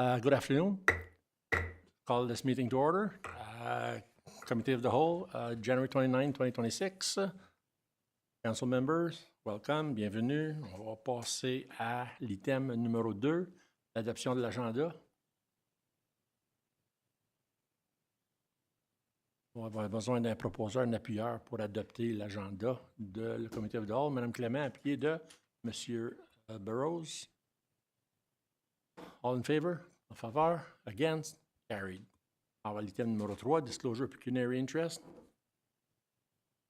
Good afternoon. Call this meeting to order. Committee of the Whole, January 29, 2026. Council members, welcome, bienvenue. On va passer à l'item numéro 2, l'adoption de l'agenda. On va avoir besoin d'un proposeur, un appuyeur pour adopter l'agenda de le Comité of the Whole. Mme Clément, appuyé de M. Burrows. All in favor? En faveur? Against? Carried. On va à l'item numéro 3, Disclosure Pecuniary Interest.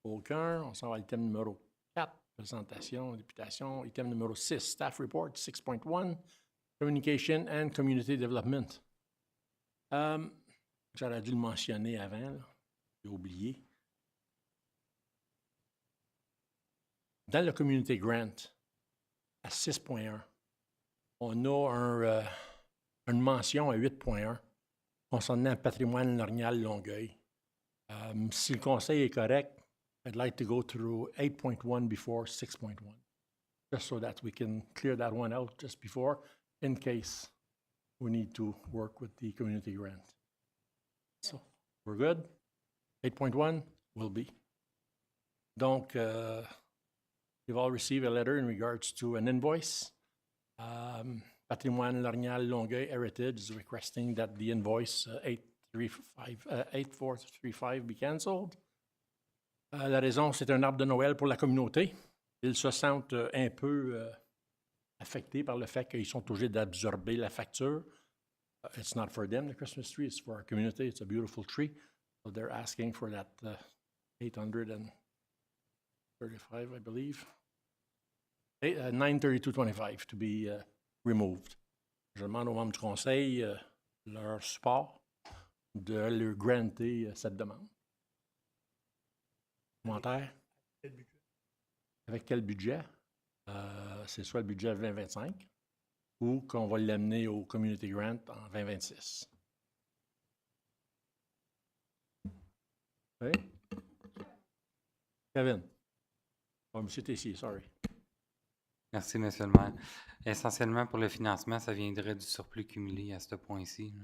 Aucun. On s'en va à l'item numéro 4, Présentation, Députation. Item numéro 6, Staff Report 6.1, Communication and Community Development. J'aurais dû le mentionner avant, là. J'ai oublié. Dans le Community Grant, à 6.1, on a une mention à 8.1 concernant le patrimoine lorgnal Longueuil. Si le conseil est correct, I'd like to go through 8.1 before 6.1, just so that we can clear that one out just before, in case we need to work with the community grant. So, we're good? 8.1 will be. Donc, you've all received a letter in regards to an invoice. Patrimoine Lorgnal Longueuil Heritage is requesting that the invoice 8435 be cancelled. La raison, c'est un arbre de Noël pour la communauté. Ils se sentent un peu affectés par le fait qu'ils sont obligés d'absorber la facture. It's not for them, the Christmas tree. It's for our community. It's a beautiful tree. So they're asking for that $835, I believe. 932.25 to be removed. Je demande aux membres du conseil leur support de leur granter cette demande. Commentaire? Avec quel budget? C'est soit le budget 2025 ou qu'on va l'amener au Community Grant en 2026. Oui? Kevin? Oh, M. Tessier, sorry. Merci, M. le maire. Essentiellement, pour le financement, ça viendrait du surplus cumulé à ce point-ci.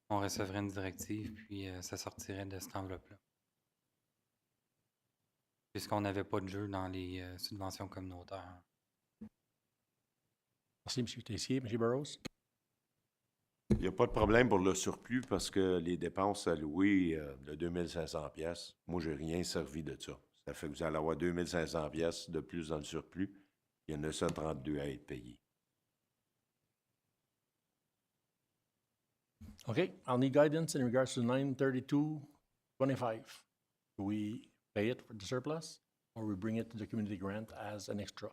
On recevrait une directive, puis ça sortirait de cette enveloppe-là. Puisqu'on n'avait pas de jeu dans les subventions communautaires. Merci, M. Tessier. M. Burrows? Il n'y a pas de problème pour le surplus parce que les dépenses allouées de 2500 pièces, moi, je n'ai rien servi de ça. Ça fait que vous allez avoir 2500 pièces de plus dans le surplus. Il y en a 132 à être payés. Okay, I'll need guidance in regards to 932.25. Do we pay it for the surplus or we bring it to the community grant as an extra?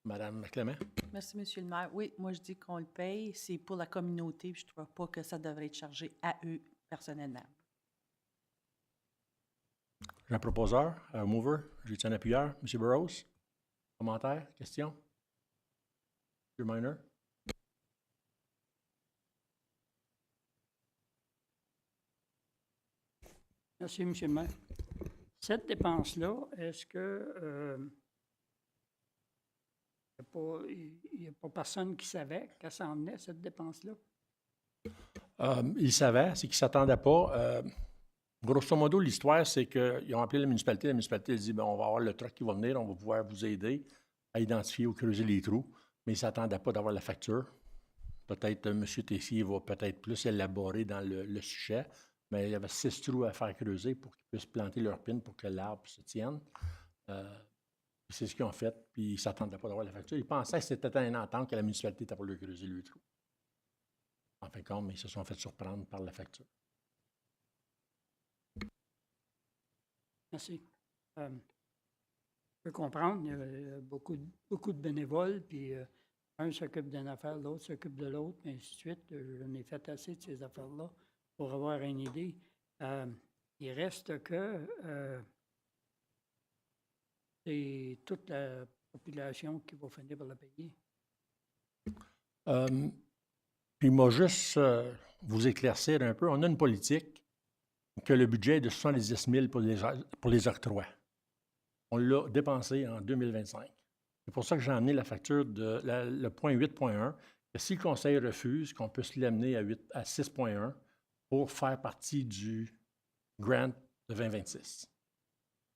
Madame Clément? Merci, M. le maire. Oui, moi, je dis qu'on le paye. C'est pour la communauté. Je ne trouve pas que ça devrait être chargé à eux personnellement. J'ai un proposeur, un mover. J'ai un appuyeur. M. Burrows? Commentaire? Question? M. Minor? Merci, M. le maire. Cette dépense-là, est-ce que il n'y a pas personne qui savait qu'elle s'en venait, cette dépense-là? Ils savaient, c'est qu'ils ne s'attendaient pas. Grosso modo, l'histoire, c'est qu'ils ont appelé la municipalité. La municipalité a dit on va avoir le truck qui va venir, on va pouvoir vous aider à identifier ou creuser les trous. Mais ils ne s'attendaient pas d'avoir la facture. Peut-être M. Tessier va peut-être plus élaborer dans le sujet. Mais il y avait 6 trous à faire creuser pour qu'ils puissent planter leur pin pour que l'arbre se tienne. C'est ce qu'ils ont fait, puis ils ne s'attendaient pas d'avoir la facture. Ils pensaient que c'était une entente que la municipalité était pour leur creuser le trou. En fin de compte, mais ils se sont fait surprendre par la facture. Merci. Je peux comprendre, il y a beaucoup de bénévoles, puis un s'occupe d'une affaire, l'autre s'occupe de l'autre, et ainsi de suite. J'en ai fait assez de ces affaires-là pour avoir une idée. Il reste que c'est toute la population qui va finir par la payer. Puis moi, juste vous éclaircir un peu, on a une politique que le budget est de 70 000 pour les octrois. On l'a dépensé en 2025. C'est pour ça que j'ai amené la facture de le point 8.1 que si le conseil refuse, qu'on puisse l'amener à 6,1 pour faire partie du grant de 2026.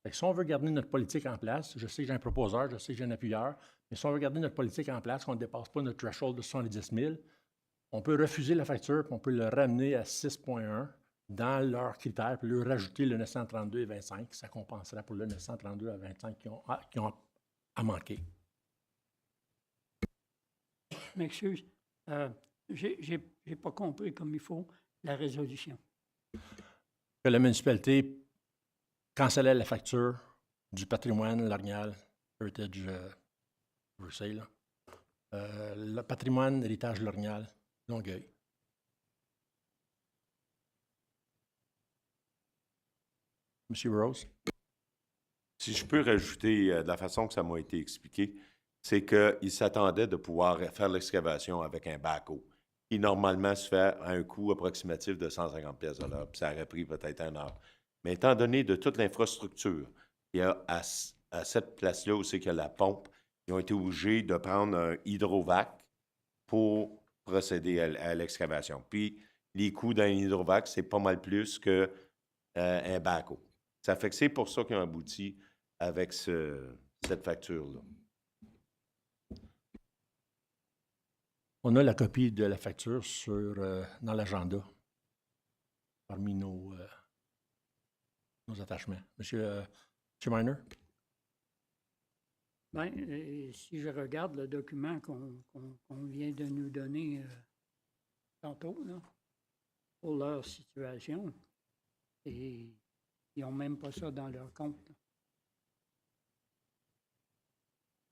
Fait que si on veut garder notre politique en place, je sais que j'ai un proposeur, je sais que j'ai un appuyeur, mais si on veut garder notre politique en place, qu'on ne dépasse pas notre threshold de 70 000, on peut refuser la facture, puis on peut le ramener à 6,1 dans leurs critères, puis lui rajouter le 932 et 25. Ça compensera pour le 932 à 25 qui ont à manquer. Je m'excuse. J'ai pas compris comme il faut la résolution. Que la municipalité cancellait la facture du patrimoine L'Orignal, Heritage, Versailles, le patrimoine héritage L'Orignal, Longueuil. Monsieur Rose? Si je peux rajouter de la façon que ça m'a été expliqué, c'est qu'il s'attendait de pouvoir faire l'excavation avec un backhoe, qui normalement se fait à un coût approximatif de 150 pièces de l'heure, puis ça aurait pris peut-être 1 heure. Mais étant donné de toute l'infrastructure qu'il y a à cette place-là où c'est qu'il y a la pompe, ils ont été obligés de prendre un hydrovac pour procéder à l'excavation. Puis les coûts d'un hydrovac, c'est pas mal plus qu'un backhoe. Ça fait que c'est pour ça qu'ils ont abouti avec cette facture-là. On a la copie de la facture dans l'agenda, parmi nos attachements. Monsieur Miner? Bien, si je regarde le document qu'on vient de nous donner tantôt, là, pour leur situation, et ils n'ont même pas ça dans leur compte. Là.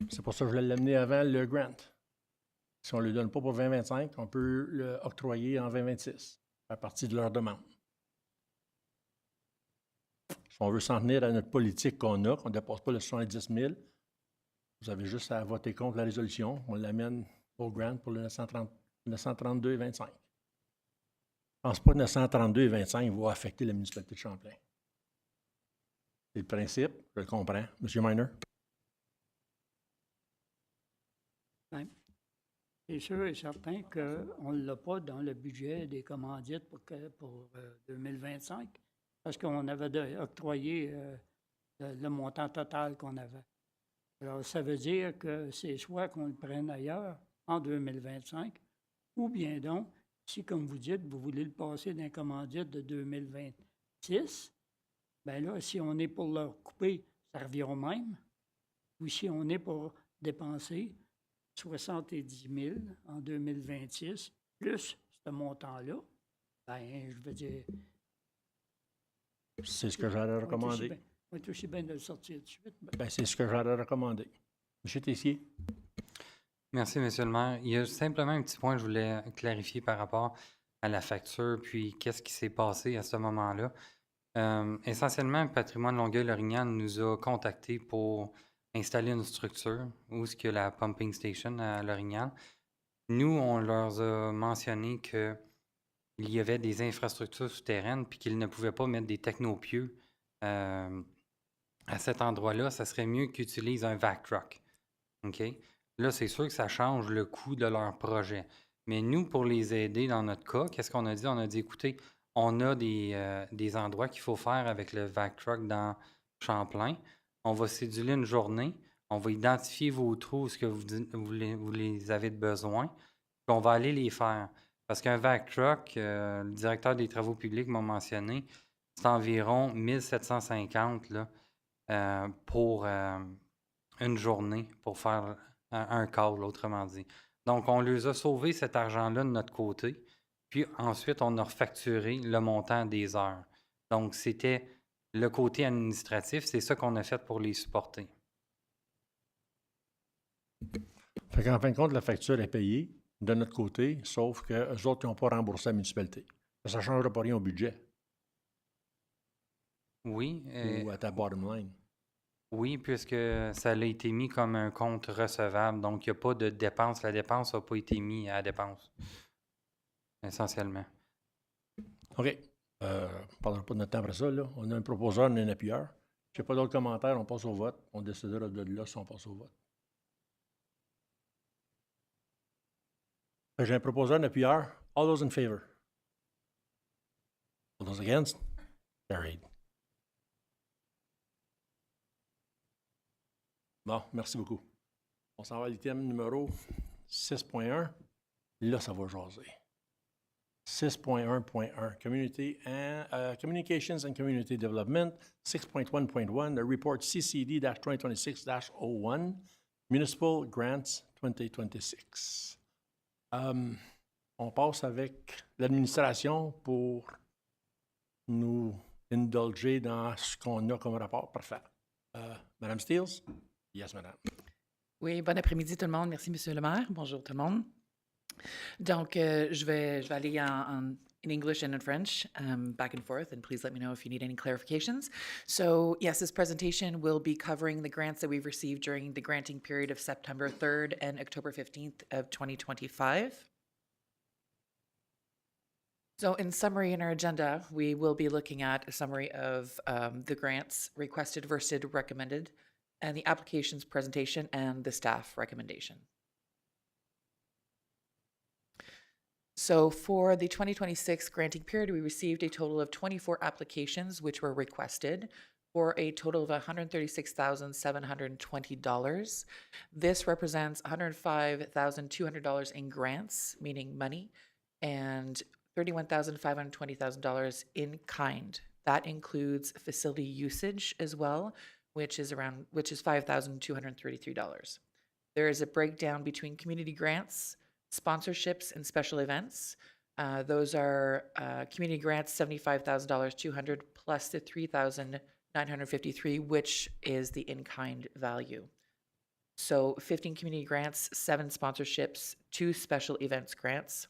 C'est pour ça que je l'ai amené avant le grant. Si on ne le donne pas pour 2025, on peut l'octroyer en 2026, à partir de leur demande. Si on veut s'en tenir à notre politique qu'on a, qu'on ne dépasse pas le 70 000, vous avez juste à voter contre la résolution. On l'amène au grant pour le 932 et 25. Je ne pense pas que 932 et 25 va affecter la municipalité de Champlain. C'est le principe, je le comprends. Monsieur Miner? Bien. C'est sûr et certain qu'on ne l'a pas dans le budget des commandites pour 2025, parce qu'on avait octroyé le montant total qu'on avait. Alors, ça veut dire que c'est soit qu'on le prenne ailleurs en 2025, ou bien donc, si, comme vous dites, vous voulez le passer d'un commandite de 2026, bien là, si on est pour leur couper, ça revient au même. Ou si on est pour dépenser 70 000 en 2026, plus ce montant-là, bien, je veux dire... C'est ce que j'aurais recommandé. On est aussi bien de le sortir tout de suite. Ben, c'est ce que j'aurais recommandé. Monsieur Tessier? Merci, Monsieur le maire. Il y a simplement un petit point que je voulais clarifier par rapport à la facture, puis qu'est-ce qui s'est passé à ce moment-là. Essentiellement, Patrimoine Longueuil-Lorignal nous a contactés pour installer une structure où est-ce qu'il y a la pumping station à Lorignal. Nous, on leur a mentionné qu'il y avait des infrastructures souterraines puis qu'ils ne pouvaient pas mettre des technopieux à cet endroit-là. Ça serait mieux qu'ils utilisent un vac truck. OK? Là, c'est sûr que ça change le coût de leur projet. Mais nous, pour les aider dans notre cas, qu'est-ce qu'on a dit? On a dit, écoutez, on a des endroits qu'il faut faire avec le vac truck dans Champlain. On va céduler une journée. On va identifier vos trous, ce que vous les avez de besoin. Puis on va aller les faire. Parce qu'un vac truck, le directeur des travaux publics m'a mentionné, c'est environ 1750 là, pour une journée pour faire un call, autrement dit. Donc, on leur a sauvé cet argent-là de notre côté. Puis ensuite, on a refacturé le montant des heures. Donc, c'était le côté administratif. C'est ça qu'on a fait pour les supporter. Fait qu'en fin de compte, la facture est payée de notre côté, sauf qu'eux autres, ils n'ont pas remboursé la municipalité. Ça ne changera pas rien au budget Oui. ou à ta bottom line. Oui, puisque ça a été mis comme un compte recevable. Donc, il n'y a pas de dépense. La dépense n'a pas été mise à la dépense, essentiellement. OK. On ne parlera pas de notre temps après ça. Là. On a un proposeur, on a un appuyeur. Si il n'y a pas d'autres commentaires, on passe au vote. On décidera de là si on passe au vote. J'ai un proposeur, un appuyeur. All those in favor? All those against? Carried. Bon, merci beaucoup. On s'en va à l'item numéro 6.1. Là, ça va jaser. 6.1.1, Communications and Community Development. 6.1.1, the report CCD-2026-01, Municipal Grants 2026. On passe avec l'administration pour nous indulger dans ce qu'on a comme rapport. Parfait. Madame Steels? Yes, madame. Oui, bon après-midi tout le monde. Merci, Monsieur le maire. Bonjour tout le monde. Donc, je vais aller in English and in French, back and forth, and please let me know if you need any clarifications. So, yes, this presentation will be covering the grants that we've received during the granting period of September 3rd and October 15th of 2025. So in summary in our agenda, we will be looking at a summary of the grants requested versus recommended, and the applications presentation and the staff recommendation. So for the 2026 granting period, we received a total of 24 applications which were requested for a total of $136,720. This represents $105,200 in grants, meaning money, and $31,520 in kind. That includes facility usage as well, which is $5,233. There is a breakdown between community grants, sponsorships, and special events. Those are community grants, $75,200 plus the $3,953, which is the in-kind value. So 15 community grants, 7 sponsorships, 2 special events grants.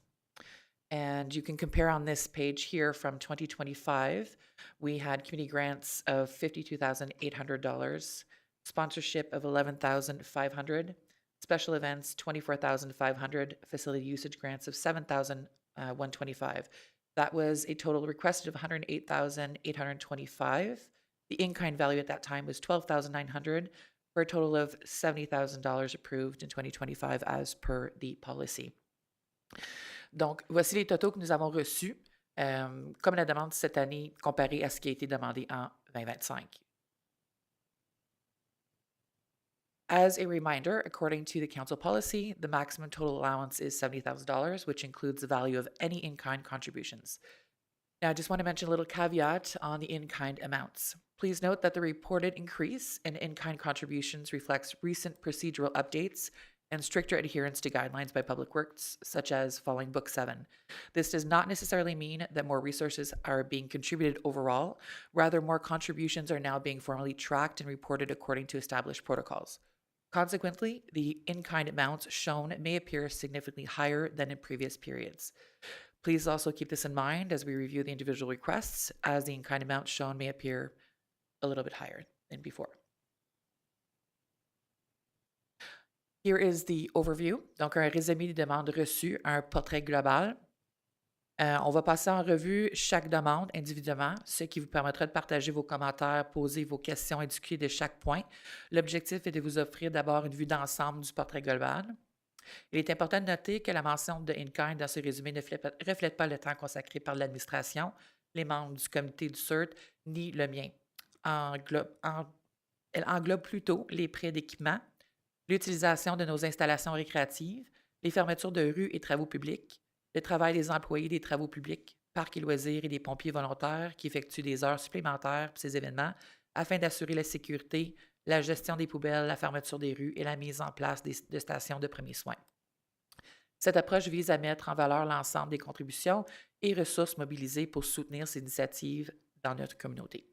And you can compare on this page here from 2025, we had community grants of $52,800, sponsorship of $11,500, special events $24,500, facility usage grants of $7,125. That was a total requested of $108,825. The in-kind value at that time was $12,900 for a total of $70,000 approved in 2025 as per the policy. Donc, voici les totaux que nous avons reçus comme la demande cette année comparée à ce qui a été demandé en 2025. As a reminder, according to the council policy, the maximum total allowance is $70,000, which includes the value of any in-kind contributions. Now, I just want to mention a little caveat on the in-kind amounts. Please note that the reported increase in in-kind contributions reflects recent procedural updates and stricter adherence to guidelines by Public Works, such as following Book 7. This does not necessarily mean that more resources are being contributed overall. Rather, more contributions are now being formally tracked and reported according to established protocols. Consequently, the in-kind amounts shown may appear significantly higher than in previous periods. Please also keep this in mind as we review the individual requests, as the in-kind amounts shown may appear a little bit higher than before. Here is the overview. Donc, un résumé des demandes reçues, un portrait global. On va passer en revue chaque demande individuellement, ce qui vous permettra de partager vos commentaires, poser vos questions et discuter de chaque point. L'objectif est de vous offrir d'abord une vue d'ensemble du portrait global. Il est important de noter que la mention de in-kind dans ce résumé ne reflète pas le temps consacré par l'administration, les membres du comité du CERT, ni le mien. Elle englobe plutôt les prêts d'équipement, l'utilisation de nos installations récréatives, les fermetures de rues et travaux publics, le travail des employés des travaux publics, parcs et loisirs et des pompiers volontaires qui effectuent des heures supplémentaires pour ces événements afin d'assurer la sécurité, la gestion des poubelles, la fermeture des rues et la mise en place de stations de premiers soins. Cette approche vise à mettre en valeur l'ensemble des contributions et ressources mobilisées pour soutenir ces initiatives dans notre communauté.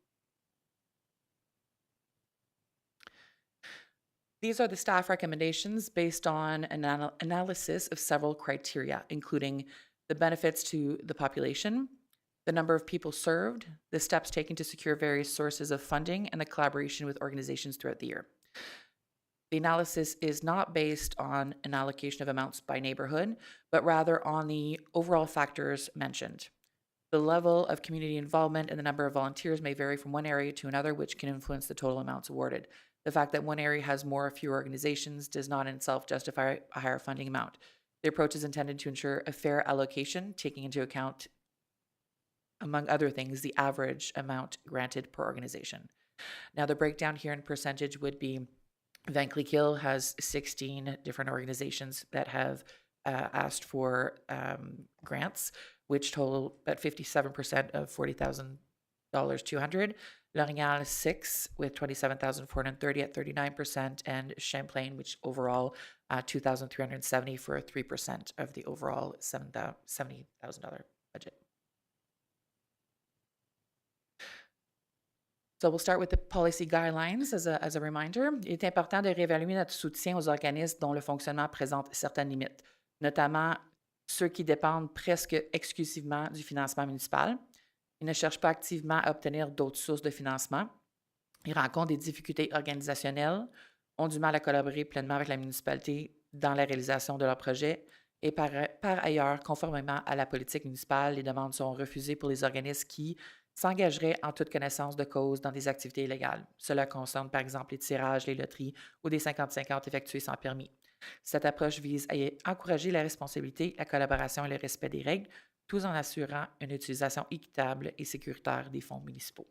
These are the staff recommendations based on an analysis of several criteria, including the benefits to the population, the number of people served, the steps taken to secure various sources of funding, and the collaboration with organizations throughout the year. The analysis is not based on an allocation of amounts by neighborhood, but rather on the overall factors mentioned. The level of community involvement and the number of volunteers may vary from one area to another, which can influence the total amounts awarded. The fact that one area has more or fewer organizations does not in itself justify a higher funding amount. The approach is intended to ensure a fair allocation, taking into account, among other things, the average amount granted per organization. Now, the breakdown here in percentage would be Van Cleek has 16 different organizations that have asked for grants, which total about 57% of $40,200. L'Orignal 6 with 27,430 at 39%, and Champlain, which overall 2,370 for 3% of the overall $70,000 budget. So we'll start with the policy guidelines as a reminder. Il est important de réévaluer notre soutien aux organismes dont le fonctionnement présente certaines limites, notamment ceux qui dépendent presque exclusivement du financement municipal. Ils ne cherchent pas activement à obtenir d'autres sources de financement. Ils rencontrent des difficultés organisationnelles, ont du mal à collaborer pleinement avec la municipalité dans la réalisation de leurs projets et par ailleurs, conformément à la politique municipale, les demandes sont refusées pour les organismes qui s'engageraient en toute connaissance de cause dans des activités illégales. Cela concerne par exemple les tirages, les loteries ou des 50-50 effectués sans permis. Cette approche vise à encourager la responsabilité, la collaboration et le respect des règles, tout en assurant une utilisation équitable et sécuritaire des fonds municipaux.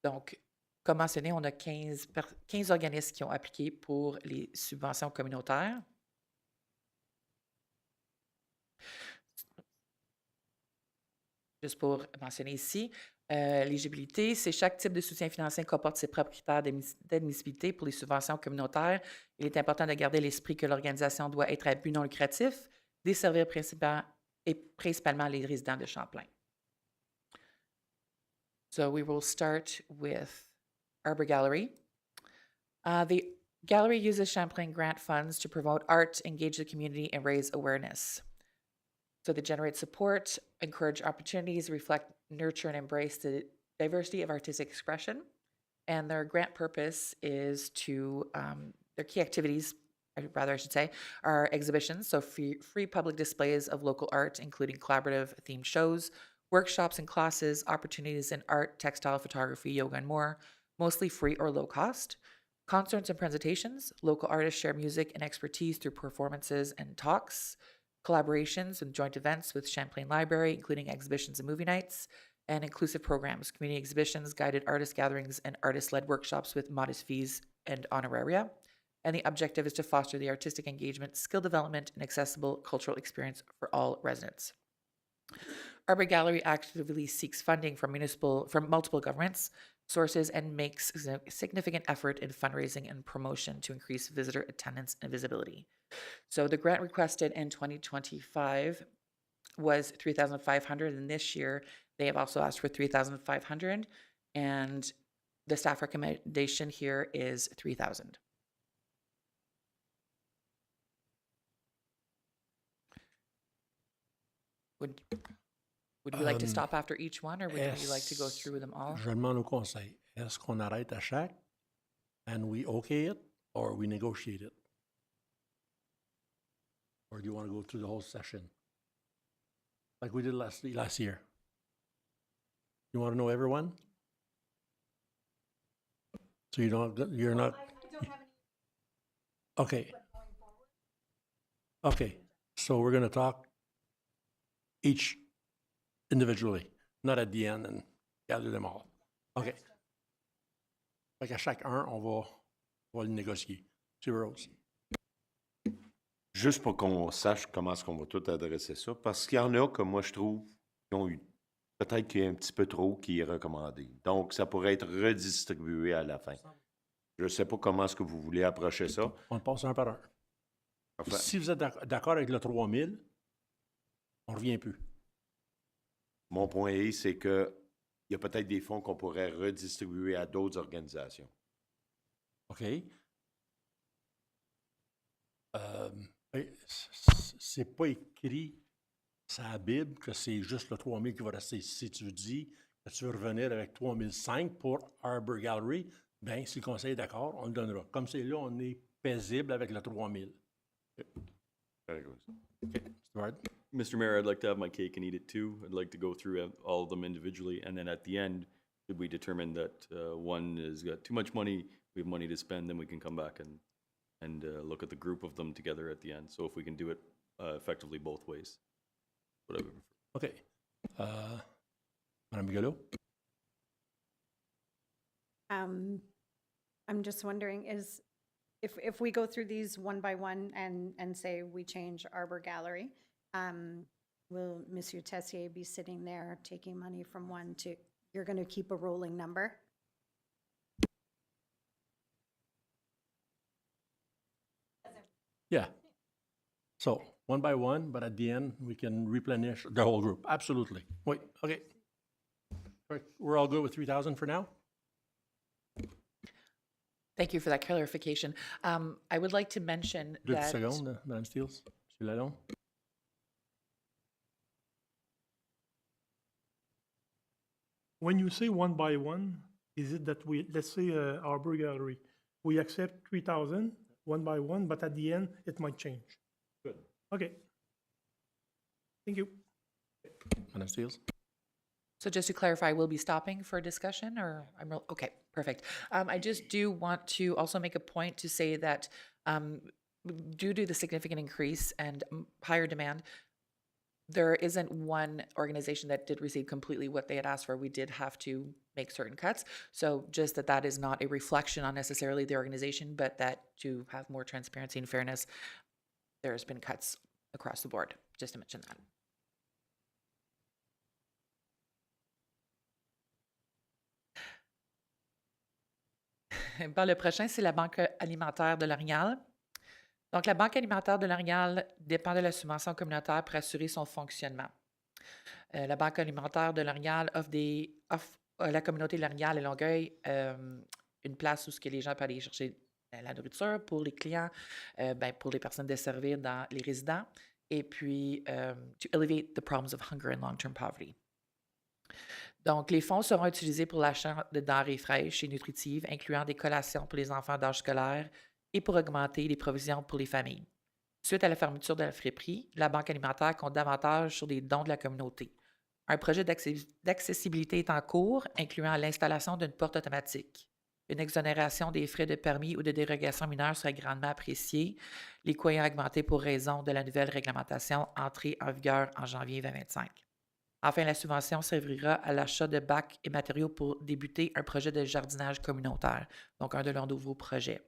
Donc, comme mentionné, on a 15 organismes qui ont appliqué pour les subventions communautaires. Juste pour mentionner ici, l'éligibilité, c'est chaque type de soutien financier comporte ses propres critères d'admissibilité pour les subventions communautaires. Il est important de garder à l'esprit que l'organisation doit être à but non lucratif, desservir principalement les résidents de Champlain. So we will start with Arbor Gallery. The gallery uses Champlain grant funds to promote art, engage the community, and raise awareness. So they generate support, encourage opportunities, reflect, nurture, and embrace the diversity of artistic expression. And their grant purpose is to, their key activities, I should say, are exhibitions, so free public displays of local art, including collaborative themed shows, workshops and classes, opportunities in art, textile, photography, yoga, and more, mostly free or low cost. Concerts and presentations, local artists share music and expertise through performances and talks. Collaborations and joint events with Champlain Library, including exhibitions and movie nights, and inclusive programs, community exhibitions, guided artist gatherings, and artist-led workshops with modest fees and honoraria. And the objective is to foster the artistic engagement, skill development, and accessible cultural experience for all residents. Arbor Gallery actively seeks funding from multiple governments, sources, and makes a significant effort in fundraising and promotion to increase visitor attendance and visibility. So the grant requested in 2025 was $3,500, and this year they have also asked for $3,500, and the staff recommendation here is $3,000. Would you like to stop after each one, or would you like to go through them all? Je demande au conseil, est-ce qu'on arrête à chaque and we okay it or we negotiate it? Or do you want to go through the whole session like we did last year? You want to know everyone? So you're not. I don't have any. Okay. Okay. So we're going to talk each individually, not at the end and gather them all. OK. Fait qu'à chaque un, on va le négocier. C'est Rose. Juste pour qu'on sache comment est-ce qu'on va tout adresser ça, parce qu'il y en a, comme moi je trouve, qui ont eu peut-être qu'il y a un petit peu trop qui est recommandé. Donc, ça pourrait être redistribué à la fin. Je ne sais pas comment est-ce que vous voulez approcher ça. On le passe un par un. Enfin, si vous êtes d'accord avec le 3000, on ne revient plus. Mon point est, c'est qu'il y a peut-être des fonds qu'on pourrait redistribuer à d'autres organisations. OK. C'est pas écrit sur la Bible que c'est juste le 3000 qui va rester. Si tu dis que tu veux revenir avec 3005 pour Arbor Gallery, bien, si le conseil est d'accord, on le donnera. Comme c'est là, on est paisible avec le 3000. Very good. OK. Stuart? Mr. Mayor, I'd like to have my cake and eat it too. I'd like to go through all of them individually, and then at the end, should we determine that one has got too much money, we have money to spend, then we can come back and look at the group of them together at the end. So if we can do it effectively both ways, whatever. OK. Madame Bigelow? I'm just wondering, if we go through these one by one and say we change Arbor Gallery, will Monsieur Tessier be sitting there taking money from one to, you're going to keep a rolling number? Yeah. So, one by one, but at the end, we can replenish the whole group. Absolutely. Wait, OK. We're all good with 3,000 for now? Thank you for that clarification. I would like to mention 2 that secondes, Madame Steels. Monsieur Lalonde? When you say one by one, is it that we, let's say Arbor Gallery, we accept 3,000 one by one, but at the end, it might change? Good. Okay. Thank you. Madame Steels? So just to clarify, we'll be stopping for discussion, or okay, perfect. I just do want to also make a point to say that due to the significant increase and higher demand, there isn't one organization that did receive completely what they had asked for. We did have to make certain cuts. So just that is not a reflection on necessarily the organization, but that to have more transparency and fairness, there's been cuts across the board, just to mention that. Bon, le prochain, c'est la Banque alimentaire de l'Orignal. Donc, la Banque alimentaire de l'Orignal dépend de la subvention communautaire pour assurer son fonctionnement. La Banque alimentaire de l'Orignal offre à la communauté de l'Orignal et Longueuil une place où les gens peuvent aller chercher la nourriture pour les clients, pour les personnes desservies dans les résidents, et puis to alleviate the problems of hunger and long-term poverty. Donc, les fonds seront utilisés pour l'achat de denrées fraîches et nutritives, incluant des collations pour les enfants d'âge scolaire et pour augmenter les provisions pour les familles. Suite à la fermeture de la friperie, la Banque alimentaire compte davantage sur des dons de la communauté. Un projet d'accessibilité est en cours, incluant l'installation d'une porte automatique. Une exonération des frais de permis ou de dérogation mineure serait grandement appréciée, les coûts ayant augmenté pour raison de la nouvelle réglementation entrée en vigueur en janvier 2025. Enfin, la subvention servira à l'achat de bacs et matériaux pour débuter un projet de jardinage communautaire, donc un de leurs nouveaux projets.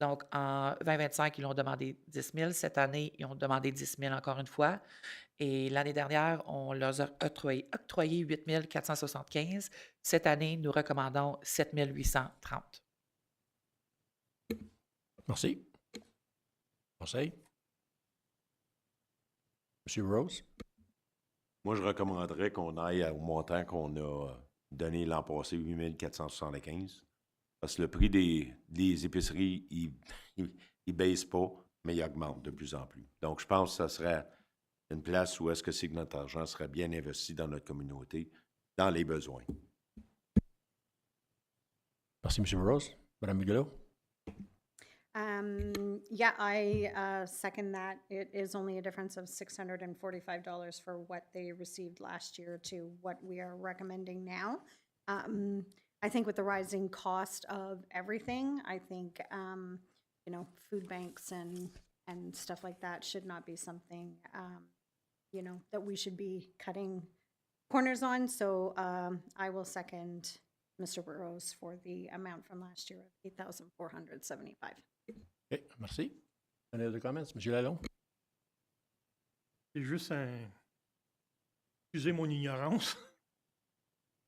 Donc, en 2025, ils ont demandé 10 000. Cette année, ils ont demandé 10 000 encore une fois. Et l'année dernière, on leur a octroyé 8 475. Cette année, nous recommandons 7 830. Merci. Conseil? Monsieur Rose? Moi, je recommanderais qu'on aille au montant qu'on a donné l'an passé, 8 475. Parce que le prix des épiceries, il baisse pas, mais il augmente de plus en plus. Donc, je pense que ça serait une place où est-ce que notre argent serait bien investi dans notre communauté, dans les besoins. Merci, M. Rose. Madame Bigelow? Yeah, I second that. It is only a difference of $645 for what they received last year to what we are recommending now. I think with the rising cost of everything, I think, food banks and stuff like that should not be something, that we should be cutting corners on. So I will second Mr. Burrows for the amount from last year of $8,475. OK, merci. Any other comments? M. Lalonde? C'est juste excusez mon ignorance.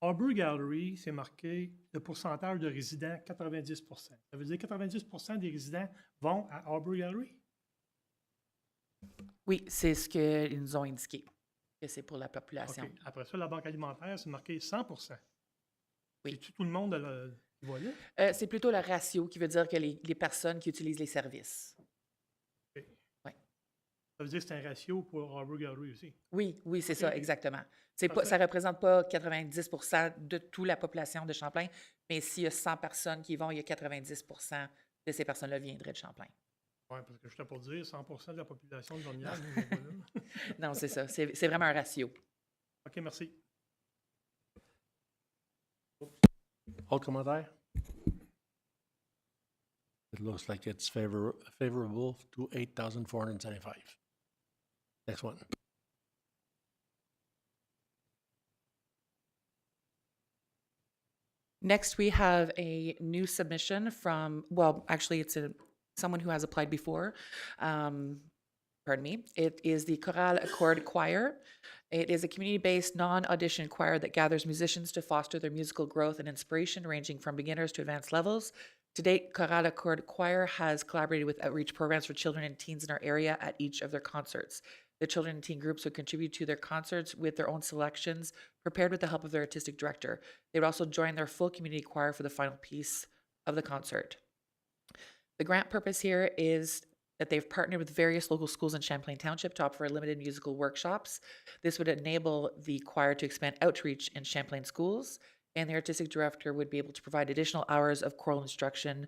Arbor Gallery, c'est marqué le pourcentage de résidents 90 %. Ça veut dire 90 % des résidents vont à Arbor Gallery? Oui, c'est ce qu'ils nous ont indiqué, que c'est pour la population. Okay. Après ça, la Banque alimentaire, c'est marqué 100 %. Oui. C'est tout le monde qui va là? C'est plutôt le ratio qui veut dire que les personnes qui utilisent les services. Okay. Oui. Ça veut dire que c'est un ratio pour Arbor Gallery aussi? Oui, c'est ça, exactement. Ça ne représente pas 90 % de toute la population de Champlain, mais s'il y a 100 personnes qui y vont, il y a 90 % de ces personnes-là viendraient de Champlain. Oui, parce que je t'ai pour dire 100 % de la population de Lornial. Non, c'est ça. C'est vraiment un ratio. OK, merci. Autre commentaire? It looks like it's favorable to 8,475. Next one. Next, we have a new submission from, well, actually, it's someone who has applied before. Pardon me. It is the Chorale Accord Choir. It is a community-based, non-audition choir that gathers musicians to foster their musical growth and inspiration, ranging from beginners to advanced levels. To date, Chorale Accord Choir has collaborated with outreach programs for children and teens in our area at each of their concerts. The children and teen groups would contribute to their concerts with their own selections, prepared with the help of their artistic director. They would also join their full community choir for the final piece of the concert. The grant purpose here is that they've partnered with various local schools in Champlain Township to offer limited musical workshops. This would enable the choir to expand outreach in Champlain schools, and the artistic director would be able to provide additional hours of choral instruction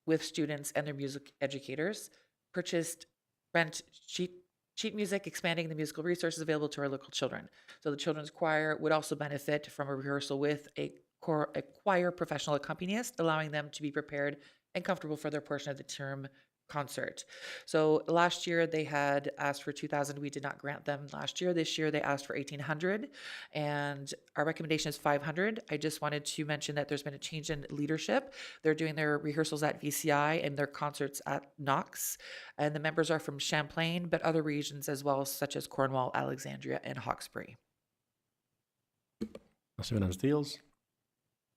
with students and their music educators. Rent sheet music, expanding the musical resources available to our local children. So the children's choir would also benefit from a rehearsal with a choir professional accompanist, allowing them to be prepared and comfortable for their portion of the term concert. So last year they had asked for 2,000. We did not grant them last year. This year they asked for 1,800, and our recommendation is 500. I just wanted to mention that there's been a change in leadership. They're doing their rehearsals at VCI and their concerts at Knox, and the members are from Champlain, but other regions as well, such as Cornwall, Alexandria, and Hawkesbury. Merci, Madame Steels.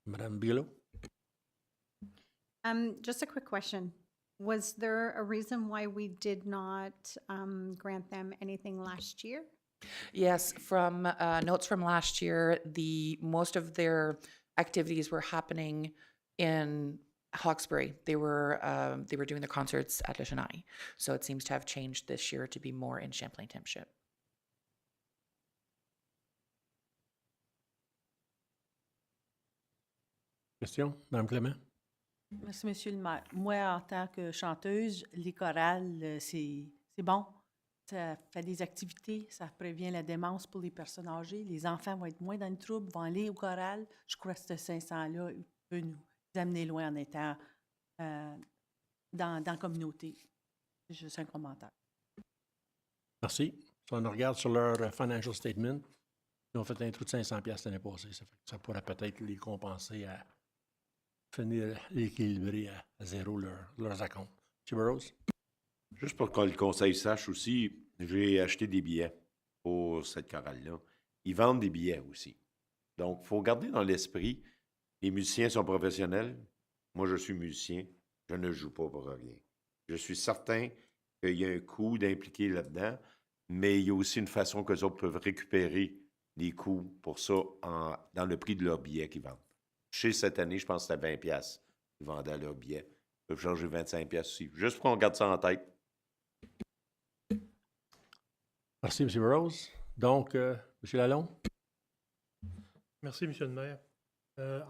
Madame Bigelow. Just a quick question. Was there a reason why we did not grant them anything last year? Yes, from notes from last year, most of their activities were happening in Hawkesbury. They were doing their concerts at Le Chennai. So it seems to have changed this year to be more in Champlain Township. Question, Madame Clément. Merci, Monsieur le maire. Moi, en tant que chanteuse, les chorales, c'est bon. Ça fait des activités, ça prévient la démence pour les personnes âgées. Les enfants vont être moins dans le trouble, vont aller au choral. Je crois que ce 500-là peut nous amener loin en étant dans la communauté. C'est juste un commentaire. Merci. Si on regarde sur leur financial statement, ils ont fait un trou de 500$ l'année passée. Ça fait que ça pourrait peut-être les compenser à finir l'équilibrer à zéro leurs acomptes. M. Burroughs? Juste pour que le conseil sache aussi, j'ai acheté des billets pour cette chorale-là. Ils vendent des billets aussi. Donc, il faut garder dans l'esprit, les musiciens sont professionnels. Moi, je suis musicien. Je ne joue pas pour rien. Je suis certain qu'il y a un coût d'impliquer là-dedans, mais il y a aussi une façon que les autres peuvent récupérer des coûts pour ça dans le prix de leurs billets qu'ils vendent. Chez cette année, je pense que c'était 20$. Ils vendaient leurs billets. Ils peuvent charger 25$ aussi. Juste pour qu'on garde ça en tête. Merci, M. Burroughs. Donc, M. Lalonde? Merci, M. le maire.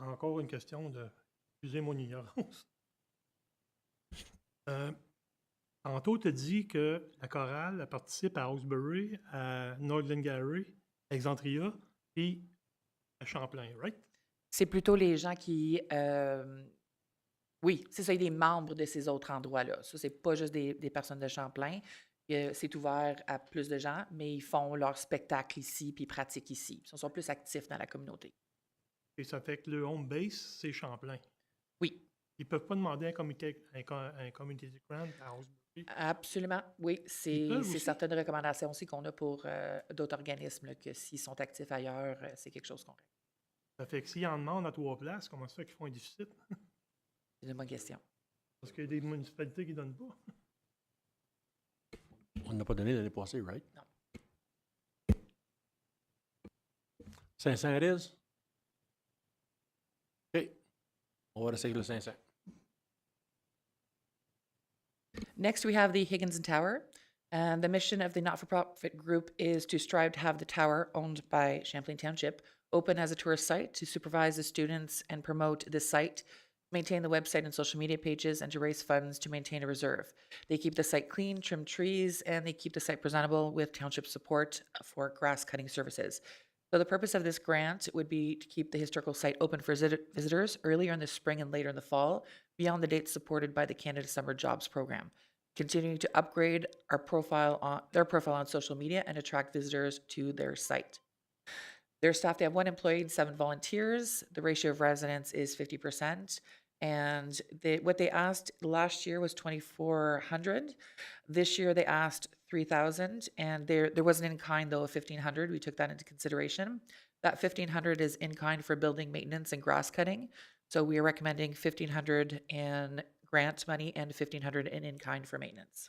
Encore une question de... Excusez mon ignorance. Tantôt, tu as dit que la chorale elle participe à Hawkesbury, à North Glengarry, à Alexandria et à Champlain, right? C'est plutôt les gens qui... oui, c'est ça, il y a des membres de ces autres endroits-là. Ça, c'est pas juste des personnes de Champlain. C'est ouvert à plus de gens, mais ils font leur spectacle ici puis ils pratiquent ici. Ils sont plus actifs dans la communauté. Et ça fait que le home base, c'est Champlain. Oui. Ils ne peuvent pas demander un community grant à Hawkesbury. Absolument, oui. C'est certaines recommandations aussi qu'on a pour d'autres organismes, là, que s'ils sont actifs ailleurs, c'est quelque chose qu'on règle. Ça fait que s'ils en demandent à 3 places, comment ça fait qu'ils font un déficit? C'est une bonne question. Parce qu'il y a des municipalités qui ne donnent pas. On n'a pas donné l'année passée, right? Non. 500 it is? OK. On va rester avec le 500. Next, we have the Higginson Tower. And the mission of the not-for-profit group is to strive to have the tower, owned by Champlain Township, open as a tourist site, to supervise the students and promote the site, maintain the website and social media pages, and to raise funds to maintain a reserve. They keep the site clean, trim trees, and they keep the site presentable with township support for grass cutting services. So the purpose of this grant would be to keep the historical site open for visitors earlier in the spring and later in the fall, beyond the dates supported by the Canada Summer Jobs Program, continuing to upgrade their profile on social media and attract visitors to their site. Their staff, they have 1 employee and 7 volunteers. The ratio of residents is 50%. And what they asked last year was 2,400. This year they asked 3,000, and there was an in-kind though of 1,500. We took that into consideration. That 1,500 is in-kind for building maintenance and grass cutting. So we are recommending 1,500 in grant money and 1,500 in-kind for maintenance.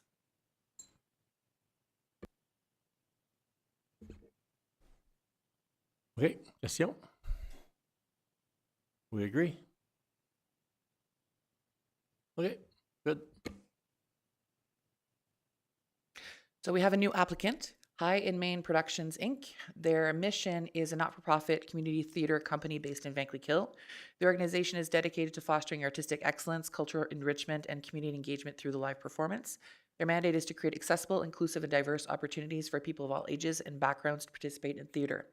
OK, question? We agree? OK, good. So we have a new applicant, High in Main Productions, Inc. Their mission is a not-for-profit community theater company based in Vankleek Hill. The organization is dedicated to fostering artistic excellence, cultural enrichment, and community engagement through the live performance. Their mandate is to create accessible, inclusive, and diverse opportunities for people of all ages and backgrounds to participate in theater.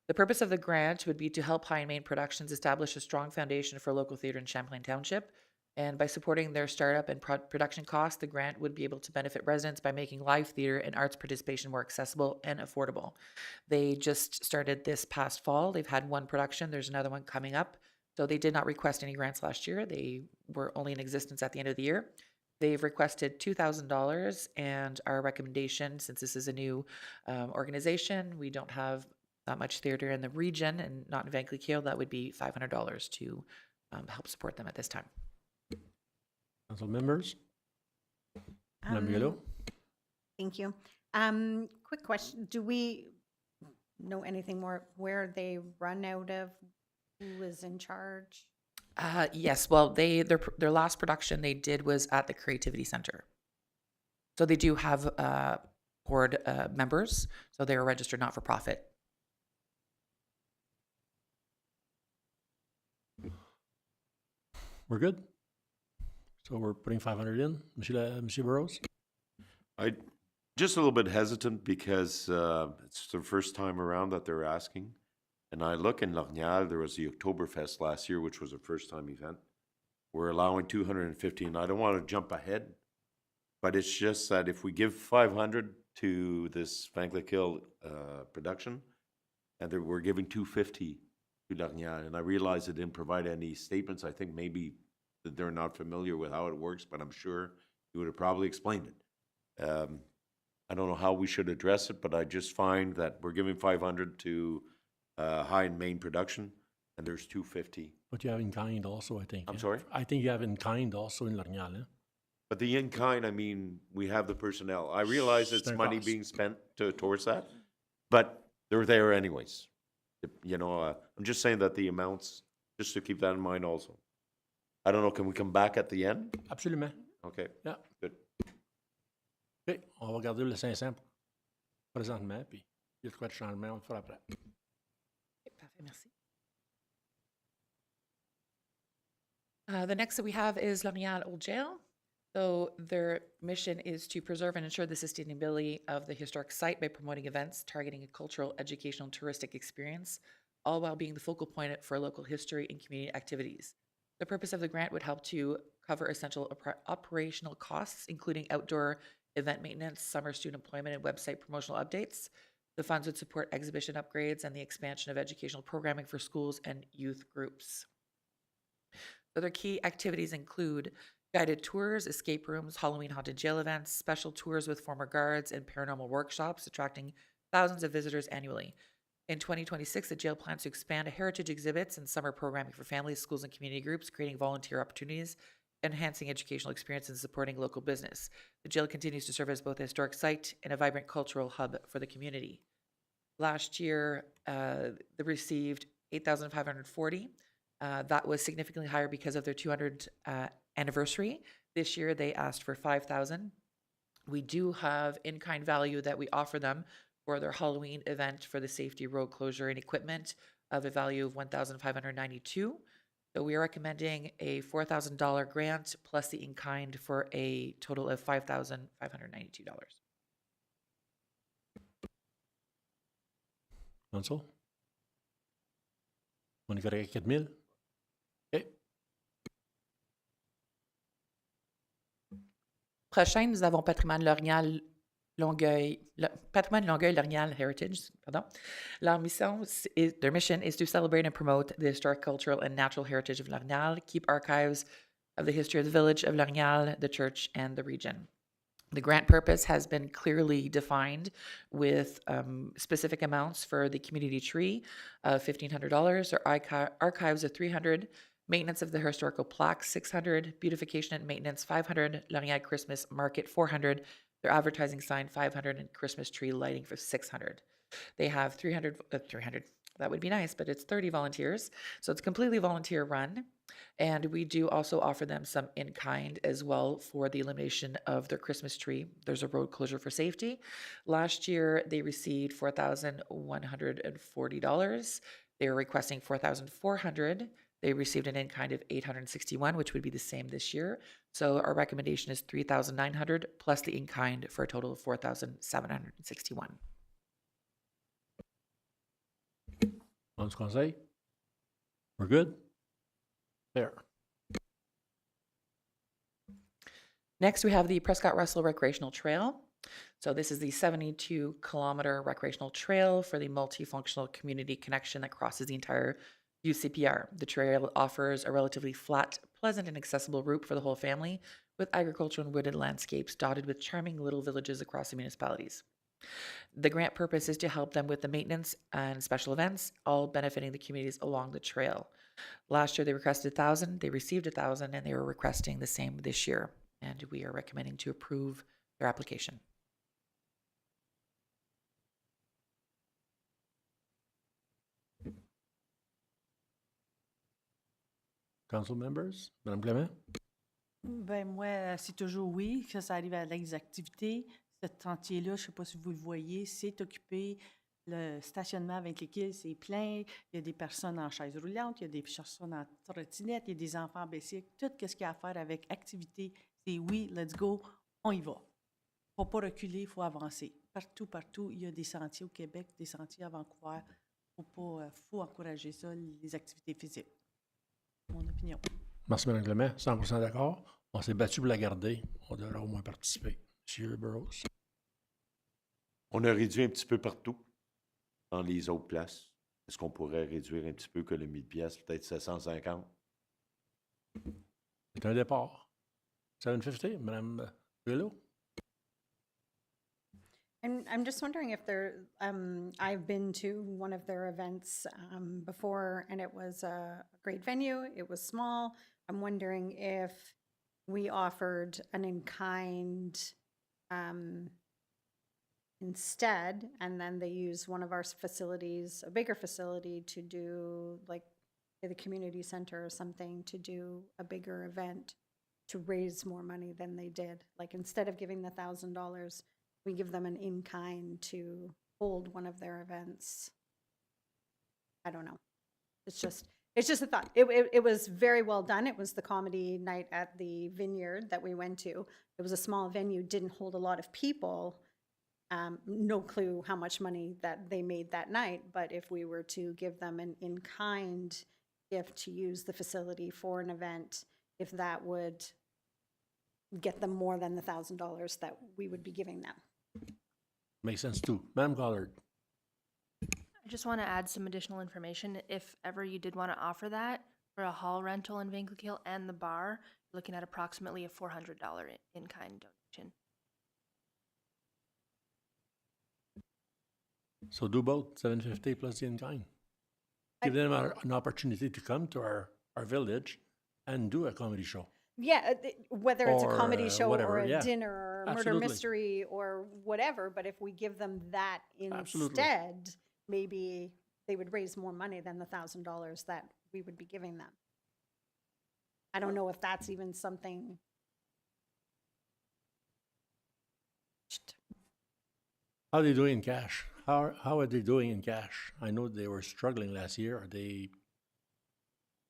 The purpose of the grant would be to help High in Main Productions establish a strong foundation for local theater in Champlain Township. And by supporting their startup and production costs, the grant would be able to benefit residents by making live theater and arts participation more accessible and affordable. They just started this past fall. They've had 1 production. There's another one coming up. So they did not request any grants last year. They were only in existence at the end of the year. They've requested $2,000, and our recommendation, since this is a new organization, we don't have that much theater in the region and not in Vankleek Hill, that would be $500 to help support them at this time. Council members? Madame Bigelow? Thank you. Quick question. Do we know anything more where they run out of? Who is in charge? Yes, well, their last production they did was at the Creativity Center. So they do have board members, so they're a registered not-for-profit. We're good? So we're putting 500 in, Monsieur Burrows? I just a little bit hesitant because it's the first time around that they're asking. And I look in Lorgnal, there was the Oktoberfest last year, which was a first-time event. We're allowing 250, and I don't want to jump ahead, but it's just that if we give 500 to this Vankleek Hill production, and we're giving 250 to Lorgnal, and I realize it didn't provide any statements. I think maybe that they're not familiar with how it works, but I'm sure you would have probably explained it. I don't know how we should address it, but I just find that we're giving 500 to High in Main Production, and there's 250. But you have in kind also, I think. I'm sorry? I think you have in kind also in Lorgnal. Eh? But the in-kind, I mean, we have the personnel. I realize it's Their money costs. being spent towards that, but they're there anyways. You know, I'm just saying that the amounts, just to keep that in mind also. I don't know, can we come back at the end? Absolument. Okay, Yeah. good. OK, on va garder le 500 présentement, puis il y a de quoi de changement, on le fera après. Parfait, merci. The next that we have is Lorgnal Old Jail. So their mission is to preserve and ensure the sustainability of the historic site by promoting events targeting a cultural, educational, and touristic experience, all while being the focal point for local history and community activities. The purpose of the grant would help to cover essential operational costs, including outdoor event maintenance, summer student employment, and website promotional updates. The funds would support exhibition upgrades and the expansion of educational programming for schools and youth groups. Other key activities include guided tours, escape rooms, Halloween haunted jail events, special tours with former guards, and paranormal workshops, attracting thousands of visitors annually. In 2026, the jail plans to expand heritage exhibits and summer programming for families, schools, and community groups, creating volunteer opportunities, enhancing educational experience, and supporting local business. The jail continues to serve as both a historic site and a vibrant cultural hub for the community. Last year, they received $8,540. That was significantly higher because of their 200th anniversary. This year, they asked for $5,000. We do have in-kind value that we offer them for their Halloween event for the safety road closure and equipment of a value of $1,592. So we are recommending a $4,000 grant plus the in-kind for a total of $5,592. Council? On est correct avec 4 000? OK. prochain, nous avons Patrimoine Lorignal Patrimoine Longueuil Lorignal Heritage. Pardon. Their mission is to celebrate and promote the historic, cultural, and natural heritage of Lorignal, keep archives of the history of the village of Lorignal, the church, and the region. The grant purpose has been clearly defined with specific amounts for the community tree of $1,500, or archives of $300, maintenance of the historical plaques $600, beautification and maintenance $500, Lorignal Christmas Market $400, their advertising sign $500, and Christmas tree lighting for $600. They have 300, that would be nice, but it's 30 volunteers. So it's completely volunteer run. And we do also offer them some in-kind as well for the elimination of their Christmas tree. There's a road closure for safety. Last year, they received $4,140. They were requesting $4,400. They received an in-kind of $861, which would be the same this year. So our recommendation is $3,900 plus the in-kind for a total of $4,761. On ce conseil? We're good? There. Next, we have the Prescott Russell Recreational Trail. So this is the 72-kilometer recreational trail for the multifunctional community connection that crosses the entire UCPR. The trail offers a relatively flat, pleasant, and accessible route for the whole family, with agricultural and wooded landscapes dotted with charming little villages across the municipalities. The grant purpose is to help them with the maintenance and special events, all benefiting the communities along the trail. Last year, they requested 1,000, they received 1,000, and they were requesting the same this year. And we are recommending to approve their application. Council members? Madame Clément? Ben moi, c'est toujours oui, que ça arrive à les activités. Ce sentier-là, je ne sais pas si vous le voyez, c'est occupé. Le stationnement avec lesquels c'est plein. Il y a des personnes en chaise roulante, il y a des personnes en trottinette, il y a des enfants en bicycle. Tout ce qu'il y a à faire avec activité, c'est oui, let's go, on y va. Il ne faut pas reculer, il faut avancer. Partout, il y a des sentiers au Québec, des sentiers à Vancouver. Il faut encourager ça, les activités physiques. Mon opinion. Merci, Mme Clément. 100% d'accord. On s'est battu pour la garder. On devrait au moins participer. Monsieur Burroughs. On a réduit un petit peu partout dans les autres places. Est-ce qu'on pourrait réduire un petit peu que le 1000 pièces, peut-être 750? C'est un départ. 750, Mme Grillo? I'm just wondering if I've been to one of their events before, and it was a great venue. It was small. I'm wondering if we offered an in-kind instead, and then they use one of our facilities, a bigger facility, to do, like, say, the community center or something, to do a bigger event to raise more money than they did. Like, instead of giving the $1,000, we give them an in-kind to hold one of their events. I don't know. It's just a thought. It was very well done. It was the comedy night at the Vineyard that we went to. It was a small venue, didn't hold a lot of people. No clue how much money that they made that night, but if we were to give them an in-kind gift to use the facility for an event, if that would get them more than the $1,000 that we would be giving them. Makes sense too. Madame Goddard. I just want to add some additional information. If ever you did want to offer that for a hall rental in Vanklekill and the bar, you're looking at approximately a $400 in-kind donation. So do both, 750 plus the in-kind. Give them an opportunity to come to our village and do a comedy show. Yeah, whether it's a Or, comedy show whatever, or a yeah. dinner or murder Absolutely. mystery or whatever, but if we give them that Absolutely. instead, maybe they would raise more money than the $1,000 that we would be giving them. I don't know if that's even something. How are they doing in cash? How are they doing in cash? I know they were struggling last year. Are they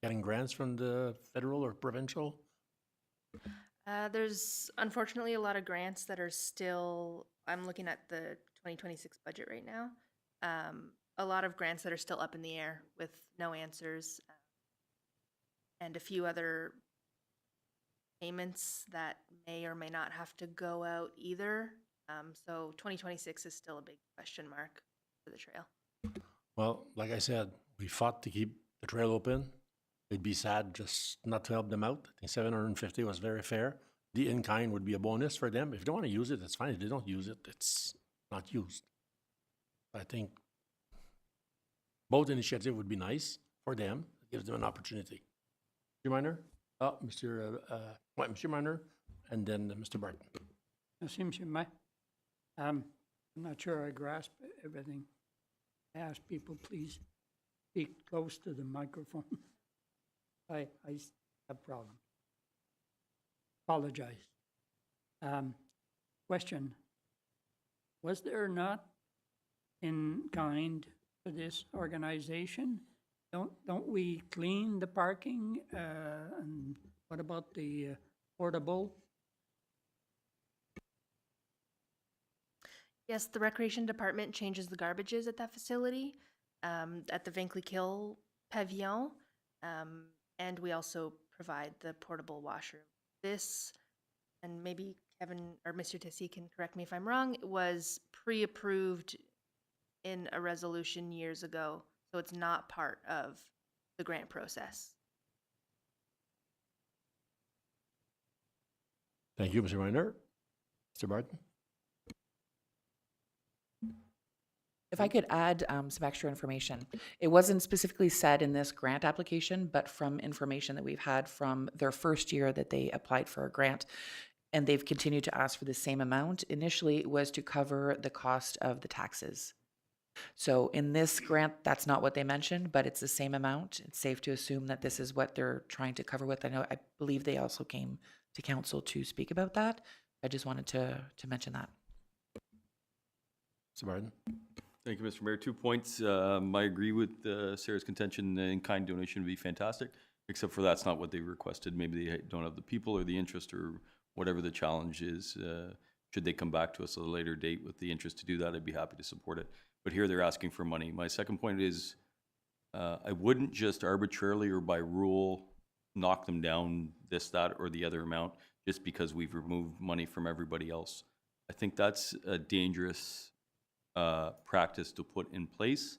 getting grants from the federal or provincial? There's unfortunately a lot of grants that are still, I'm looking at the 2026 budget right now. A lot of grants that are still up in the air with no answers, and a few other payments that may or may not have to go out either. So 2026 is still a big question mark for the trail. Well, like I said, we fought to keep the trail open. It'd be sad just not to help them out. I think 750 was very fair. The in-kind would be a bonus for them. If they don't want to use it, that's fine. If they don't use it, it's not used. I think both initiatives would be nice for them. It gives them an opportunity. Mr. Minor? Oh, Mr. Minor, and then Mr. Barton. Merci, Monsieur le Maire. I'm not sure I grasp everything. I ask people, please speak close to the microphone. I have problems. Apologize. Question, was there not in kind for this organization? Don't we clean the parking? And what about the portable? Yes, the Recreation Department changes the garbages at that facility, at the Vinklikill Pavilion, and we also provide the portable washroom. This, and maybe Kevin or Mr. Tissy can correct me if I'm wrong, was pre-approved in a resolution years ago, so it's not part of the grant process. Thank you, Mr. Minor. Mr. Barton? If I could add some extra information. It wasn't specifically said in this grant application, but from information that we've had from their first year that they applied for a grant, and they've continued to ask for the same amount. Initially, it was to cover the cost of the taxes. So in this grant, that's not what they mentioned, but it's the same amount. It's safe to assume that this is what they're trying to cover with. I believe they also came to council to speak about that. I just wanted to mention that. Mr. Barton? Thank you, Mr. Mayor. 2 points. I agree with Sarah's contention. In-kind donation would be fantastic, except for that's not what they requested. Maybe they don't have the people or the interest or whatever the challenge is. Should they come back to us at a later date with the interest to do that, I'd be happy to support it. But here they're asking for money. My second point is I wouldn't just arbitrarily or by rule knock them down this, that, or the other amount just because we've removed money from everybody else. I think that's a dangerous practice to put in place.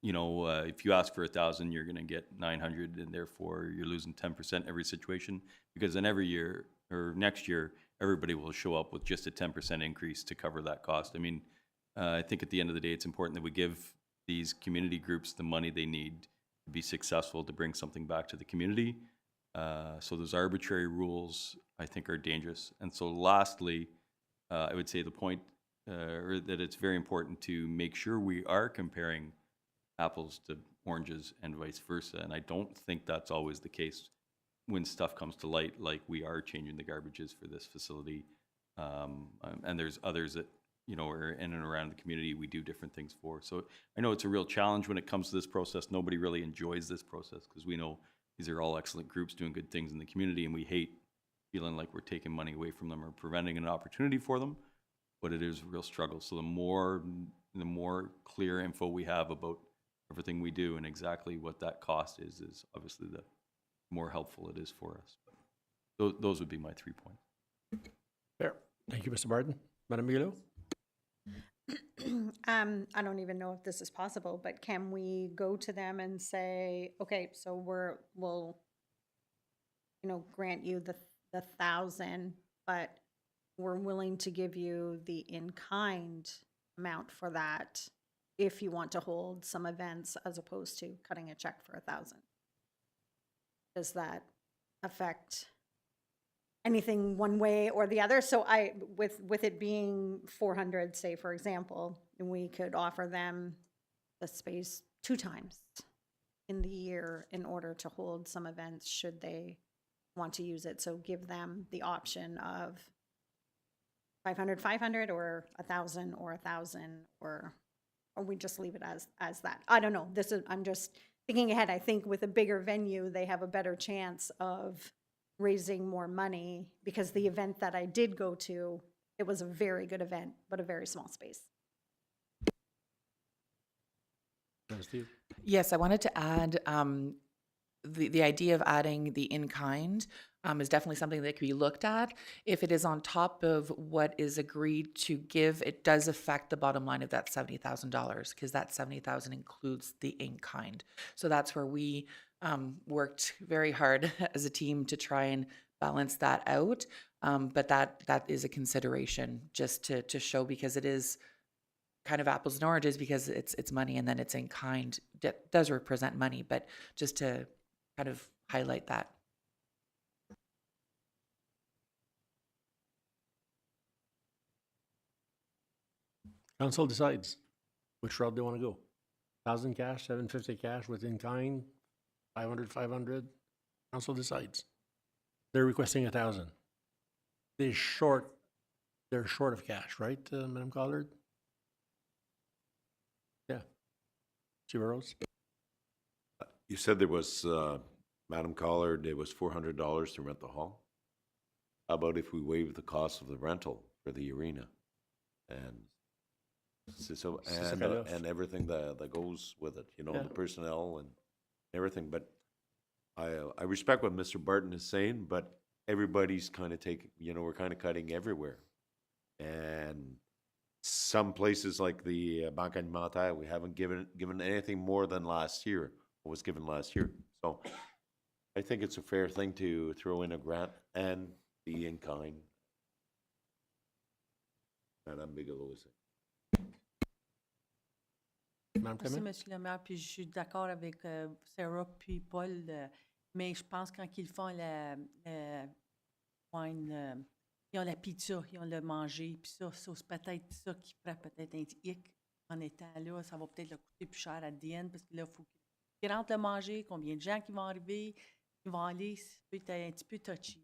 You know, if you ask for 1,000, you're going to get 900, and therefore you're losing 10% every situation. Because then every year or next year, everybody will show up with just a 10% increase to cover that cost. I mean, I think at the end of the day, it's important that we give these community groups the money they need to be successful, to bring something back to the community. So those arbitrary rules, I think, are dangerous. And so lastly, I would say the point that it's very important to make sure we are comparing apples to oranges and vice versa. And I don't think that's always the case when stuff comes to light, like we are changing the garbages for this facility. And there's others that, you know, are in and around the community we do different things for. So I know it's a real challenge when it comes to this process. Nobody really enjoys this process because we know these are all excellent groups doing good things in the community, and we hate feeling like we're taking money away from them or preventing an opportunity for them. But it is a real struggle. So the more clear info we have about everything we do and exactly what that cost is obviously the more helpful it is for us. But those would be my 3 points. Fair. Thank you, Mr. Barton. Madam Miguelo? I don't even know if this is possible, but can we go to them and say, okay, so we'll, you know, grant you the 1,000, but we're willing to give you the in-kind amount for that if you want to hold some events as opposed to cutting a check for 1,000. Does that affect anything one way or the other? So with it being 400, say, for example, we could offer them the space 2 times in the year in order to hold some events should they want to use it. So give them the option of 500 or 1,000 or 1,000, or we just leave it as that. I don't know. I'm just thinking ahead. I think with a bigger venue, they have a better chance of raising more money, because the event that I did go to, it was a very good event, but a very small space. Steve? Yes, I wanted to add the idea of adding the in-kind. is definitely something that could be looked at. If it is on top of what is agreed to give, it does affect the bottom line of that $70,000 because that 70,000 includes the in-kind. So that's where we worked very hard as a team to try and balance that out. But that is a consideration just to show, because it is kind of apples and oranges, because it's money and then it's in kind. That does represent money, but just to kind of highlight that. Council decides which route they want to go. 1,000 cash, 750 cash with in-kind, 500, 500. Council decides. They're requesting 1,000. They're short of cash, right, Madam Collard? Yeah. Chief Rose? You said there was, Madam Collard, there was $400 to rent the hall. How about if we waive the cost of the rental for the arena? And and everything that goes with it, you know, Yeah. the personnel and everything. But I respect what Mr. Barton is saying, but everybody's kind of taking, you know, we're kind of cutting everywhere. And some places like the Banque Alimentaire, we haven't given anything more than last year, what was given last year. So I think it's a fair thing to throw in a grant and the in-kind. Madame Bigelow is it. Madame Merci, Clement? M. le maire. Puis je suis d'accord avec Sarah puis Paul, mais je pense quand ils font wine, ils ont la pizza, ils ont le manger, puis ça, c'est peut-être ça qui ferait peut-être un petit hic en étant là. Ça va peut-être leur coûter plus cher à DN, parce que là, il faut qu'ils rentrent le manger, combien de gens qui vont arriver, qui vont aller, ça peut être un petit peu touchy.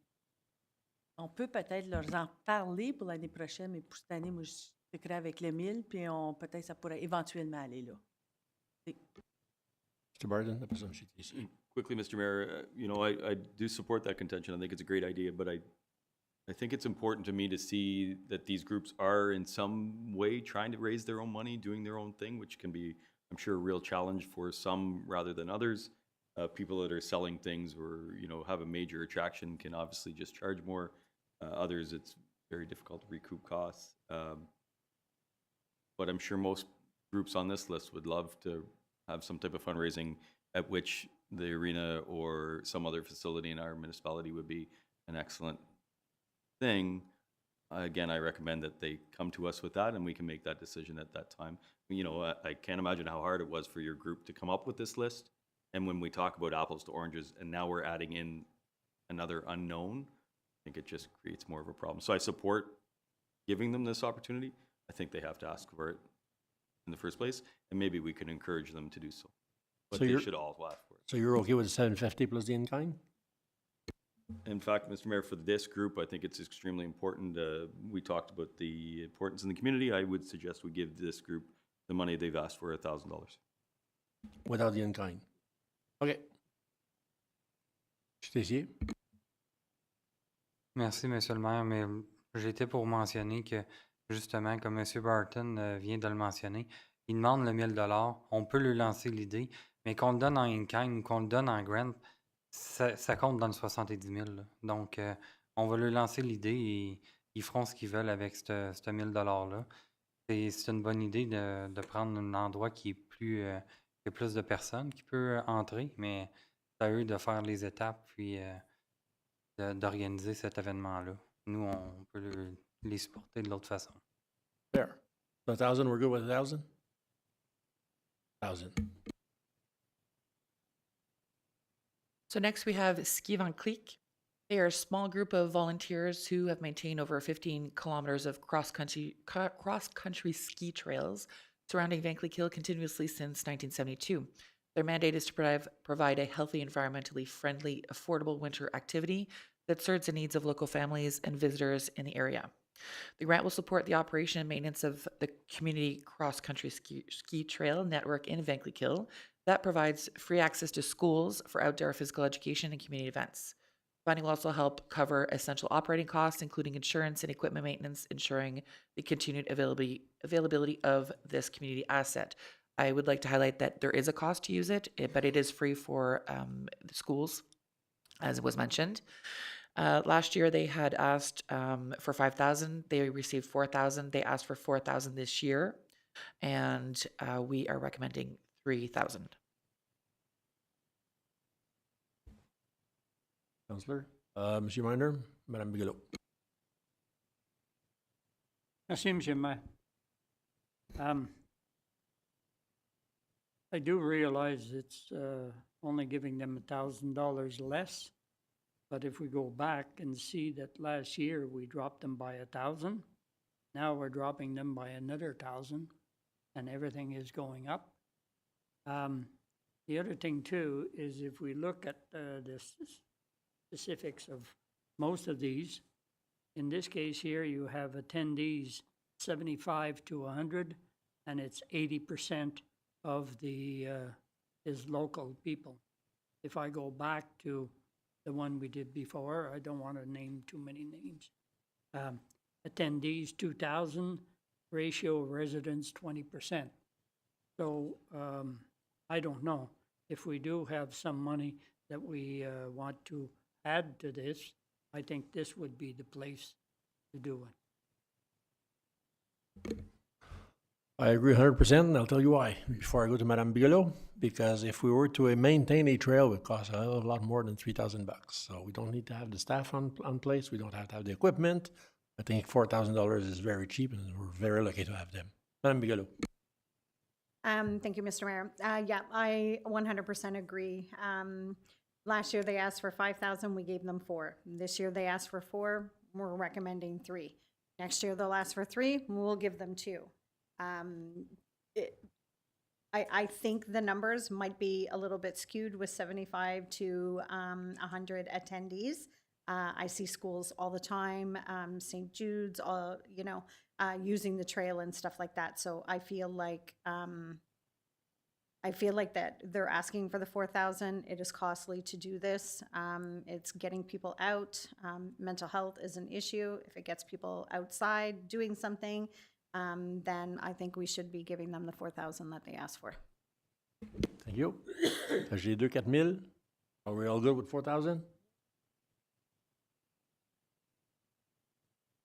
On peut peut-être leur en parler pour l'année prochaine, mais pour cette année, moi, je créé avec le 1000, puis peut-être ça pourrait éventuellement aller là. Mr. Barton, après ça, M. Tessier. Quickly, Mr. Mayor, you know, I do support that contention. I think it's a great idea, but I think it's important to me to see that these groups are in some way trying to raise their own money, doing their own thing, which can be, I'm sure, a real challenge for some rather than others. People that are selling things or, you know, have a major attraction can obviously just charge more. Others, it's very difficult to recoup costs. But I'm sure most groups on this list would love to have some type of fundraising at which the arena or some other facility in our municipality would be an excellent thing. Again, I recommend that they come to us with that and we can make that decision at that time. You know, I can't imagine how hard it was for your group to come up with this list. And when we talk about apples to oranges and now we're adding in another unknown, I think it just creates more of a problem. So I support giving them this opportunity. I think they have to ask for it in the first place, and maybe we can encourage them to do so. But So they you're- should all ask for it. So you're okay with the 750 plus the in-kind? In fact, Mr. Mayor, for this group, I think it's extremely important. We talked about the importance in the community. I would suggest we give this group the money they've asked for, $1,000. Without the in-kind? OK. M. Tessier? Merci, Monsieur le maire, mais j'étais pour mentionner que, justement, comme M. Barton vient de le mentionner, il demande le 1 000 $. On peut lui lancer l'idée, mais qu'on le donne en in-kind ou qu'on le donne en grant, ça compte dans le 70 000. Là. Donc, on va lui lancer l'idée et ils feront ce qu'ils veulent avec ce 1 000 $-là. C'est une bonne idée de prendre un endroit qui est qui a plus de personnes qui peut entrer, mais c'est à eux de faire les étapes puis d'organiser cet événement-là. Nous, on peut les supporter de l'autre façon. Fair. So 1,000, we're good with 1,000? 1,000. So next we have Ski Van Cleek. They are a small group of volunteers who have maintained over 15 kilometers of cross-country ski trails surrounding Van Cleek Hill continuously since 1972. Their mandate is to provide a healthy, environmentally friendly, affordable winter activity that serves the needs of local families and visitors in the area. The grant will support the operation and maintenance of the community cross-country ski trail network in Van Cleek Hill that provides free access to schools for outdoor physical education and community events. Funding will also help cover essential operating costs, including insurance and equipment maintenance, ensuring the continued availability of this community asset. I would like to highlight that there is a cost to use it, but it is free for the schools, as was mentioned. Last year, they had asked for 5,000. They received 4,000. They asked for 4,000 this year, and we are recommending 3,000. Councillor. Monsieur Minor, Madame Bigelow. Merci, M. le maire. I do realize it's only giving them $1,000 less, but if we go back and see that last year we dropped them by 1,000, now we're dropping them by another 1,000, and everything is going up. The other thing too is if we look at the specifics of most of these, in this case here, you have attendees 75 to 100, and it's 80% of the is local people. If I go back to the one we did before, I don't want to name too many names. Attendees 2,000, ratio of residents 20%. So I don't know if we do have some money that we want to add to this. I think this would be the place to do it. I agree 100%, and I'll tell you why. Before I go to Madame Bigelow, because if we were to maintain a trail, it would cost a hell of a lot more than $3,000. So we don't need to have the staff on place. We don't have to have the equipment. I think $4,000 is very cheap, and we're very lucky to have them. Madame Bigelow. Thank you, Mr. Mayor. Yeah, I 100% agree. Last year they asked for 5,000, we gave them 4. This year they asked for 4, we're recommending 3. Next year they'll ask for 3, we'll give them 2. I think the numbers might be a little bit skewed with 75 to 100 attendees. I see schools all the time, St. Jude's, using the trail and stuff like that. So I feel like that they're asking for the 4,000. It is costly to do this. It's getting people out. Mental health is an issue. If it gets people outside doing something, then I think we should be giving them the 4,000 that they asked for. Thank you. J'ai 4,000. Are we all good with 4,000?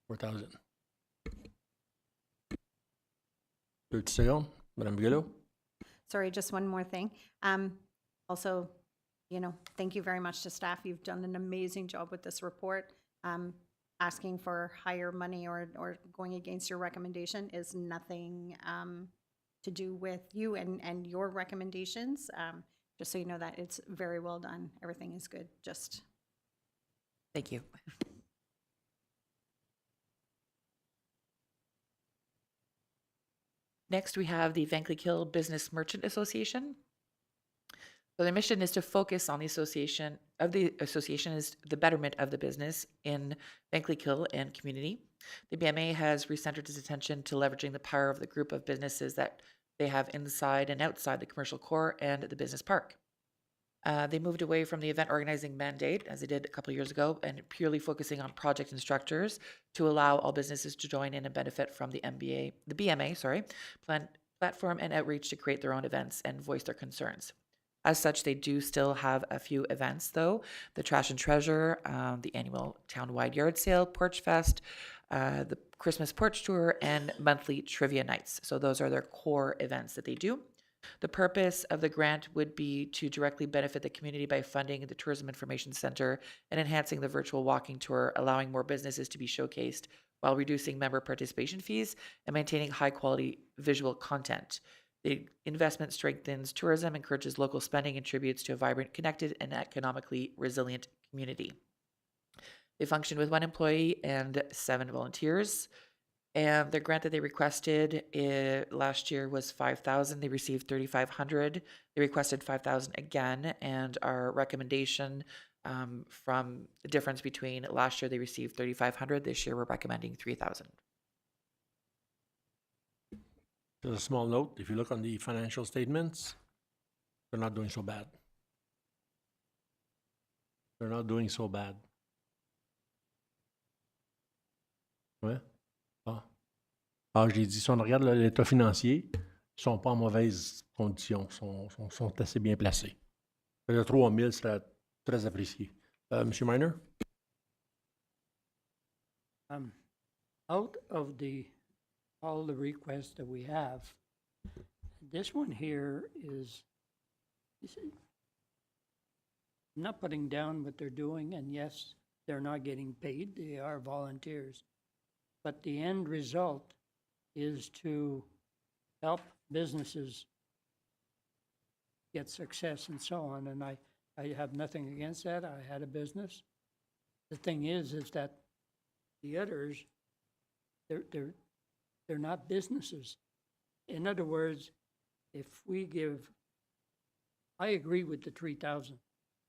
4,000. 30 seconds. Madame Bigelow. Sorry, just one more thing. Also, thank you very much to staff. You've done an amazing job with this report. Asking for higher money or going against your recommendation is nothing to do with you and your recommendations. Just so you know that it's very well done. Everything is good. Just Thank you. Next, we have the Van Cleek Hill Business Merchant Association. So their mission is to focus on the association is the betterment of the business in Van Cleek Hill and community. The BMA has recentered its attention to leveraging the power of the group of businesses that they have inside and outside the commercial core and the business park. They moved away from the event organizing mandate, as they did a couple of years ago, and purely focusing on project instructors to allow all businesses to join in and benefit from the BMA, platform and outreach to create their own events and voice their concerns. As such, they do still have a few events, though: the Trash and Treasure, the annual town-wide yard sale, Porch Fest, the Christmas Porch Tour, and monthly trivia nights. So those are their core events that they do. The purpose of the grant would be to directly benefit the community by funding the Tourism Information Center and enhancing the virtual walking tour, allowing more businesses to be showcased while reducing member participation fees and maintaining high-quality visual content. The investment strengthens tourism, encourages local spending, and contributes to a vibrant, connected, and economically resilient community. They function with 1 employee and 7 volunteers. And the grant that they requested last year was 5,000. They received 3,500. They requested 5,000 again, and our recommendation from the difference between last year they received 3,500. This year we're recommending 3,000. Just a small note, if you look on the financial statements, they're not doing so bad. They're not doing so bad. Ouais. J'ai dit, si on regarde l'état financier, ils ne sont pas en mauvaise condition, ils sont assez bien placés. Le 3 000 serait très apprécié. Monsieur Miner? Out of all the requests that we have, this one here is I'm not putting down what they're doing, and yes, they're not getting paid, they are volunteers. But the end result is to help businesses get success and so on, and I have nothing against that. I had a business. The thing is that the others, they're not businesses. In other words, if we give, I agree with the 3,000.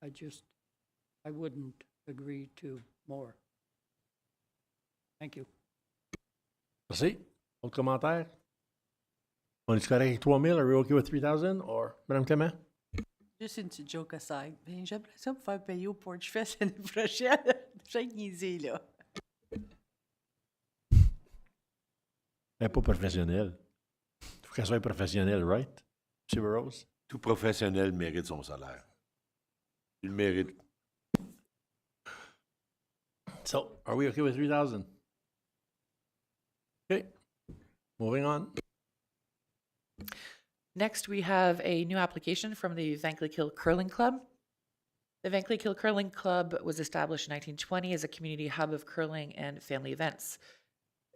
I wouldn't agree to more. Thank you. Merci. Autre commentaire? On est correct avec 3 000? Are we okay with 3,000? Or, Mme Clément? Juste une petite joke aside. Ben, j'aimerais ça me faire payer au Porch Fest l'année prochaine. J'ai niaisé, là. Elle n'est pas professionnelle. Il faut qu'elle soit professionnelle, right? M. Burroughs? Tout professionnel mérite son salaire. Il le mérite. So, are we okay with 3,000? Okay. Moving on. Next, we have a new application from the Vankleek Hill Curling Club. The Vankleek Hill Curling Club was established in 1920 as a community hub of curling and family events.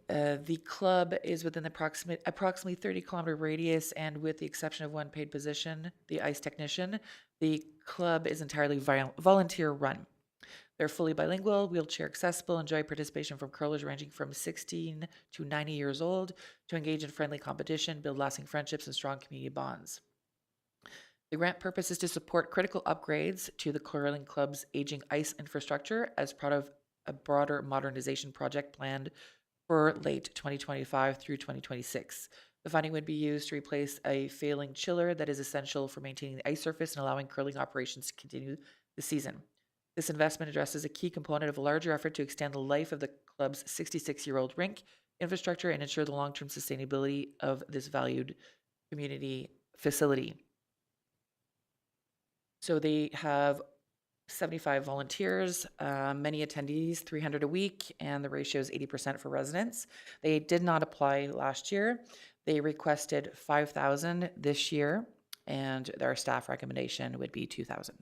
The club is within approximately 30-kilometer radius, and with the exception of one paid position, the ice technician, the club is entirely volunteer-run. They're fully bilingual, wheelchair accessible, enjoy participation from curlers ranging from 16 to 90 years old to engage in friendly competition, build lasting friendships, and strong community bonds. The grant purpose is to support critical upgrades to the curling club's aging ice infrastructure as part of a broader modernization project planned for late 2025 through 2026. The funding would be used to replace a failing chiller that is essential for maintaining the ice surface and allowing curling operations to continue the season. This investment addresses a key component of a larger effort to extend the life of the club's 66-year-old rink infrastructure and ensure the long-term sustainability of this valued community facility. So they have 75 volunteers, many attendees, 300 a week, and the ratio is 80% for residents. They did not apply last year. They requested 5,000 this year, and their staff recommendation would be 2,000.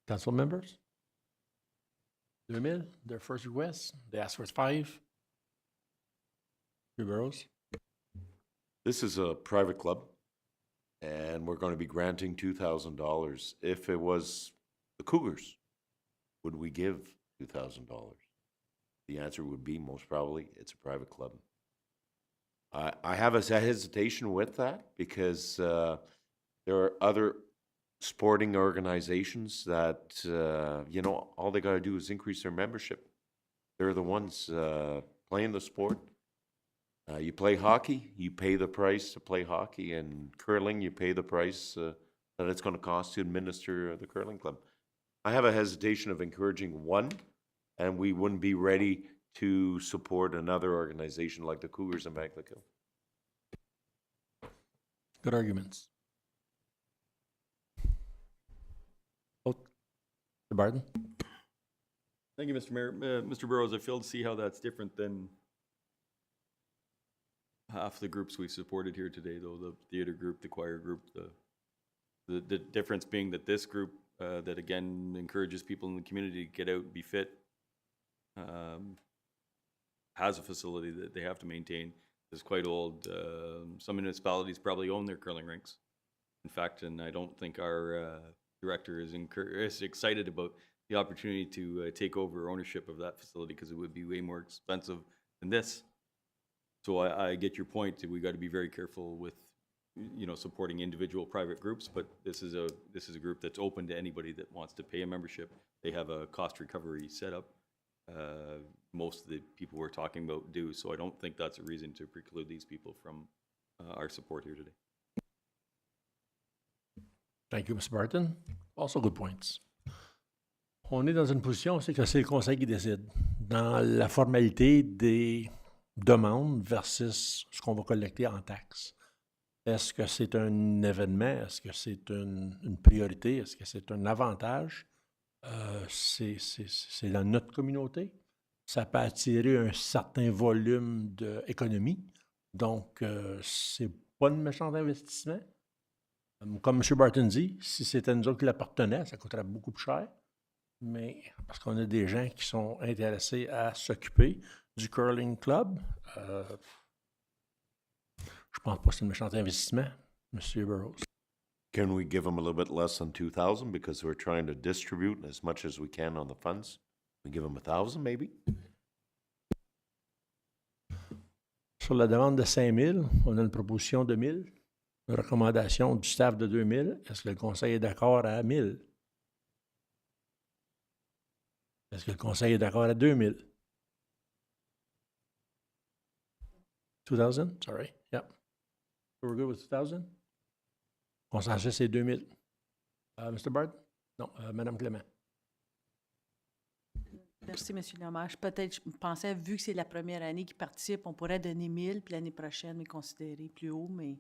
Council members? 2,000, their first request. They asked for 5. M. Burroughs? This is a private club, and we're going to be granting $2,000. If it was the Cougars, would we give $2,000? The answer would be most probably it's a private club. I have a hesitation with that because there are other sporting organizations that, all they got to do is increase their membership. They're the ones playing the sport. You play hockey, you pay the price to play hockey, and curling, you pay the price that it's going to cost to administer the curling club. I have a hesitation of encouraging one, and we wouldn't be ready to support another organization like the Cougars in Vankleek Hill. Good arguments. Mr. Barton? Thank you, Mr. Mayor. Mr. Burroughs, I fail to see how that's different than half the groups we supported here today, though, the theater group, the choir group, the difference being that this group that again encourages people in the community to get out and be fit has a facility that they have to maintain. It's quite old. Some municipalities probably own their curling rinks. In fact, and I don't think our director is excited about the opportunity to take over ownership of that facility because it would be way more expensive than this. So I get your point that we got to be very careful with, supporting individual private groups, but this is a group that's open to anybody that wants to pay a membership. They have a cost recovery setup. Most of the people we're talking about do, so I don't think that's a reason to preclude these people from our support here today. Thank you, Mr. Barton. Also good points. On est dans une position, c'est que c'est le conseil qui décide. Dans la formalité des demandes versus ce qu'on va collecter en taxes. Est-ce que c'est un événement? Est-ce que c'est une priorité? Est-ce que c'est un avantage? C'est dans notre communauté. Ça peut attirer un certain volume d'économie. Donc, c'est pas de méchant investissement. Comme M. Barton dit, si c'était nous autres qui l'appartenait, ça coûterait beaucoup plus cher. Mais parce qu'on a des gens qui sont intéressés à s'occuper du curling club, je pense pas que c'est un méchant investissement, M. Burroughs. Can we give them a little bit less than 2,000 because we're trying to distribute as much as we can on the funds? We give them 1,000 maybe? Sur la demande de 5 000, on a une proposition de 1 000, une recommandation du staff de 2 000. Est-ce que le conseil est d'accord à 1 000? Est-ce que le conseil est d'accord à 2 000? 2,000? Sorry. Yep. So we're good with 2,000? Consensus, c'est 2 000. Mr. Bard? Non, Mme Clément. Merci, M. Lemage. Peut-être, je pensais, vu que c'est la première année qu'ils participent, on pourrait donner 1 000, puis l'année prochaine, les considérer plus haut, mais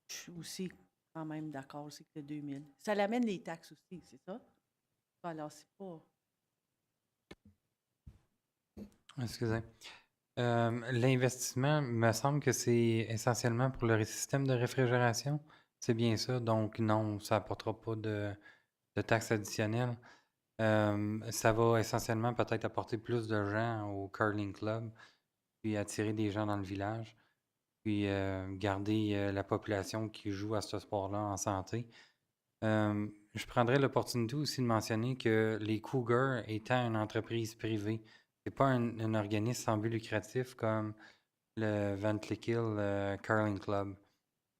je suis aussi quand même d'accord aussi que c'est 2 000. Ça l'amène les taxes aussi, c'est ça? Alors, c'est pas... Excusez. L'investissement, me semble que c'est essentiellement pour le système de réfrigération. C'est bien ça. Donc, non, ça n'apportera pas de taxes additionnelles. Ça va essentiellement peut-être apporter plus de gens au curling club, puis attirer des gens dans le village, puis garder la population qui joue à ce sport-là en santé. Je prendrais l'opportunité aussi de mentionner que les Cougars étant une entreprise privée, c'est pas un organisme sans but lucratif comme le Van Clickill Curling Club.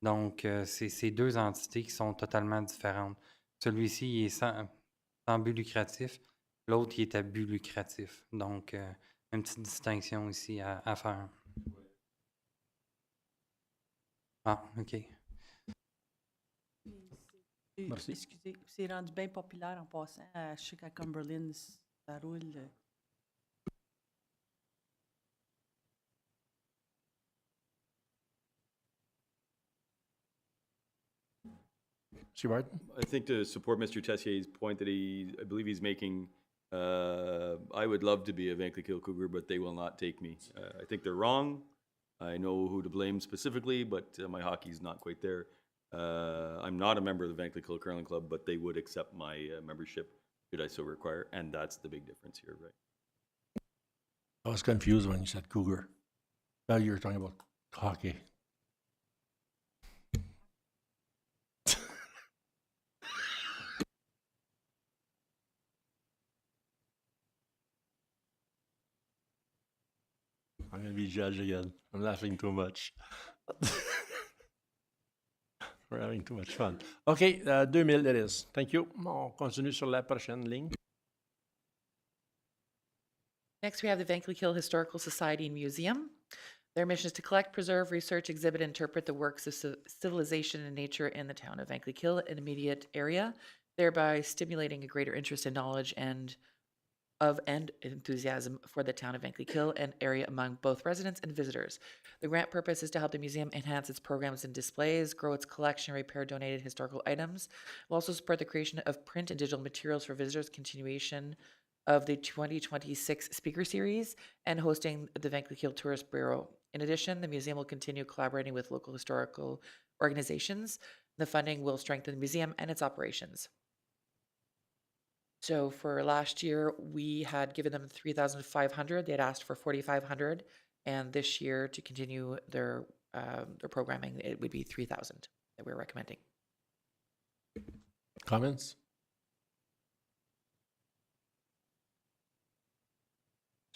Donc, c'est deux entités qui sont totalement différentes. Celui-ci il est sans but lucratif, l'autre il est à but lucratif. Donc, une petite distinction ici à faire. Ah, OK. Merci. Excusez, c'est rendu bien populaire en passant. Je sais qu'à Cumberland, ça roule. M. Barton? I think to support Mr. Tessier's point that I believe he's making, I would love to be a Van Clickill Cougar, but they will not take me. I think they're wrong. I know who to blame specifically, but my hockey's not quite there. I'm not a member of the Van Clickill Curling Club, but they would accept my membership should I so require, and that's the big difference here, right? I was confused when you said Cougar. Now you were talking about hockey. I'm going to be judged again. I'm laughing too much. We're having too much fun. OK, 2000 it is. Thank you. On continue sur la prochaine ligne. Next, we have the Van Clickill Historical Society and Museum. Their mission is to collect, preserve, research, exhibit, and interpret the works of civilization and nature in the town of Van Clickill and immediate area, thereby stimulating a greater interest in knowledge and enthusiasm for the town of Van Clickill and area among both residents and visitors. The grant purpose is to help the museum enhance its programs and displays, grow its collection, repair donated historical items. We'll also support the creation of print and digital materials for visitors, continuation of the 2026 speaker series, and hosting the Van Clickill Tourist Bureau. In addition, the museum will continue collaborating with local historical organizations. The funding will strengthen the museum and its operations. So for last year, we had given them $3,500. They had asked for $4,500, and this year, to continue their programming, it would be $3,000 that we're recommending. Comments?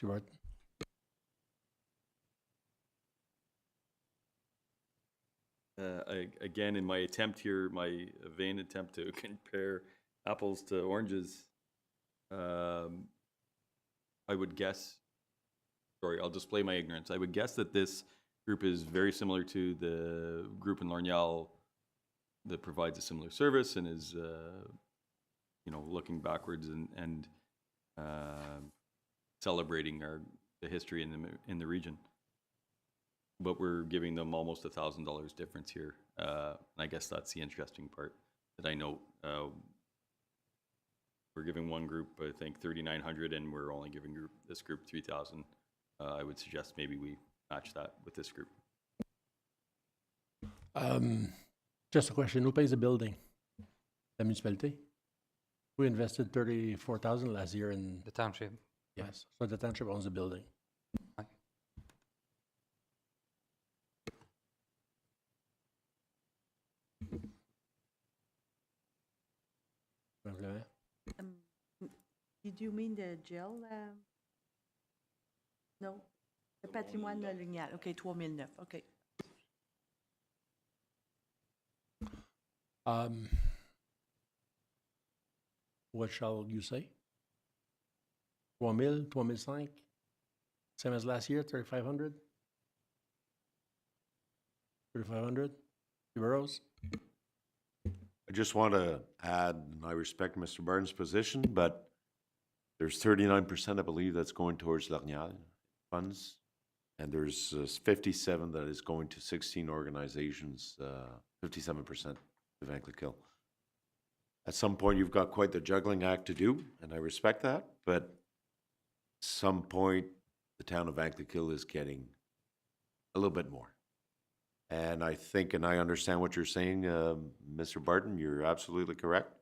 Mr. Barton? Again, in my attempt here, my vain attempt to compare apples to oranges, I would guess, sorry, I'll display my ignorance. I would guess that this group is very similar to the group in Lorgnal that provides a similar service and is, looking backwards and celebrating the history in the region. But we're giving them almost $1,000 difference here. And I guess that's the interesting part that I know. we're giving one group, I think, 3,900, and we're only giving this group 3,000. I would suggest maybe we match that with this group. Just a question, who pays the building? La municipalité? We invested 34,000 last year in, The township. yes, so the township owns the building. Ouais. Simplement. Did you mean the jail? No, le patrimoine colonial. OK, 3009. OK. What shall you say? 3,000, 3,500? Same as last year, 3,500? 3,500 euros? I just want to add, and I respect Mr. Barton's position, but there's 39%, I believe, that's going towards L'Orignal funds, and there's 57 that is going to 16 organizations, 57% to Van Clequill. At some point, you've got quite the juggling act to do, and I respect that, but at some point, the town of Van Clequill is getting a little bit more. And I think, and I understand what you're saying, Mr. Barton, you're absolutely correct.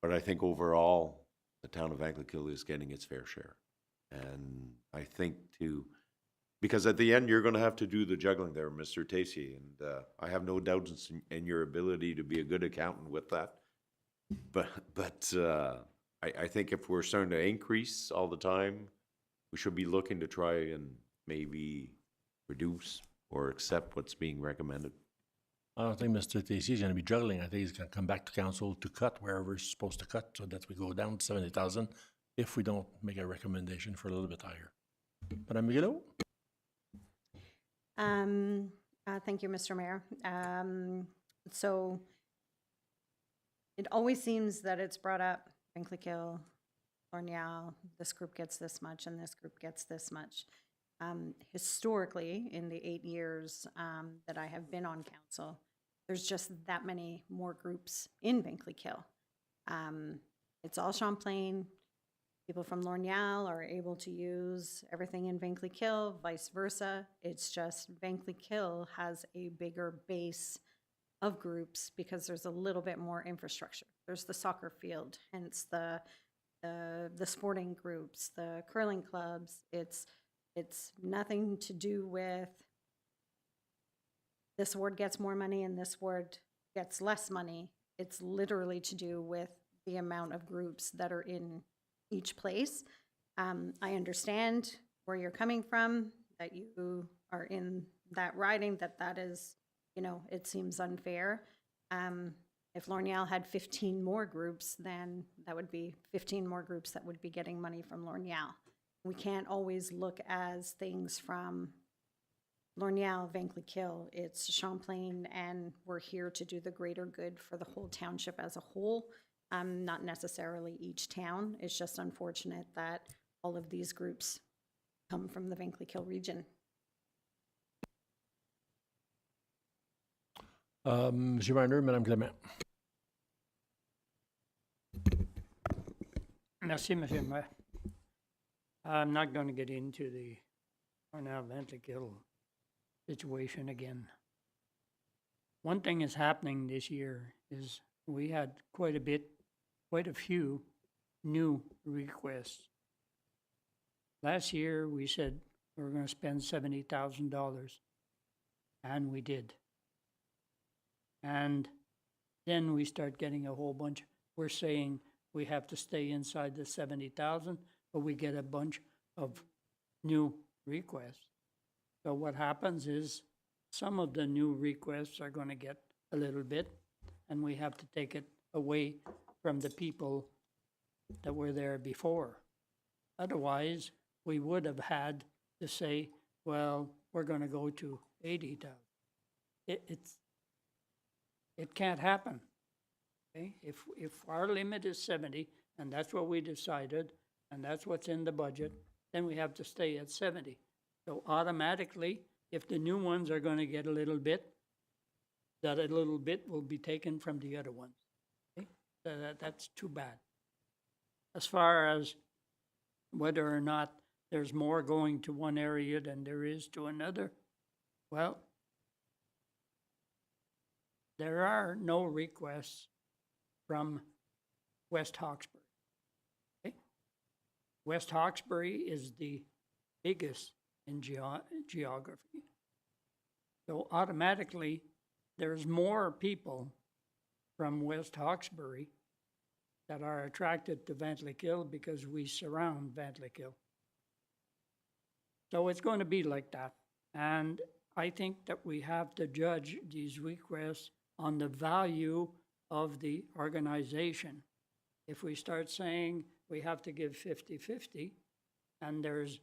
But I think overall, the town of Van Clequill is getting its fair share. And I think because at the end, you're going to have to do the juggling there, Mr. Tacey. And I have no doubts in your ability to be a good accountant with that. But I think if we're starting to increase all the time, we should be looking to try and maybe reduce or accept what's being recommended. I don't think Mr. Tacey is going to be juggling. I think he's going to come back to council to cut wherever he's supposed to cut so that we go down to 70,000 if we don't make a recommendation for a little bit higher. Madame Miguelot? Thank you, Mr. Mayor. So it always seems that it's brought up, Van Clequill, L'Orignal, this group gets this much and this group gets this much. Historically, in the 8 years that I have been on council, there's just that many more groups in Van Clequill. It's all Champlain. People from L'Orignal are able to use everything in Van Clequill, vice versa. It's just Van Clequill has a bigger base of groups because there's a little bit more infrastructure. There's the soccer field, hence the sporting groups, the curling clubs. It's nothing to do with this ward gets more money and this ward gets less money. It's literally to do with the amount of groups that are in each place. I understand where you're coming from, that you are in that riding, that is, it seems unfair. If L'Orignal had 15 more groups, then that would be 15 more groups that would be getting money from L'Orignal. We can't always look as things from L'Orignal, Van Clequill. It's Champlain, and we're here to do the greater good for the whole township as a whole, not necessarily each town. It's just unfortunate that all of these groups come from the Van Clequill region. Monsieur Reiner, Madame Clément. Merci, Monsieur le Maire. I'm not going to get into the L'Orignal Van Clequill situation again. One thing is happening this year is we had quite a few new requests. Last year, we said we were going to spend $70,000, and we did. And then we start getting a whole bunch. We're saying we have to stay inside the 70,000, but we get a bunch of new requests. So what happens is some of the new requests are going to get a little bit, and we have to take it away from the people that were there before. Otherwise, we would have had to say, well, we're going to go to 80,000. It can't happen. Okay? If our limit is 70, and that's what we decided, and that's what's in the budget, then we have to stay at 70. So automatically, if the new ones are going to get a little bit, that a little bit will be taken from the other ones. Okay? So that's too bad. as far as whether or not there's more going to one area than there is to another, well, there are no requests from West Hawkesbury. Okay? West Hawkesbury is the biggest in geography. So automatically, there's more people from West Hawkesbury that are attracted to Ventlikill because we surround Ventlikill. So it's going to be like that. And I think that we have to judge these requests on the value of the organization. If we start saying we have to give 50-50, and there's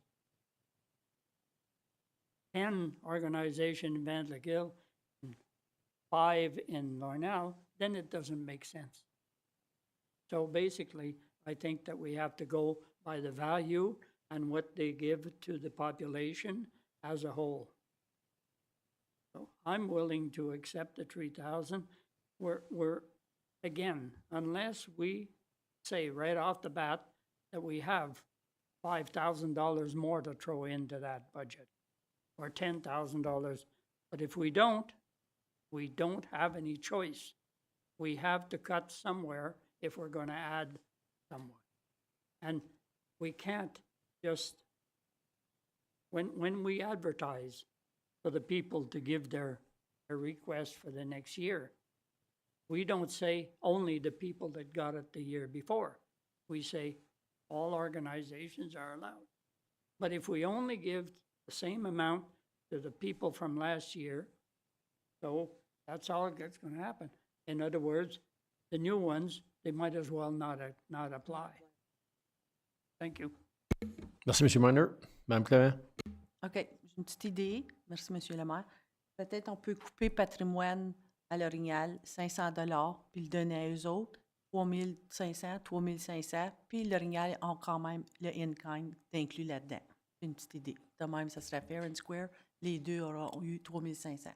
10 organizations in Ventlikill, 5 in Lornell, then it doesn't make sense. So basically, I think that we have to go by the value and what they give to the population as a whole. So I'm willing to accept the 3,000. We're again, unless we say right off the bat that we have $5,000 more to throw into that budget, or $10,000. But if we don't have any choice. We have to cut somewhere if we're going to add someone. And we can't just, when we advertise for the people to give their request for the next year, we don't say only the people that got it the year before. We say all organizations are allowed. But if we only give the same amount to the people from last year, so that's all that's going to happen. In other words, the new ones, they might as well not apply. Thank you. Merci, M. Miner. Mme Clément? OK, j'ai une petite idée. Merci, M. le maire. Peut-être on peut couper patrimoine à l'Orignal, 500 $, puis le donner à eux autres, 3 500, puis l'Orignal ont quand même le in-kind inclus là-dedans. C'est une petite idée. De même, ça serait fair and square. Les deux auront eu 3 500.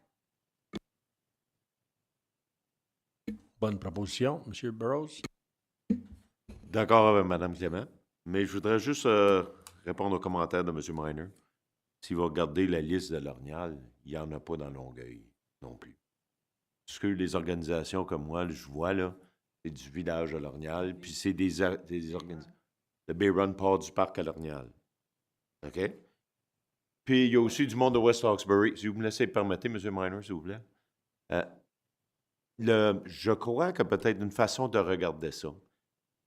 Bonne proposition, M. Burroughs. D'accord avec Mme Clément, mais je voudrais juste répondre aux commentaires de M. Miner. Si vous regardez la liste de l'Orignal, il n'y en a pas dans Longueuil non plus. Ce que les organisations comme moi, je vois là, c'est du village de l'Orignal, puis c'est des organisations. Le Bay Run part du parc à l'Orignal. OK? Puis il y a aussi du monde de West Hawkesbury. Si vous me laissez permettre, M. Miner, s'il vous plaît. Je crois que peut-être une façon de regarder ça,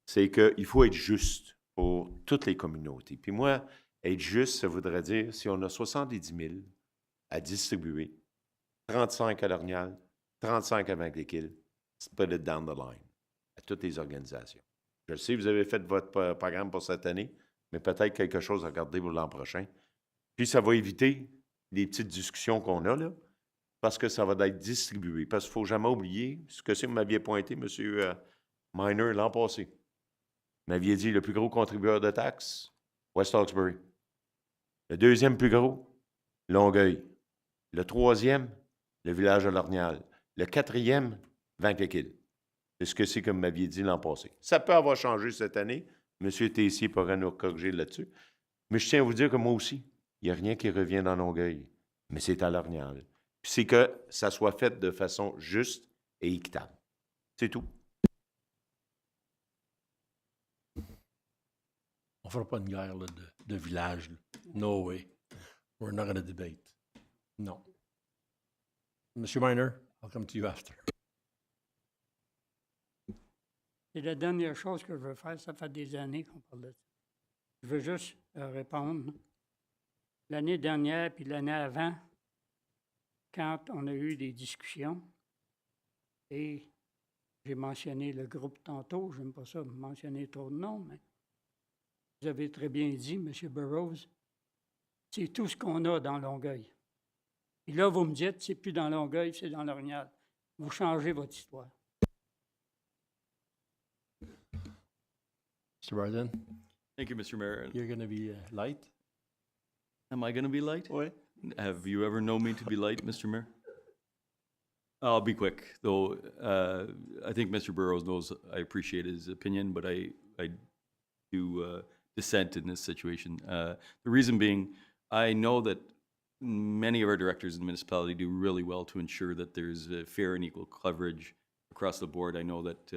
c'est qu'il faut être juste pour toutes les communautés. Puis moi, être juste, ça voudrait dire, si on a 70 000 à distribuer, 35 à l'Orignal, 35 à Ventlikill, split it down the line à toutes les organisations. Je sais, vous avez fait votre programme pour cette année, mais peut-être quelque chose à regarder pour l'an prochain. Puis ça va éviter les petites discussions qu'on a là, parce que ça va être distribué. Parce qu'il ne faut jamais oublier ce que vous m'aviez pointé, M. Miner, l'an passé. Vous m'aviez dit le plus gros contributeur de taxes, West Hawkesbury. Le deuxième plus gros, Longueuil. Le troisième, le village de l'Orignal. Le quatrième, Ventlikill. C'est ce que c'est que vous m'aviez dit l'an passé. Ça peut avoir changé cette année. M. Tessier pourrait nous corriger là-dessus. Mais je tiens à vous dire que moi aussi, il n'y a rien qui revient dans Longueuil. Mais c'est à l'Orignal. Puis c'est que ça soit fait de façon juste et équitable. C'est tout. On ne fera pas une guerre là, de village. Là. No way. We're not going to debate. Non. M. Miner, I'll come to you after. C'est la dernière chose que je veux faire. Ça fait des années qu'on parle de ça. Je veux juste répondre. L'année dernière puis l'année avant, quand on a eu des discussions, et j'ai mentionné le groupe tantôt, je n'aime pas ça mentionner trop de noms, mais vous avez très bien dit, M. Burroughs, c'est tout ce qu'on a dans Longueuil. Et là, vous me dites, c'est plus dans Longueuil, c'est dans l'Orignal. Vous changez votre histoire. Mr. Barden, Thank you, Mr. Mayor. you're going to be light? Am I going to be light? Oui. Have you ever known me to be light, Mr. Mayor? I'll be quick, though. I think Mr. Burroughs knows I appreciate his opinion, but I dissent in this situation. The reason being, I know that many of our directors in the municipality do really well to ensure that there's fair and equal coverage across the board. I know that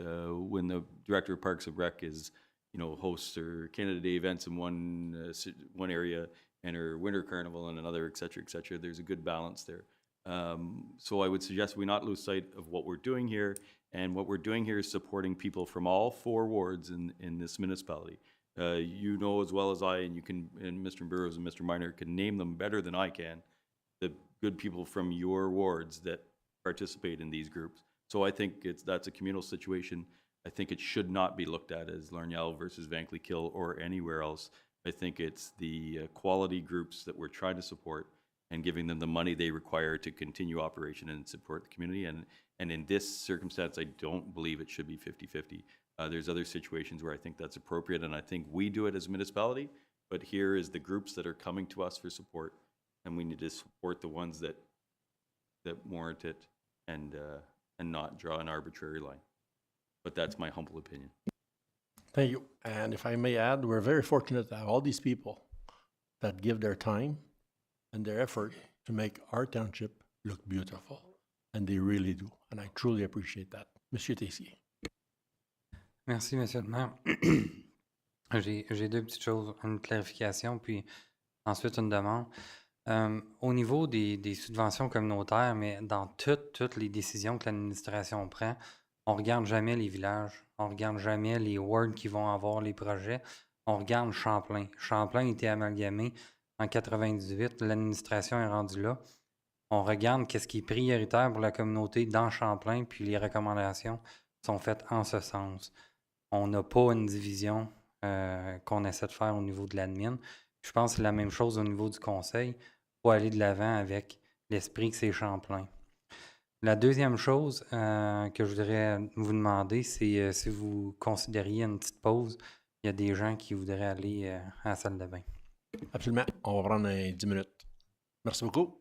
when the director of Parks and Rec is, hosts or Canada Day events in one area and her winter carnival in another, et cetera, there's a good balance there. So I would suggest we not lose sight of what we're doing here. And what we're doing here is supporting people from all 4 wards in this municipality. You know as well as I, and Mr. Burrows and Mr. Minor can name them better than I can, the good people from your wards that participate in these groups. So I think that's a communal situation. I think it should not be looked at as Larnell versus Vankleekil or anywhere else. I think it's the quality groups that we're trying to support and giving them the money they require to continue operation and support the community. And in this circumstance, I don't believe it should be 50-50. There's other situations where I think that's appropriate, and I think we do it as a municipality, but here is the groups that are coming to us for support, and we need to support the ones that warrant it and not draw an arbitrary line. But that's my humble opinion. Thank you. And if I may add, we're very fortunate to have all these people that give their time and their effort to make our township look beautiful. And they really do. And I truly appreciate that. Monsieur Tessier. Merci, Monsieur le maire. J'ai 2 petites choses, une clarification, puis ensuite une demande. Au niveau des subventions communautaires, mais dans toutes les décisions que l'administration prend, on regarde jamais les villages, on regarde jamais les wards qui vont avoir les projets, on regarde Champlain. Champlain a été amalgamé en 98, l'administration est rendue là. On regarde qu'est-ce qui est prioritaire pour la communauté dans Champlain, puis les recommandations sont faites en ce sens. On n'a pas une division qu'on essaie de faire au niveau de l'admin. Je pense que c'est la même chose au niveau du conseil pour aller de l'avant avec l'esprit que c'est Champlain. La deuxième chose que je voudrais vous demander, c'est si vous considériez une petite pause. Il y a des gens qui voudraient aller à la salle de bain. Absolument. On va prendre 10 minutes. Merci beaucoup.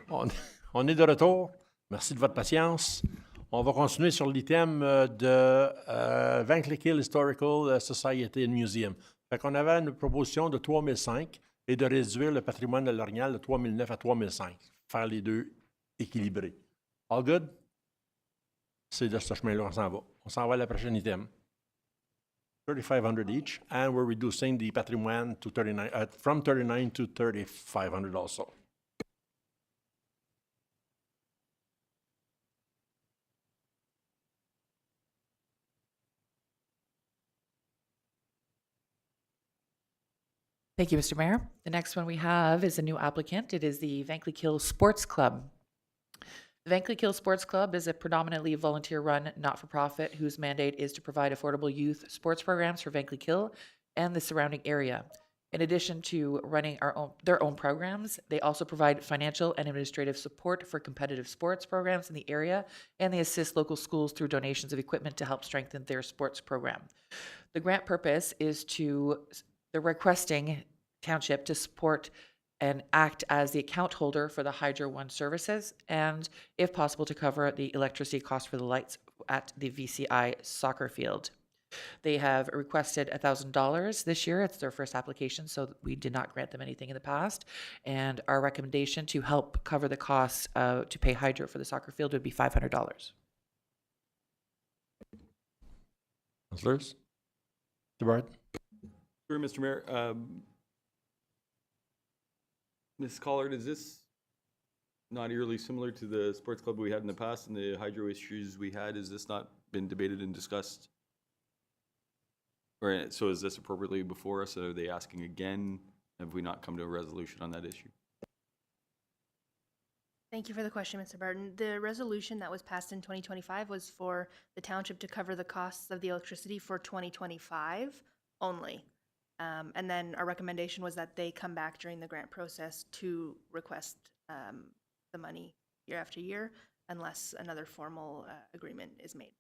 On, on est de retour. Merci de votre patience. On va continuer sur l'item de Van Cleek Hill Historical Society and Museum. Fait qu'on avait une proposition de 3005 et de réduire le patrimoine de l'Orignal de 3009 à 3005. Faire les deux équilibrés. All good? C'est de ce chemin-là qu'on s'en va. On s'en va à la prochaine item. 3,500 each, and we're reducing the patrimoine to 39, from 39 to 3,500 also. Thank you, Mr. Mayor. The next one we have is a new applicant. It is the Van Cleek Hill Sports Club. The Van Cleek Hill Sports Club is a predominantly volunteer-run, not-for-profit whose mandate is to provide affordable youth sports programs for Van Cleek Hill and the surrounding area. In addition to running their own programs, they also provide financial and administrative support for competitive sports programs in the area, and they assist local schools through donations of equipment to help strengthen their sports program. The grant purpose is they're requesting Township to support and act as the account holder for the Hydro One services, and if possible, to cover the electricity cost for the lights at the VCI soccer field. They have requested $1,000 this year. It's their first application, so we did not grant them anything in the past. And our recommendation to help cover the costs to pay Hydro for the soccer field would be $500. Councilors? Mr. Barton? Sure, Mr. Mayor. Ms. Collard, is this not eerily similar to the sports club we had in the past and the hydro issues we had? Has this not been debated and discussed? Or, so is this appropriately before us? Are they asking again? Have we not come to a resolution on that issue? Thank you for the question, Mr. Barton. The resolution that was passed in 2025 was for the township to cover the costs of the electricity for 2025 only. And then our recommendation was that they come back during the grant process to request the money year after year unless another formal agreement is made.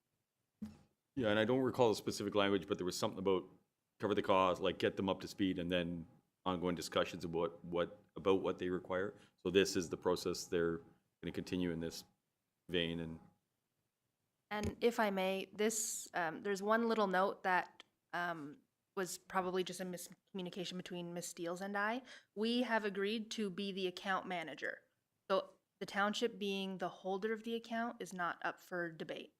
Yeah, and I don't recall the specific language, but there was something about cover the cost, like get them up to speed, and then ongoing discussions about what they require. So this is the process. They're going to continue in this vein. And if I may, this there's one little note that was probably just a miscommunication between Ms. Steele and I. We have agreed to be the account manager. So the township being the holder of the account is not up for debate.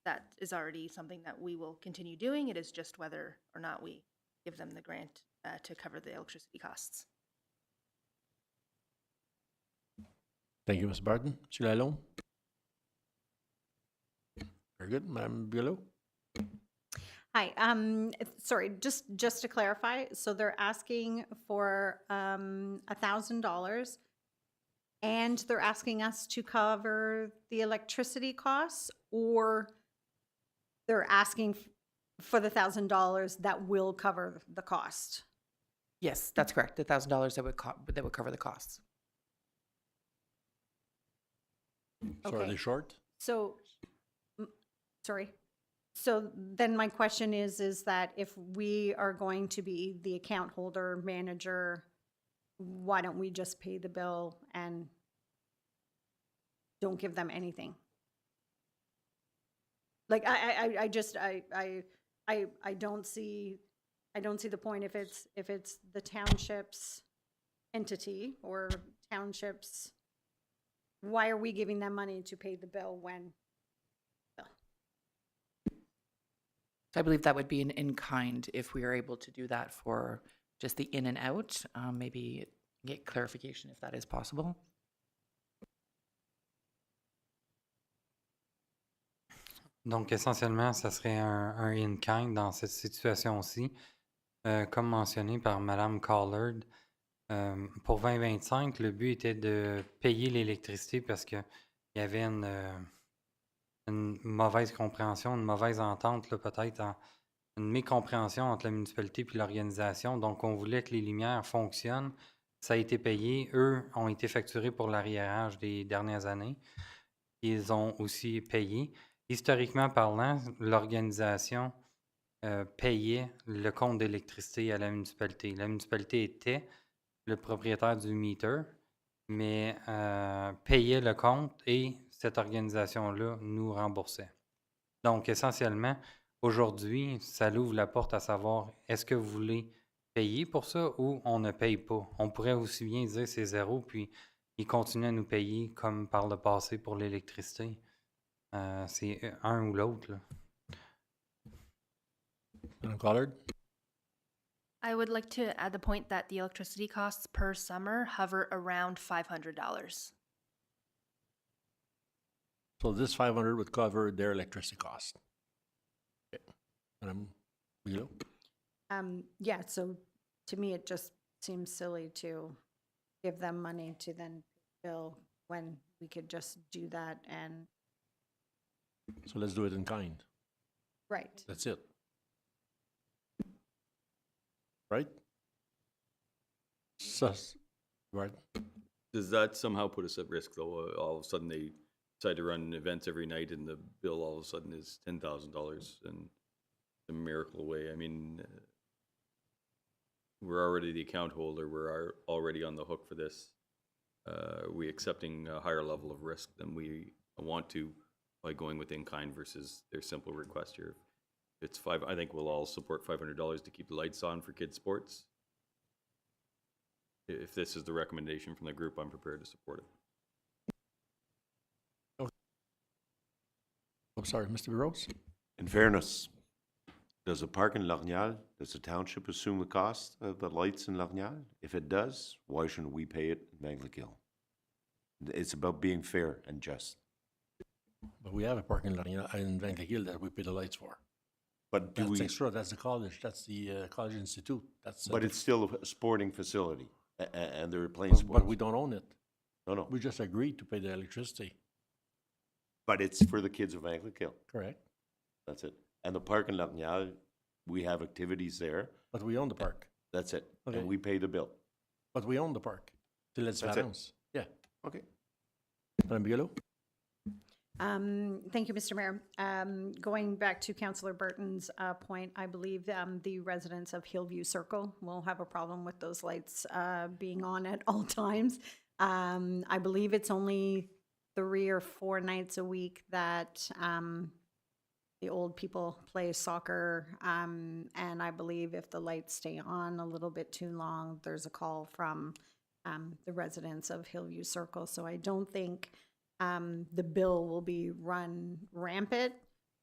That is already something that we will continue doing. It is just whether or not we give them the grant to cover the electricity costs. Thank you, Mr. Barton. Monsieur Lalonde? Very good. Madame Bigelow? Hi, sorry, just to clarify, so they're asking for $1,000 and they're asking us to cover the electricity costs, or they're asking for the $1,000 that will cover the cost? Yes, that's correct. The $1,000 that would cover the costs. So are they short? So, sorry. So then my question is that if we are going to be the account holder, manager, why don't we just pay the bill and don't give them anything? Like, I don't see the point if it's the township's entity or township's, why are we giving them money to pay the bill when? I believe that would be an in-kind if we are able to do that for just the in and out. Maybe get clarification if that is possible. Donc, essentiellement, ça serait un in-kind dans cette situation-ci. Comme mentionné par Mme Collard, pour 2025, le but était de payer l'électricité parce qu'il y avait une mauvaise compréhension, une mauvaise entente, là, peut-être une mécompréhension entre la municipalité et l'organisation. Donc, on voulait que les lumières fonctionnent. Ça a été payé. Eux ont été facturés pour l'arriérage des dernières années. Ils ont aussi payé. Historiquement parlant, l'organisation payait le compte d'électricité à la municipalité. La municipalité était le propriétaire du meter, mais payait le compte et cette organisation-là nous remboursait. Donc, essentiellement, aujourd'hui, ça l'ouvre la porte à savoir est-ce que vous voulez payer pour ça ou on ne paye pas. On pourrait aussi bien dire c'est zéro, puis ils continuent à nous payer comme par le passé pour l'électricité. C'est un ou l'autre, là. Madam Collard? I would like to add the point that the electricity costs per summer hover around $500. So this 500 would cover their electricity cost. Okay. Madam Bigelow? Yeah, so to me, it just seems silly to give them money to then bill when we could just do that and, So let's do it in kind. right. That's it. Right? Sus. Right. Does that somehow put us at risk, though? All of a sudden, they decide to run events every night, and the bill all of a sudden is $10,000 in a miracle way. I mean, we're already the account holder. We're already on the hook for this. We accepting a higher level of risk than we want to by going with in-kind versus their simple request here. It's I think we'll all support $500 to keep the lights on for kids' sports. If this is the recommendation from the group, I'm prepared to support it. I'm sorry, Mr. Rose? In fairness, does the park in Lorgnal, does the township assume the cost of the lights in Lorgnal? If it does, why shouldn't we pay it in Vanklekill? It's about being fair and just. But we have a parking lot in Vanklekill that we pay the lights for. But do That's we, extra, that's the college, that's the College Institute. That's. but it's still a sporting facility, and they're playing But sports. we don't own it. No. We just agreed to pay the electricity. But it's for the kids of Vanklekill. Correct. That's it. And the park in Lorgnal, we have activities there. But we own the park. That's it. Okay. And we pay the bill. But we own the park. Till it's That's it. Valence. Yeah. Okay. Madam Bigelow? Thank you, Mr. Mayor. Going back to Councillor Burton's point, I believe the residents of Hillview Circle will have a problem with those lights being on at all times. I believe it's only 3 or 4 nights a week that the old people play soccer. And I believe if the lights stay on a little bit too long, there's a call from the residents of Hillview Circle. So I don't think the bill will be run rampant.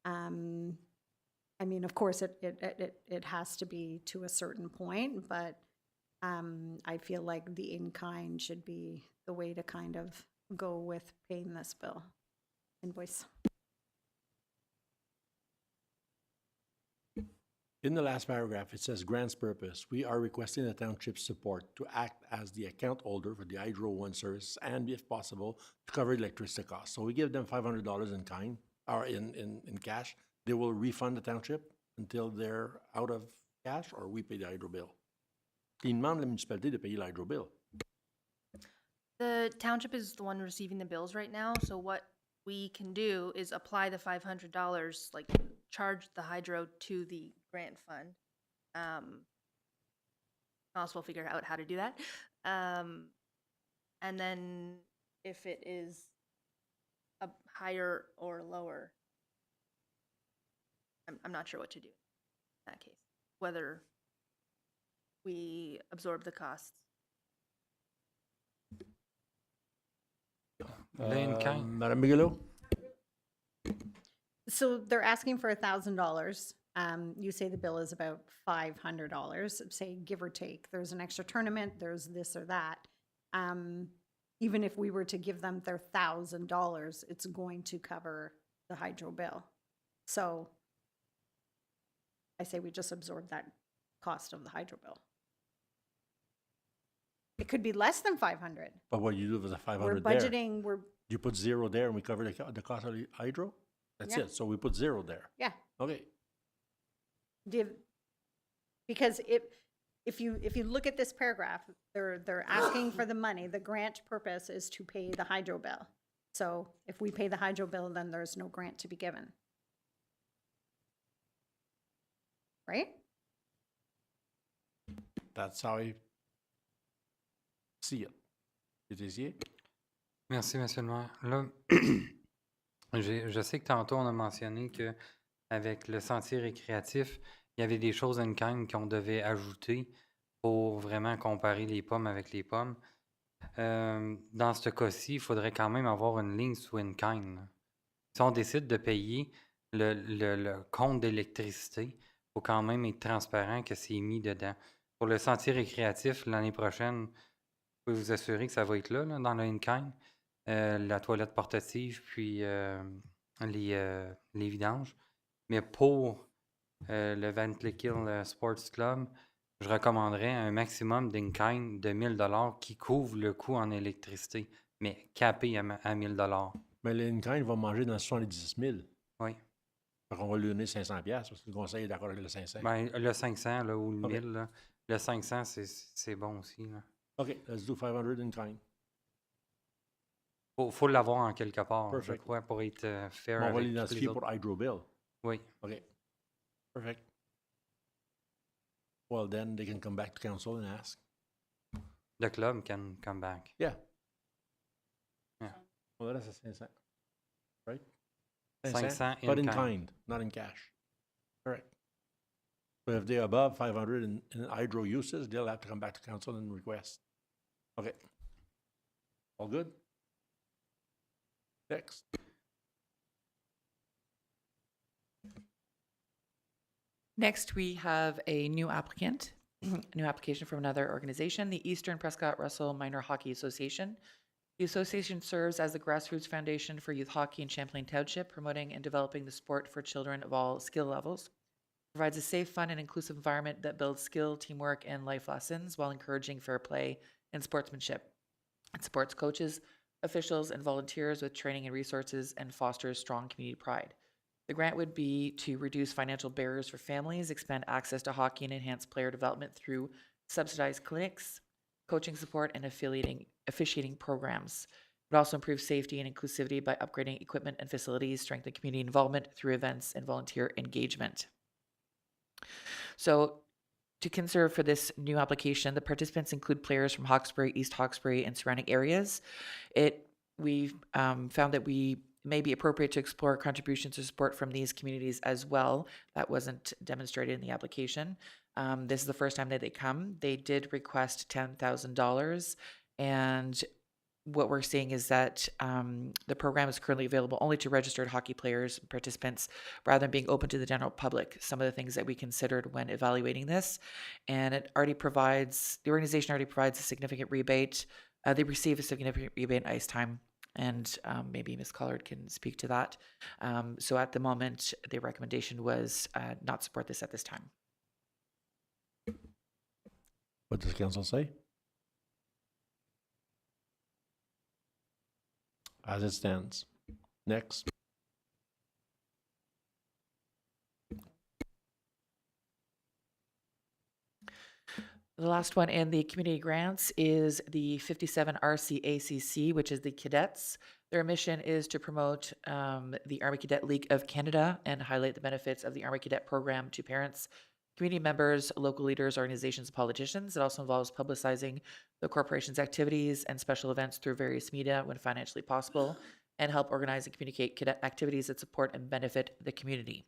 I mean, of course, it has to be to a certain point, but I feel like the in-kind should be the way to kind of go with paying this bill invoice. In the last paragraph, it says grants purpose. We are requesting the township's support to act as the account holder for the Hydro One service and, if possible, to cover electricity costs. So we give them $500 in kind, or in cash. They will refund the township until they're out of cash, or we pay the hydro bill. Ils demandent à la municipalité de payer le hydro bill. The township is the one receiving the bills right now, so what we can do is apply the $500, like charge the hydro to the grant fund. Also, we'll figure out how to do that. And then if it is a higher or lower, I'm not sure what to do in that case, whether we absorb the costs. Madam Bigelow? So they're asking for $1,000. You say the bill is about $500, say give or take. There's an extra tournament, there's this or that. Even if we were to give them their $1,000, it's going to cover the hydro bill. So I say we just absorb that cost of the hydro bill. It could be less than 500. But what you do with the 500 We're there? budgeting, You put 0 there and we cover the cost of the hydro? That's Yeah. it. So we put 0 there. yeah. Okay. Because if you look at this paragraph, they're asking for the money. The grant purpose is to pay the hydro bill. So if we pay the hydro bill, then there's no grant to be given. Right? That's how I see it. Tétissier? Merci, Monsieur le maire. Là, je sais que tantôt, on a mentionné que avec le sentier récréatif, il y avait des choses in-kind qu'on devait ajouter pour vraiment comparer les pommes avec les pommes. Dans ce cas-ci, il faudrait quand même avoir une ligne sous in-kind, là. Si on décide de payer le compte d'électricité, il faut quand même être transparent que c'est mis dedans. Pour le sentier récréatif, l'année prochaine, je peux vous assurer que ça va être là, dans le in-kind. La toilette portative, puis les vidanges. Mais pour le Van Cleek Sports Club, je recommanderais un maximum d'in-kind de 1 000 qui couvre le coût en électricité, mais capé à 1 000 Mais l'Inkind va manger dans 70 000. Oui. Fait qu'on va lui donner 500 parce que le conseil est d'accord avec le 500. Ben, le 500 là, ou le OK. 1000, là. Le 500, c'est bon aussi, là. OK, let's do 500 in-kind. Faut l'avoir en quelque part, je Perfect. crois, pour être fair On va avec toutes les l'identifier autres. pour Hydro-Bill. Oui. OK. Perfect. Well, then they can come back to council and ask. The club can come back. Yeah. Yeah. Well, that's a 500. Right? 500 but in in-kind. kind, not in cash. Correct. So if they're above 500 in hydro uses, they'll have to come back to council and request. Okay. All good? Next. Next, we have a new applicant, a new application from another organization, the Eastern Prescott Russell Minor Hockey Association. The association serves as the grassroots foundation for youth hockey in Champlain Township, promoting and developing the sport for children of all skill levels. Provides a safe, fun, and inclusive environment that builds skill, teamwork, and life lessons while encouraging fair play and sportsmanship. It supports coaches, officials, and volunteers with training and resources and fosters strong community pride. The grant would be to reduce financial barriers for families, expand access to hockey, and enhance player development through subsidized clinics, coaching support, and officiating programs. It would also improve safety and inclusivity by upgrading equipment and facilities, strengthen community involvement through events and volunteer engagement. So, to conserve for this new application, the participants include players from Hawkesbury, East Hawkesbury, and surrounding areas. We've found that we may be appropriate to explore contributions or support from these communities as well. That wasn't demonstrated in the application. This is the first time that they come. They did request $10,000, and what we're seeing is that the program is currently available only to registered hockey players and participants rather than being open to the general public. Some of the things that we considered when evaluating this, and the organization already provides a significant rebate. They receive a significant rebate in ice time, and maybe Ms. Collard can speak to that. So at the moment, the recommendation was not support this at this time. What does council say? As it stands. Next. The last one in the community grants is the 57 RCACC, which is the cadets. Their mission is to promote the Army Cadet League of Canada and highlight the benefits of the Army Cadet program to parents, community members, local leaders, organizations, and politicians. It also involves publicizing the corporation's activities and special events through various media when financially possible, and help organize and communicate cadet activities that support and benefit the community.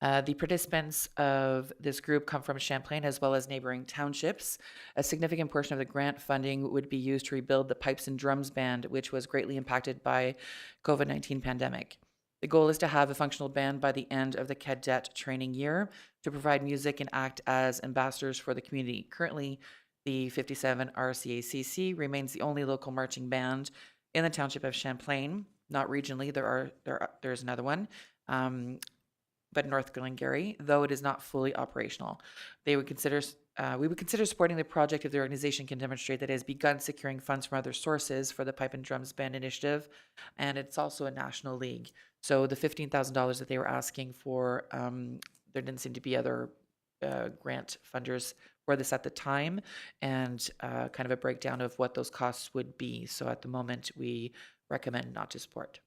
The participants of this group come from Champlain as well as neighboring townships. A significant portion of the grant funding would be used to rebuild the Pipes and Drums band, which was greatly impacted by COVID-19 pandemic. The goal is to have a functional band by the end of the cadet training year to provide music and act as ambassadors for the community. Currently, the 57 RCACC remains the only local marching band in the township of Champlain. Not regionally, there's another one. But North Glengarry, though it is not fully operational. We would consider supporting the project if the organization can demonstrate that it has begun securing funds from other sources for the Pipe and Drums Band initiative, and it's also a national league. So the $15,000 that they were asking for, there didn't seem to be other grant funders for this at the time, and kind of a breakdown of what those costs would be. So at the moment, we recommend not to support.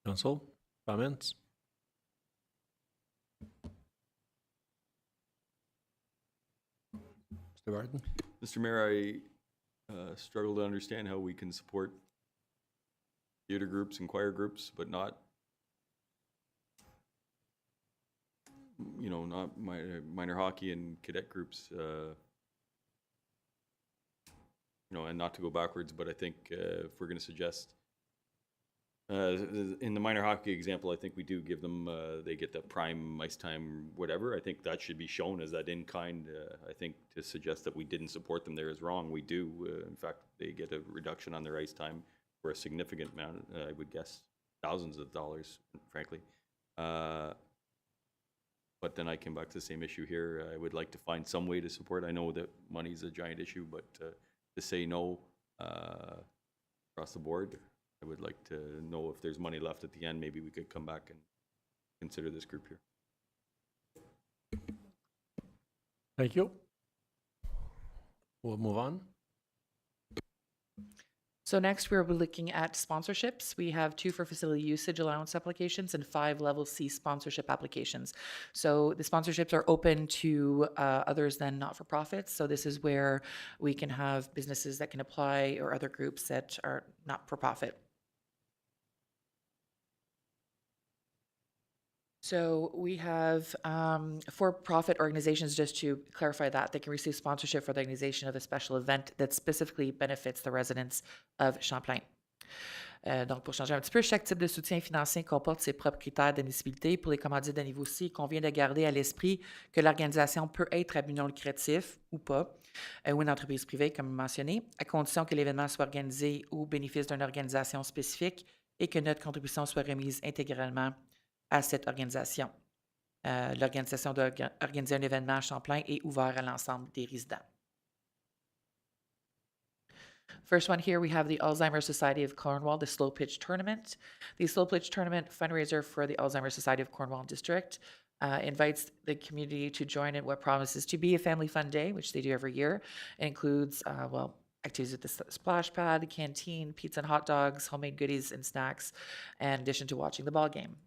Council, comments? Mr. Barton? Mr. Mayor, I struggle to understand how we can support theater groups and choir groups, but not, you know, not minor hockey and cadet groups. You know, and not to go backwards, but I think if we're going to suggest, in the minor hockey example, I think we do give them, they get the prime ice time, whatever. I think that should be shown as that in kind. I think to suggest that we didn't support them there is wrong. We do. In fact, they get a reduction on their ice time for a significant amount, I would guess thousands of dollars, frankly. But then I came back to the same issue here. I would like to find some way to support. I know that money's a giant issue, but to say no across the board, I would like to know if there's money left at the end. Maybe we could come back and consider this group here. Thank you. We'll move on. So next, we're looking at sponsorships. We have 2 for facility usage allowance applications and 5 level C sponsorship applications. So the sponsorships are open to others than not-for-profits. So this is where we can have businesses that can apply or other groups that are not-for-profit. So we have for-profit organizations, just to clarify that, they can receive sponsorship for the organization of a special event that specifically benefits the residents of Champlain. Donc, pour changer un petit peu, chaque type de soutien financier comporte ses propres critères d'admissibilité. Pour les commandites de niveau C, il convient de garder à l'esprit que l'organisation peut être à but non lucratif ou pas, ou une entreprise privée, comme mentionné, à condition que l'événement soit organisé au bénéfice d'une organisation spécifique et que notre contribution soit remise intégralement à cette organisation. L'organisation doit organiser un événement à Champlain et ouvert à l'ensemble des résidents. First one here, we have the Alzheimer's Society of Cornwall, the Slow Pitch Tournament. The Slow Pitch Tournament fundraiser for the Alzheimer's Society of Cornwall District invites the community to join in what promises to be a family fun day, which they do every year. It includes, activities at the splash pad, the canteen, pizza and hot dogs, homemade goodies and snacks, in addition to watching the ball game.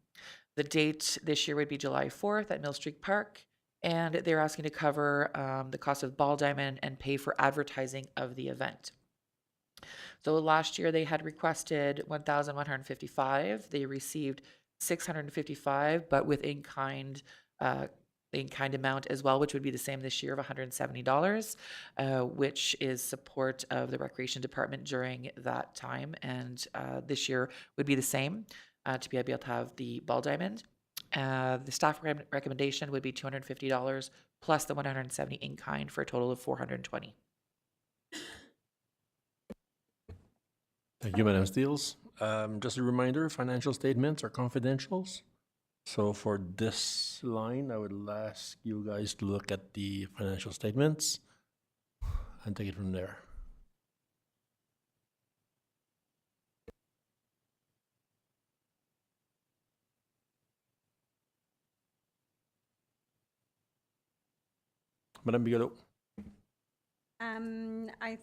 The date this year would be July 4th at Mill Street Park, and they're asking to cover the cost of ball diamond and pay for advertising of the event. So last year they had requested $1,155. They received $655, but with in-kind amount as well, which would be the same this year of $170, which is support of the Recreation Department during that time. And this year would be the same. To be able to have the ball diamond. The staff recommendation would be $250 plus the $170 in kind for a total of $420. Thank you, Madam Steels. Just a reminder, financial statements are confidentials. So for this line, I would ask you guys to look at the financial statements and take it from there. Madame Bigelow. I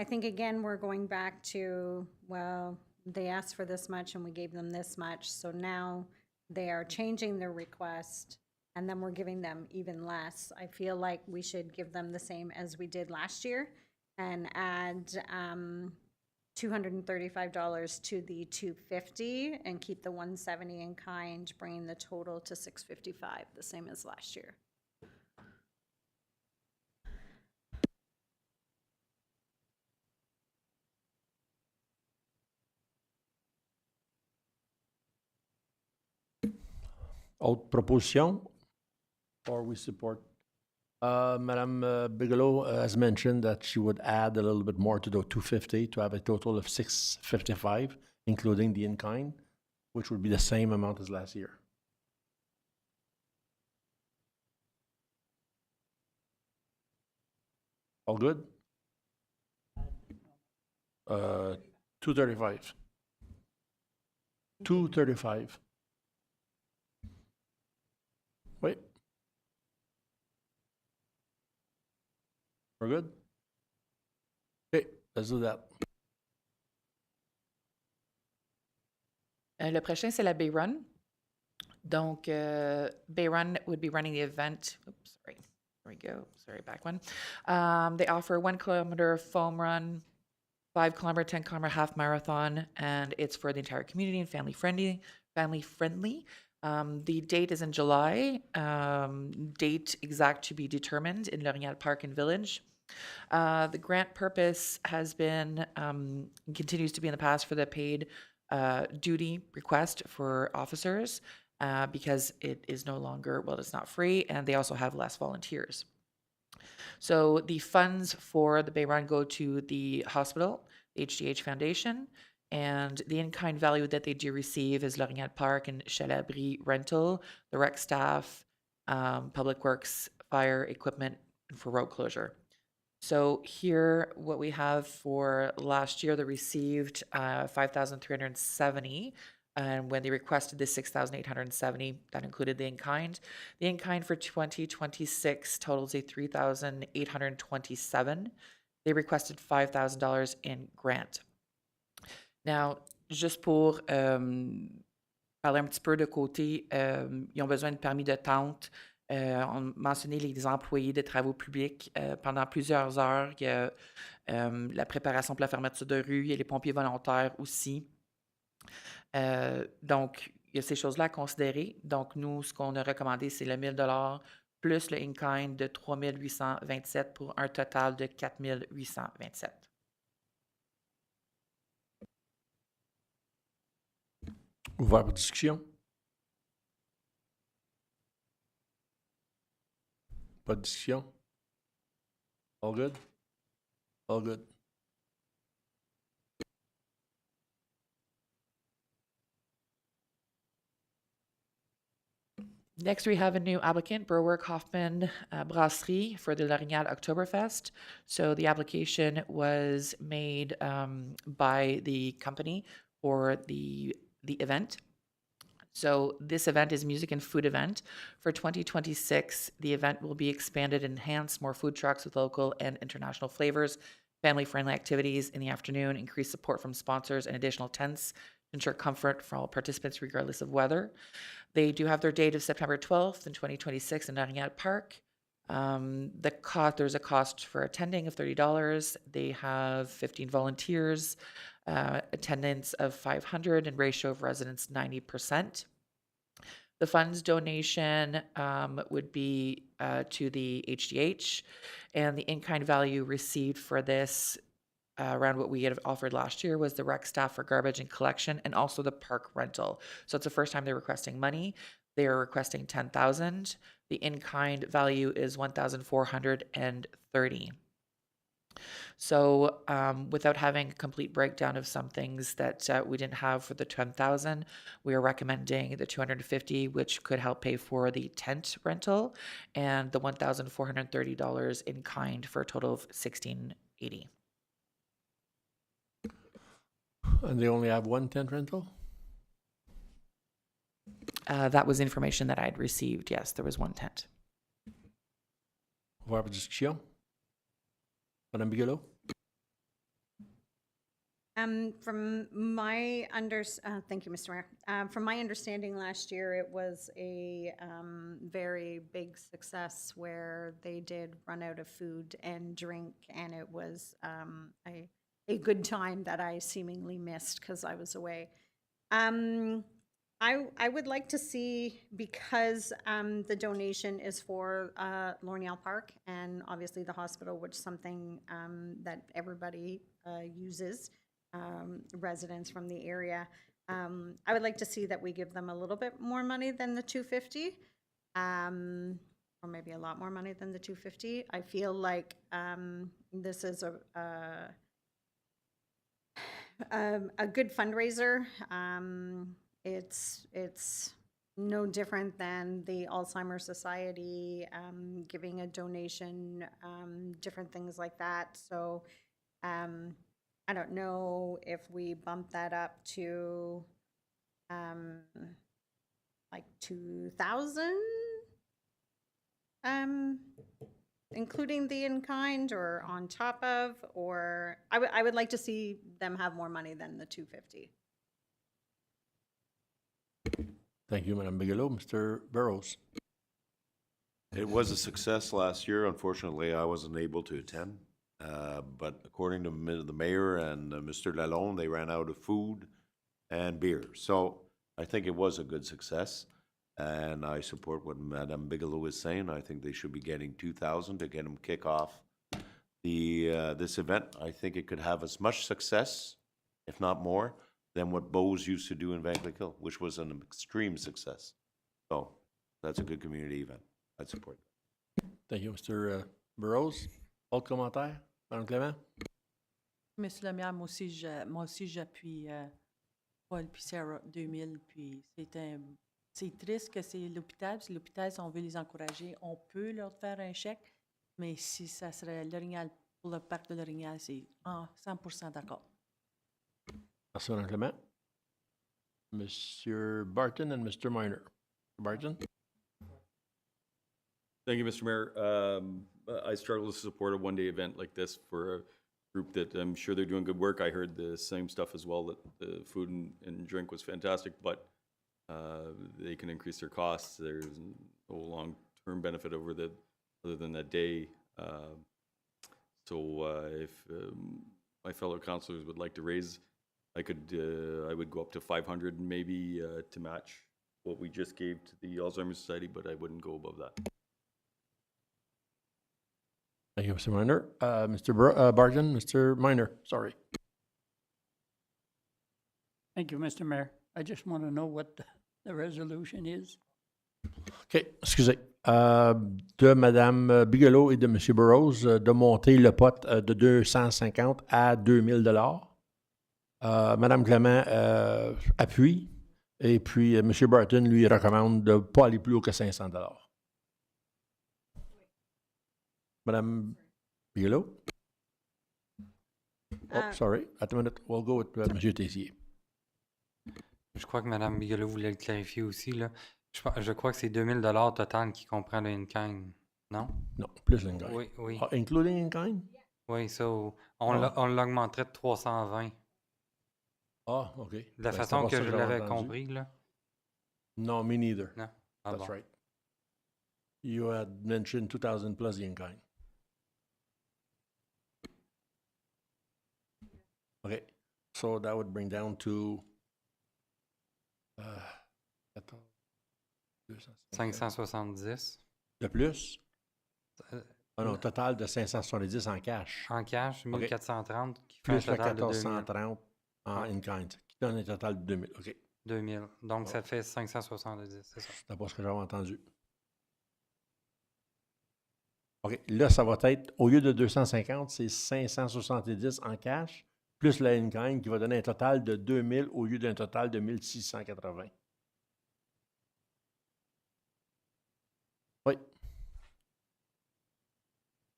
think again, we're going back to, well, they asked for this much and we gave them this much. So now they are changing their request and then we're giving them even less. I feel like we should give them the same as we did last year and add $235 to the $250 and keep the $170 in kind, bringing the total to $655, the same as last year. Autre proposition, or we support? Madame Bigelow has mentioned that she would add a little bit more to the 250 to have a total of 655, including the in-kind, which would be the same amount as last year. All good? 235. 235. Wait. We're good? Okay, let's do that. Le prochain, c'est la Bay Run. Donc, Bay Run would be running the event. Oops, sorry. we go. Sorry, back one. They offer 1 kilometer foam run, 5 kilometer, 10 kilometer half marathon, and it's for the entire community and family friendly. The date is in July. Date exact to be determined in L'Orignal Park and Village. The grant purpose has been, continues to be in the past for the paid duty request for officers because it is no longer, well, it's not free, and they also have less volunteers. So the funds for the Bay Run go to the hospital, the HDH Foundation, and the in-kind value that they do receive is L'Orignal Park and Chalet rental, the rec staff, public works, fire equipment, and for road closure. So here, what we have for last year, they received 5,370, and when they requested the 6,870, that included the in-kind. The in-kind for 2026 totals a 3,827. They requested $5,000 in grant. Now, juste pour parler un petit peu de côté, ils ont besoin de permis de tente. On mentionnait les employés de travaux publics. Pendant plusieurs heures, il y a la préparation pour la fermeture de rue, il y a les pompiers volontaires aussi. Donc, il y a ces choses-là à considérer. Donc, nous, ce qu'on a recommandé, c'est le 1 000 plus le in-kind de 3 827 pour un total de 4 827. Ouvert pour discussion. Pas de discussion. All good? All good. Next, we have a new applicant, Berwick Hoffman Brasserie for the L'Orignal Oktoberfest. So the application was made by the company for the event. So this event is a music and food event. For 2026, the event will be expanded and enhanced, more food trucks with local and international flavors, family-friendly activities in the afternoon, increased support from sponsors, and additional tents to ensure comfort for all participants regardless of weather. They do have their date of September 12th in 2026 in L'Orignal Park. There's a cost for attending of $30. They have 15 volunteers, attendance of 500, and ratio of residents 90%. The funds donation would be to the HDH, and the in-kind value received for this around what we had offered last year was the rec staff for garbage and collection, and also the park rental. So it's the first time they're requesting money. They are requesting $10,000. The in-kind value is $1,430. So without having a complete breakdown of some things that we didn't have for the $10,000, we are recommending the $250, which could help pay for the tent rental, and the $1,430 in kind for a total of $1,680. And they only have one tent rental? That was information that I had received. Yes, there was one tent. Ouvert pour discussion. Madame Bigelow? From my thank you, Mr. Mayor. From my understanding, last year it was a very big success where they did run out of food and drink, and it was a good time that I seemingly missed because I was away. I would like to see, because the donation is for L'Orignal Park and obviously the hospital, which is something that everybody uses, residents from the area. I would like to see that we give them a little bit more money than the $250, or maybe a lot more money than the $250. I feel like this is a good fundraiser. It's no different than the Alzheimer's Society giving a donation, different things like that. So I don't know if we bump that up to like 2,000, including the in-kind, or on top of, or I would like to see them have more money than the $250. Thank you, Madame Bigelow. Mr. Burrows? It was a success last year. Unfortunately, I wasn't able to attend. But according to the mayor and Mr. Lalonde, they ran out of food and beer. So I think it was a good success. And I support what Madame Bigelow is saying. I think they should be getting $2,000 to get them kick off this event. I think it could have as much success, if not more, than what Bose used to do in Van Cleef Hill, which was an extreme success. So that's a good community event. I'd support that. Thank you, Mr. Burrows. Autre commentaire? Madame Clément? Monsieur le maire, moi aussi, j'appuie Paul puis Sarah 2000. Puis c'est triste que c'est l'hôpital. Si l'hôpital, si on veut les encourager, on peut leur faire un chèque. Mais si ça serait l'Orignal pour le parc de l'Orignal, c'est 100% d'accord. Merci, Madame Clément. Monsieur Barton and Mr. Minor. Barton? Thank you, Mr. Mayor. I struggle to support a one-day event like this for a group that I'm sure they're doing good work. I heard the same stuff as well, that the food and drink was fantastic, but they can increase their costs. There's no long-term benefit other than that day. If my fellow councilors would like to raise, I would go up to 500 maybe to match what we just gave to the Alzheimer's Society, but I wouldn't go above that. Thank you, Mr. Minor. Mr. Barton, Mr. Minor, sorry. Thank you, Mr. Mayor. I just want to know what the resolution is. OK, excusez. De Mme Bigelow et de M. Burrows de monter le pot de 250 à 2000 $. Mme Clément appuie. Et puis, M. Barton, lui, recommande de ne pas aller plus haut que 500 $. Madame Bigelow? Oh, sorry. At a minute. We'll go with M. Tessier. Je crois que Mme Bigelow voulait le clarifier aussi, là. Je crois que c'est 2000 $ total qui comprend le in-kind, non? Non, plus l'in-kind. Oui, oui. Including in-kind? Oui, on l'augmenterait de 320. Ah, OK. De la façon que je l'avais compris, là. No, me neither. Non? Ah, That's bon. right. You had mentioned 2,000 plus the in-kind. Okay, so that would bring down to 570. De plus? Euh, Ah non, total de 570 en cash. En cash, OK. 1430, qui fait Plus un le total de 2000. 1430 en in-kind, qui donne un total de 2000. OK, 2000. Donc, ça fait 570, c'est ça. c'est pas ce que j'avais entendu. OK, là, ça va être, au lieu de 250, c'est 570 en cash, plus la in-kind qui va donner un total de 2000 au lieu d'un total de 1680. Oui.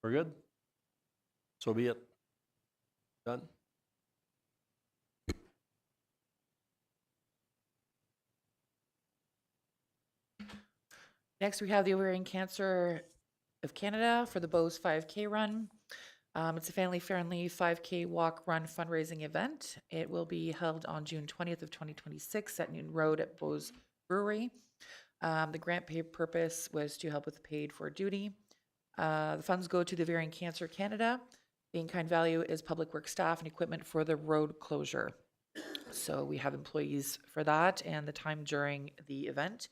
We're good? So be it. Done? Next, we have the Ovarian Cancer of Canada for the Bose 5K run. It's a family-friendly 5K walk run fundraising event. It will be held on June 20th of 2026 at Newton Road at Bose Brewery. The grant purpose was to help with paid for duty. The funds go to the Ovarian Cancer Canada. The in-kind value is public works staff and equipment for the road closure. So we have employees for that and the time during the event.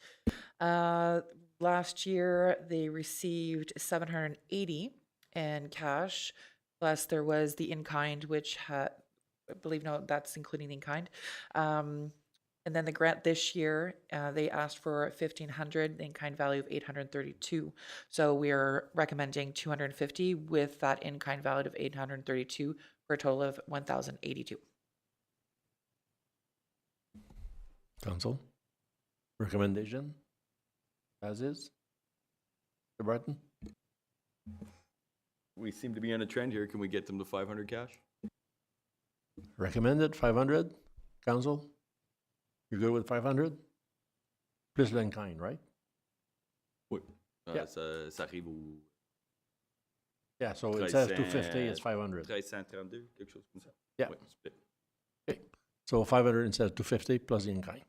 Last year, they received $780 in cash, plus there was the in-kind, which had, I believe, no, that's including the in-kind. And then the grant this year, they asked for $1,500, the in-kind value of $832. So we're recommending $250 with that in-kind value of $832 for a total of $1,082. Council? Recommendation? As is? Mr. Barton? We seem to be on a trend here. Can we get them to 500 cash? Recommended 500? Council? You're good with 500? Plus l'in-kind, right? Oui. Yeah. Ça arrive au Yeah, so it says 250, it's 500. 1332, quelque chose comme ça. Yeah. Ouais, split. Okay. So 500 instead of 250 plus the in-kind.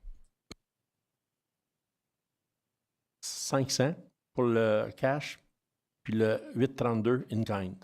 500 pour le cash, puis le 832 in kind.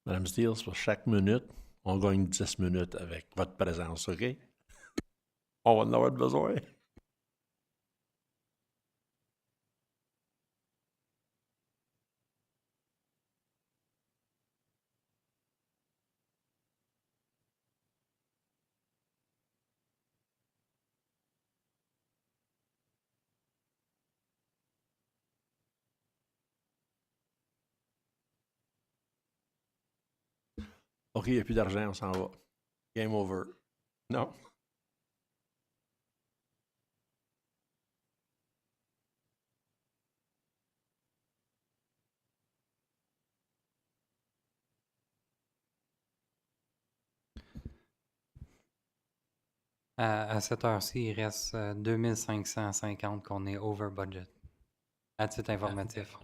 Madame Steele, pour chaque minute, on gagne 10 minutes avec votre présence, OK? On va en avoir besoin. OK, il n'y a plus d'argent, on s'en va. Game over. Non? À cette heure-ci, il reste 2550 qu'on est over budget. À titre informatif.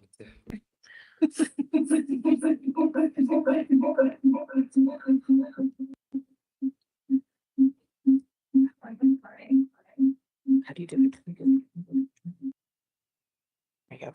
How do you do it? There you go.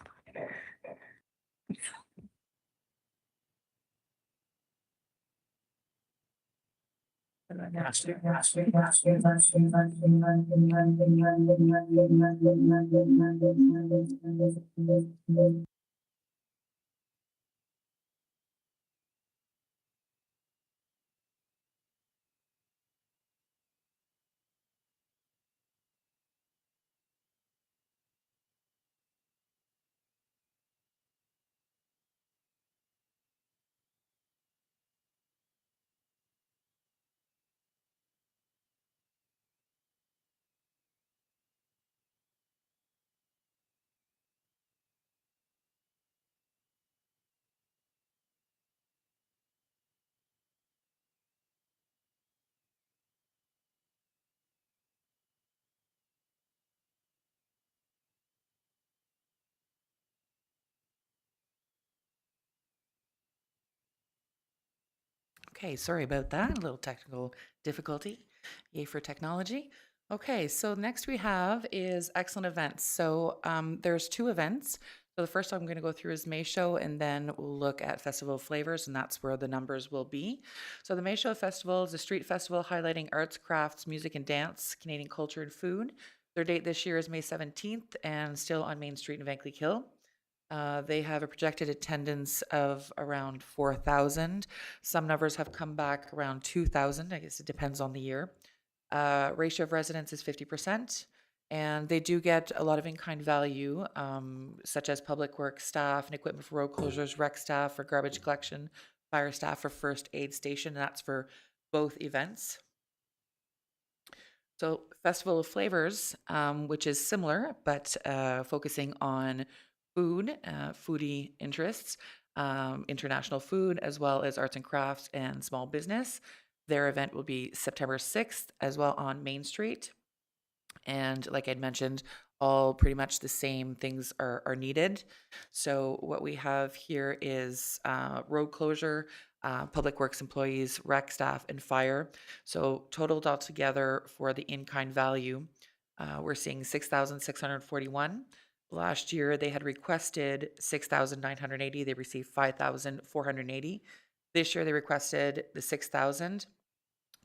Okay, sorry about that. A little technical difficulty. Yay for technology. Okay, so next we have is excellent events. So there's two events. So the first I'm going to go through is May Show, and then we'll look at Festival of Flavors, and that's where the numbers will be. So the May Show Festival is a street festival highlighting arts, crafts, music, and dance, Canadian culture, and food. Their date this year is May 17th, and still on Main Street in Vankleek Hill. They have a projected attendance of around 4,000. Some numbers have come back around 2,000. I guess it depends on the year. Ratio of residents is 50%. And they do get a lot of in-kind value, such as public works staff and equipment for road closures, rec staff for garbage collection, fire staff for first aid station. And that's for both events. So Festival of Flavors, which is similar, but focusing on food, foodie interests, international food, as well as arts and crafts and small business. Their event will be September 6th, as well on Main Street. And like I'd mentioned, all pretty much the same things are needed. So what we have here is road closure, public works employees, rec staff, and fire. So totaled altogether for the in-kind value, we're seeing 6,641. Last year, they had requested 6,980. They received 5,480. This year, they requested the 6,000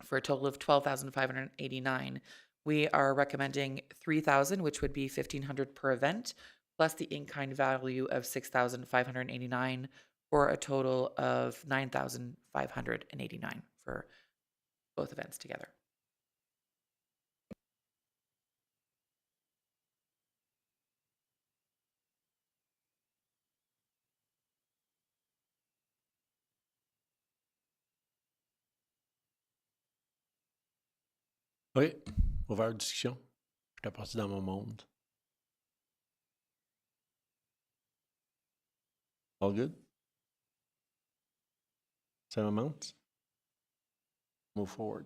for a total of 12,589. We are recommending 3,000, which would be 1,500 per event, plus the in-kind value of 6,589 for a total of 9,589 for both events together. Oui, ouvert discussion. J'étais parti dans mon monde. All good? Same amount? Move forward.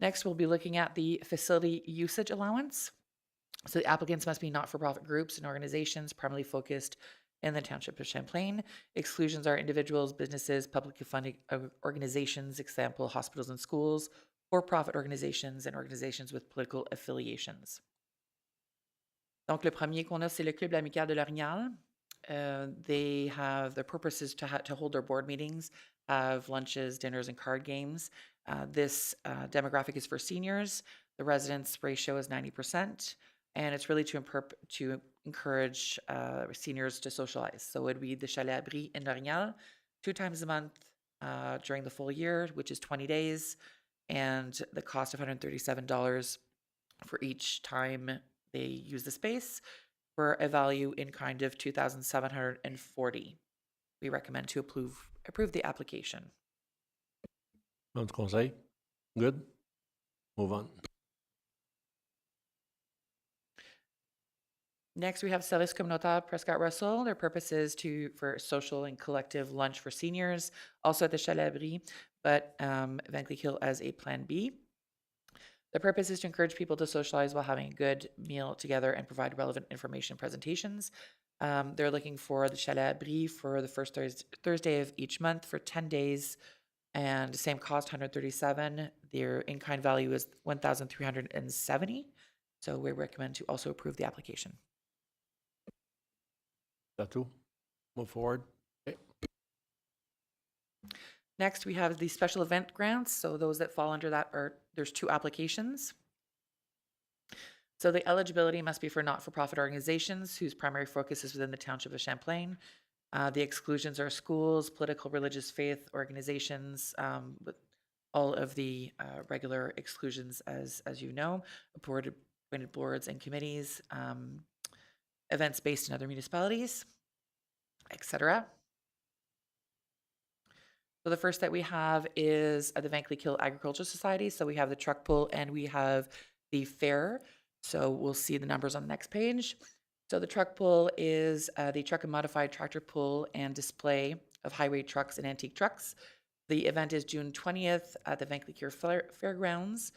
Next, we'll be looking at the facility usage allowance. So the applicants must be not-for-profit groups and organizations primarily focused in the Township of Champlain. Exclusions are individuals, businesses, publicly funded organizations, example, hospitals and schools, for-profit organizations, and organizations with political affiliations. Donc, le premier qu'on a, c'est le Club de l'Amicale de l'Orignal. They have their purposes to hold their board meetings, have lunches, dinners, and card games. This demographic is for seniors. The residence ratio is 90%, and it's really to encourage seniors to socialize. So it would be the Chalet Abri in L'Orignal 2 times a month during the full year, which is 20 days, and the cost of $137 for each time they use the space, for a value in kind of $2,740. We recommend to approve the application. Membre du conseil? Good? Move on. Next, we have Service Communautaire Prescott Russell. Their purpose is for social and collective lunch for seniors, also at the Chalet Abri, but Vankleek Hill as a Plan B. The purpose is to encourage people to socialize while having a good meal together and provide relevant information presentations. They're looking for the Chalet Abri for the first Thursday of each month for 10 days, and the same cost, $137. Their in-kind value is $1,370. So we recommend to also approve the application. That's tout. Move forward. Okay. Next, we have the special event grants. So those that fall under that there's 2 applications. So the eligibility must be for not-for-profit organizations whose primary focus is within the Township of Champlain. The exclusions are schools, political, religious, faith organizations, with all of the regular exclusions, as you know, appointed boards and committees, events based in other municipalities, etc. So the first that we have is the Vankleek Hill Agricultural Society. So we have the truck pull and we have the fair. So we'll see the numbers on the next page. So the truck pull is the truck and modified tractor pull and display of highway trucks and antique trucks. The event is June 20th at the Vankleek Hill Fairgrounds.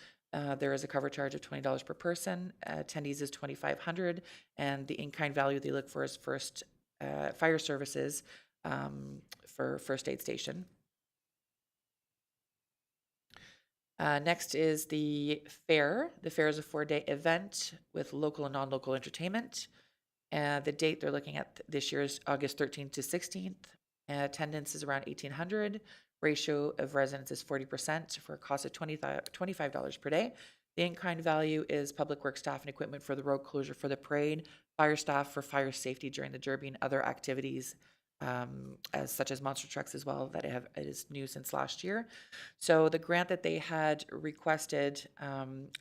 There is a cover charge of $20 per person. Attendees is $2,500, and the in-kind value they look for is first fire services for first aid station. Next is the fair. The fair is a 4-day event with local and non-local entertainment. The date they're looking at this year is August 13th to 16th. Attendance is around 1,800. Ratio of residents is 40% for a cost of $25 per day. The in-kind value is public works staff and equipment for the road closure for the parade, fire staff for fire safety during the derby and other activities such as monster trucks as well that it is new since last year. So the grant that they had requested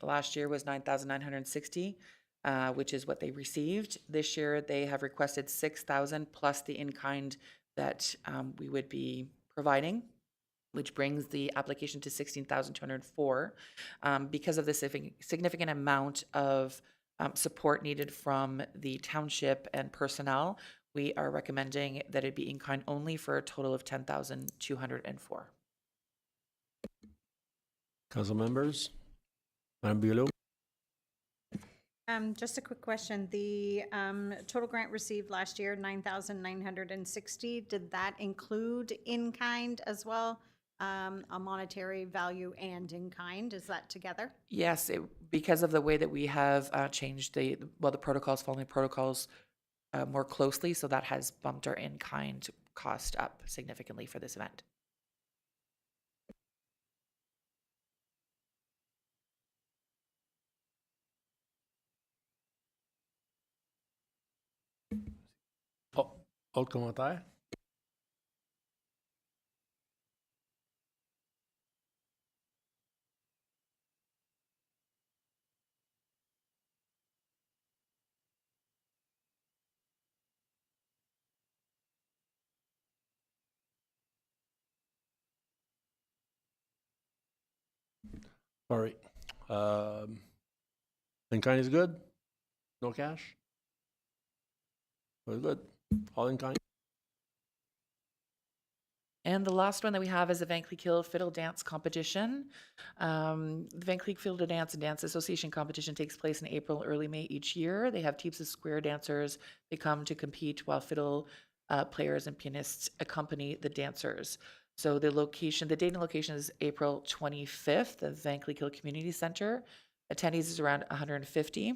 last year was $9,960, which is what they received. This year they have requested $6,000 plus the in-kind that we would be providing, which brings the application to $16,204. Because of the significant amount of support needed from the township and personnel, we are recommending that it be in-kind only for a total of $10,204. Council members, Madame Bigelow? Just a quick question. The total grant received last year, 9,960. Did that include in-kind as well? A monetary value and in-kind, is that together? Yes, because of the way that we have changed the protocols, following protocols more closely, so that has bumped our in-kind cost up significantly for this event. Oh, autre commentaire? All right. In-kind is good? No cash? Very good. All in-kind? And the last one that we have is the Van Cleek Hill Fiddle Dance Competition. The Van Cleek Fiddle Dance and Dance Association competition takes place in April, early May each year. They have teams of square dancers. They come to compete while fiddle players and pianists accompany the dancers. So the date and location is April 25th, the Van Cleek Hill Community Center. Attendees is around 150.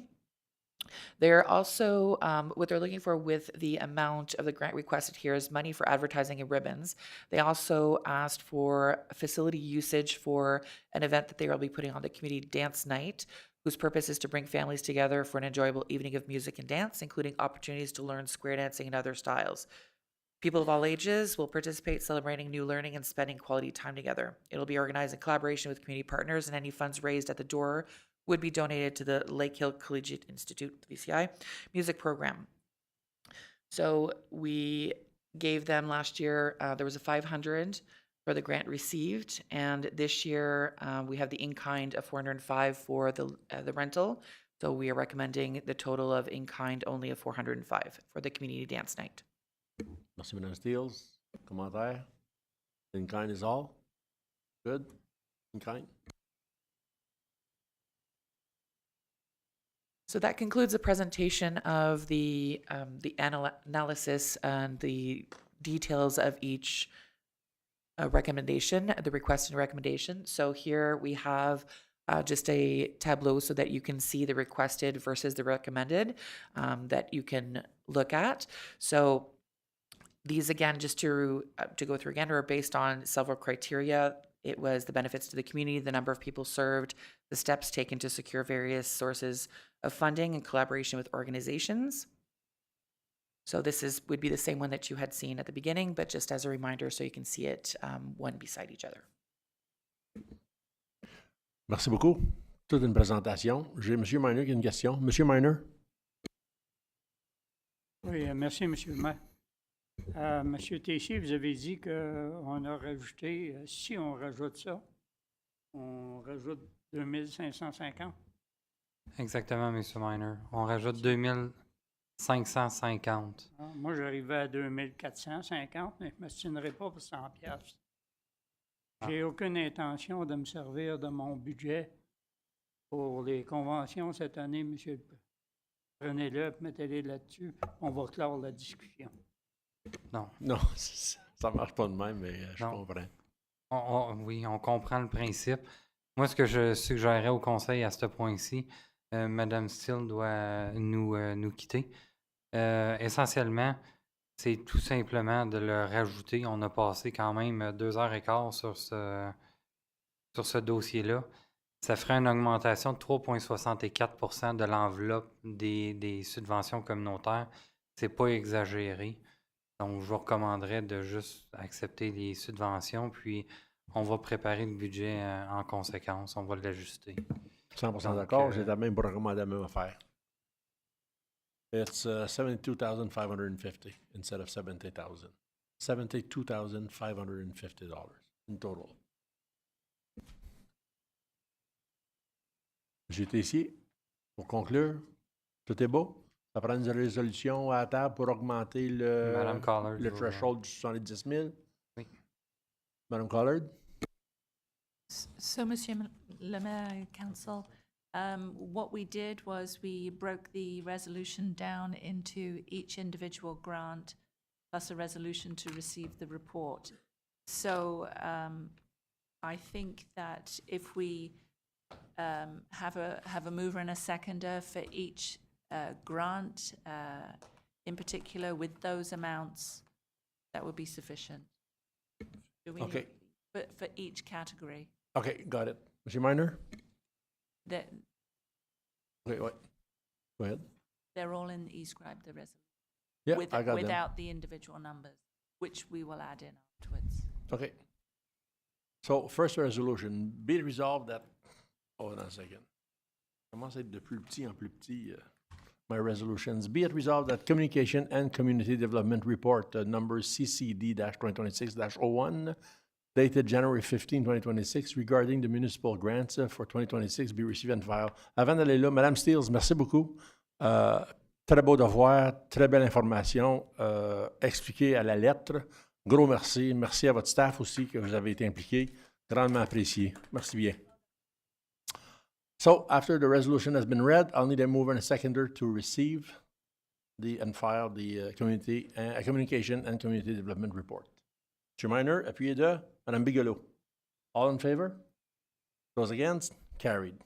They're also, what they're looking for with the amount of the grant requested here is money for advertising and ribbons. They also asked for facility usage for an event that they will be putting on, the community dance night, whose purpose is to bring families together for an enjoyable evening of music and dance, including opportunities to learn square dancing and other styles. People of all ages will participate, celebrating new learning and spending quality time together. It'll be organized in collaboration with community partners, and any funds raised at the door would be donated to the Lake Hill Collegiate Institute, VCI, music program. So we gave them last year, there was a $500 for the grant received, and this year we have the in-kind of $405 for the rental. So we are recommending the total of in-kind only of $405 for the community dance night. Merci, Madame Steeles. Commentaire? In-kind is all? Good? In-kind? So that concludes the presentation of the analysis and the details of each recommendation, the request and recommendation. So here we have just a tableau so that you can see the requested versus the recommended that you can look at. So these, again, just to go through again, are based on several criteria. It was the benefits to the community, the number of people served, the steps taken to secure various sources of funding in collaboration with organizations. So this would be the same one that you had seen at the beginning, but just as a reminder so you can see it one beside each other. Merci beaucoup. Toute une présentation. J'ai M. Miner qui a une question. M. Miner? Oui, merci, M. le maire. Monsieur Tessier, vous avez dit qu'on a rajouté, si on rajoute ça, on rajoute 2550. Exactement, M. Miner. On rajoute 2550. Moi, j'arrivais à 2450, mais je ne m'astinerai pas pour 100 piastres. J'ai aucune intention de me servir de mon budget pour les conventions cette année, monsieur. Prenez-le, mettez-les là-dessus, on va clore la discussion. Non. Non, ça ne marche pas de même, mais je comprends. Oui, on comprend le principe. Moi, ce que je suggérerais au conseil à ce point-ci, Mme Steele doit nous quitter. Essentiellement, c'est tout simplement de le rajouter. On a passé quand même 2h15 sur ce dossier-là. Ça ferait une augmentation de 3,64 % de l'enveloppe des subventions communautaires. C'est pas exagéré. Donc, je vous recommanderais de juste accepter les subventions, puis on va préparer le budget en conséquence. On va l'ajuster. 100% d'accord. J'ai la même pour recommander la même affaire. It's $72,550 instead of $70,000. $72,550 in total. J'étais ici pour conclure. Tout est beau. Ça prend une résolution à la table pour augmenter le threshold du 70 000. Oui. Madame Collard? So, Monsieur le Maire, Council, What we did was we broke the resolution down into each individual grant plus a resolution to receive the report. So I think that if we have a mover and a seconder for each grant, in particular with those amounts, that would be sufficient. Do we Okay. But for each category, Okay, got it. Mr. Minor? that Okay, what? Go ahead. they're all in the e-scribe, the resolution. Yeah, I got them. Without the individual numbers, which we will add in afterwards. Okay. So, first resolution, be it resolved that, hold on a second. Commence à être de plus petit en plus petit, my resolutions. Be it resolved that Communication and Community Development Report, number CCD-2026-01, dated January 15, 2026, regarding the municipal grants for 2026 be received and filed. Avant d'aller là, Madame Steels, merci beaucoup. Très beau devoir, très belle information, expliquée à la lettre. Gros merci. Merci à votre staff aussi que vous avez été impliqué. Grandement apprécié. Merci bien. So, after the resolution has been read, I'll need a mover and a seconder to receive and file the Communication and Community Development Report. Mr. Minor, appuyé de Mme Bigelow. All in favor? Those against? Carried.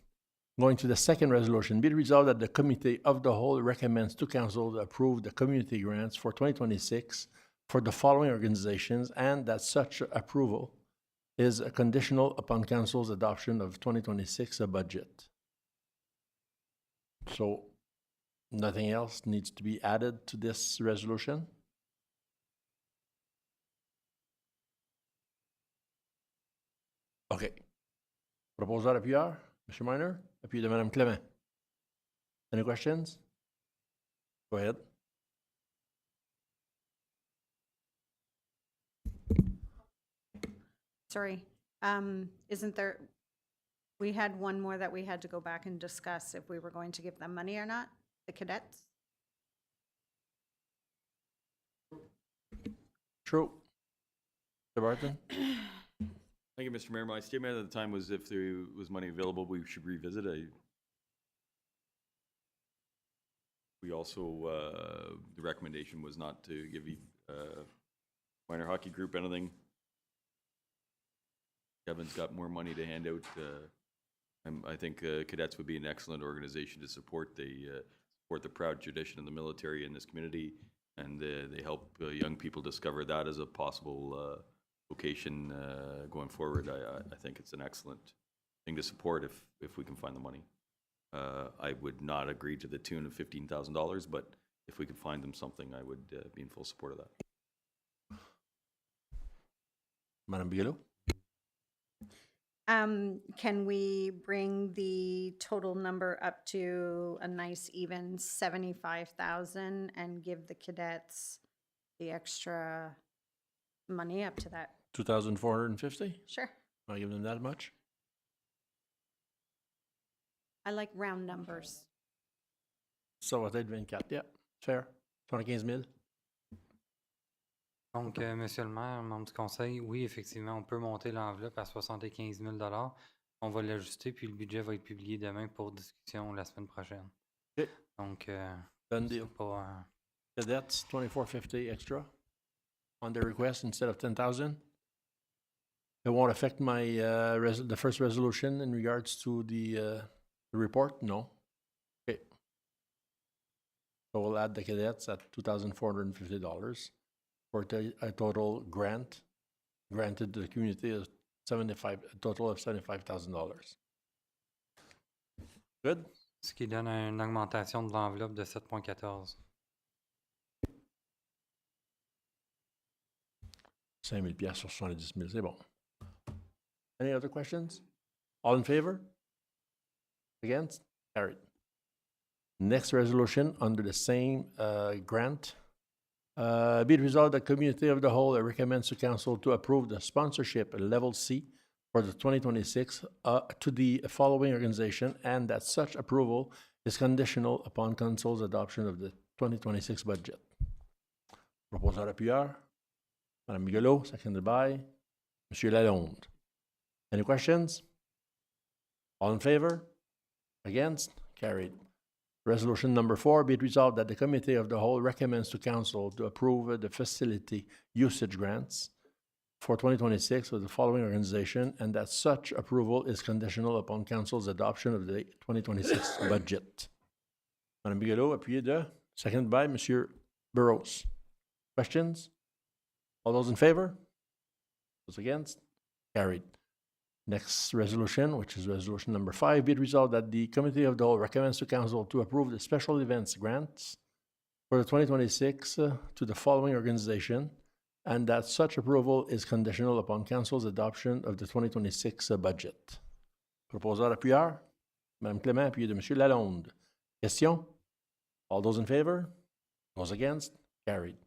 Going to the second resolution, be it resolved that the Committee of the Whole recommends to Council to approve the community grants for 2026 for the following organizations, and that such approval is conditional upon Council's adoption of 2026 budget. So, nothing else needs to be added to this resolution? OK. Proposeur appuyeur, Mr. Minor, appuyé de Mme Clément. Any questions? Go ahead. Sorry, isn't there, we had one more that we had to go back and discuss if we were going to give them money or not, the cadets? True. Mr. Barton? Thank you, Mr. Mayor. My statement at the time was if there was money available, we should revisit it. We also, the recommendation was not to give minor hockey group anything. Kevin's got more money to hand out. I think cadets would be an excellent organization to support. They support the proud tradition of the military in this community, and they help young people discover that as a possible vocation going forward. I think it's an excellent thing to support if we can find the money. I would not agree to the tune of $15,000, but if we could find them something, I would be in full support of that. Madame Bigelow? Can we bring the total number up to a nice even 75,000 and give the cadets the extra money up to that? 2,450? Sure. I'll give them that much. I like round numbers. Ça va être 24, yeah. Fair. 75 000. Donc, Monsieur le maire, membre du conseil, oui, effectivement, on peut monter l'enveloppe à 75 000 $. On va l'ajuster, puis le budget va être publié demain pour discussion la semaine prochaine. OK. Donc, Done deal. pas, Cadets, 2,450 extra on the request instead of 10,000. It won't affect my the first resolution in regards to the report? No. Okay. So we'll add the cadets at $2,450 for a total granted to the community of a total of $75,000. Good? ce qui donne une augmentation de l'enveloppe de 7,14. 5 000 piastres sur 70 000, c'est bon. Any other questions? All in favor? Against? Carried. Next resolution under the same grant. Be it resolved that Community of the Whole recommends to Council to approve the sponsorship Level C for the 2026 to the following organization, and that such approval is conditional upon Council's adoption of the 2026 budget. Proposeur appuyeur, Madame Bigelow, seconded by Monsieur Lalonde. Any questions? All in favor? Against? Carried. Resolution number 4, be it resolved that the Committee of the Whole recommends to Council to approve the facility usage grants for 2026 with the following organization, and that such approval is conditional upon Council's adoption of the 2026 budget. Madame Bigelow, appuyé de, seconded by Monsieur Burrows. Questions? All those in favor? Those against? Carried. Next resolution, which is resolution number 5, be it resolved that the Committee of the Whole recommends to Council to approve the special events grants for the 2026 to the following organization, and that such approval is conditional upon Council's adoption of the 2026 budget. Proposeur appuyeur, Madame Clément, appuyé de Monsieur Lalonde. Question? All those in favor? Those against? Carried.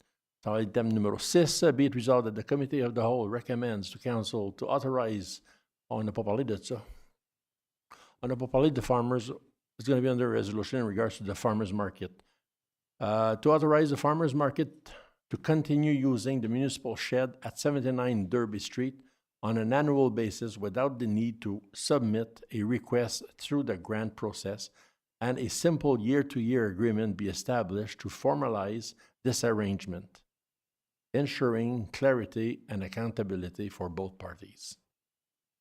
Ça va être item numéro 6. Be it resolved that the Committee of the Whole recommends to Council to authorize. On n'a pas parlé de ça. On n'a pas parlé de farmers. It's going to be under resolution in regards to the farmers market. To authorize the farmers market to continue using the municipal shed at 79 Derby Street on an annual basis without the need to submit a request through the grant process, and a simple year-to-year agreement be established to formalize this arrangement, ensuring clarity and accountability for both parties.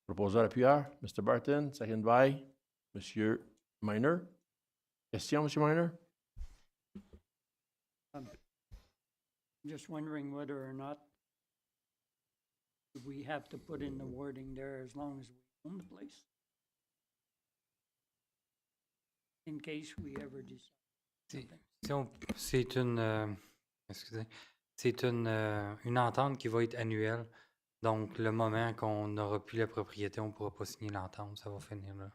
Proposeur appuyeur, Mr. Barton, second by Monsieur Minor. Question, Monsieur Minor? Just wondering whether or not we have to put in the wording there as long as we own the place, in case we ever decide something. C'est une, excusez, c'est une entente qui va être annuelle. Donc, le moment qu'on n'aura plus la propriété, on ne pourra pas signer l'entente. Ça va finir là.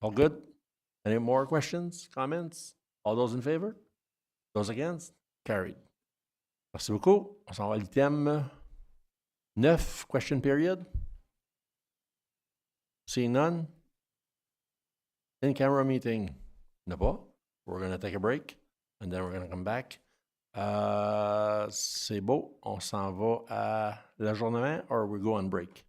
All good? Any more questions, comments? All those in favor? Those against? Carried. Merci beaucoup. On s'en va à l'item 9, question period. Seeing none? In-camera meeting? No pas. We're going to take a break, and then we're going to come back. C'est beau. On s'en va à l'adjournement, or we go on break?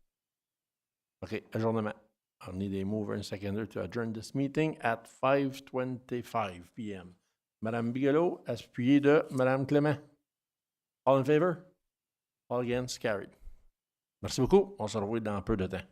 OK, adjournement. I'll need a mover and seconder to adjourn this meeting at 5:25 p.m. Madame Bigelow, appuyé de Madame Clément. All in favor? All against? Carried. Merci beaucoup. On se revoit dans peu de temps.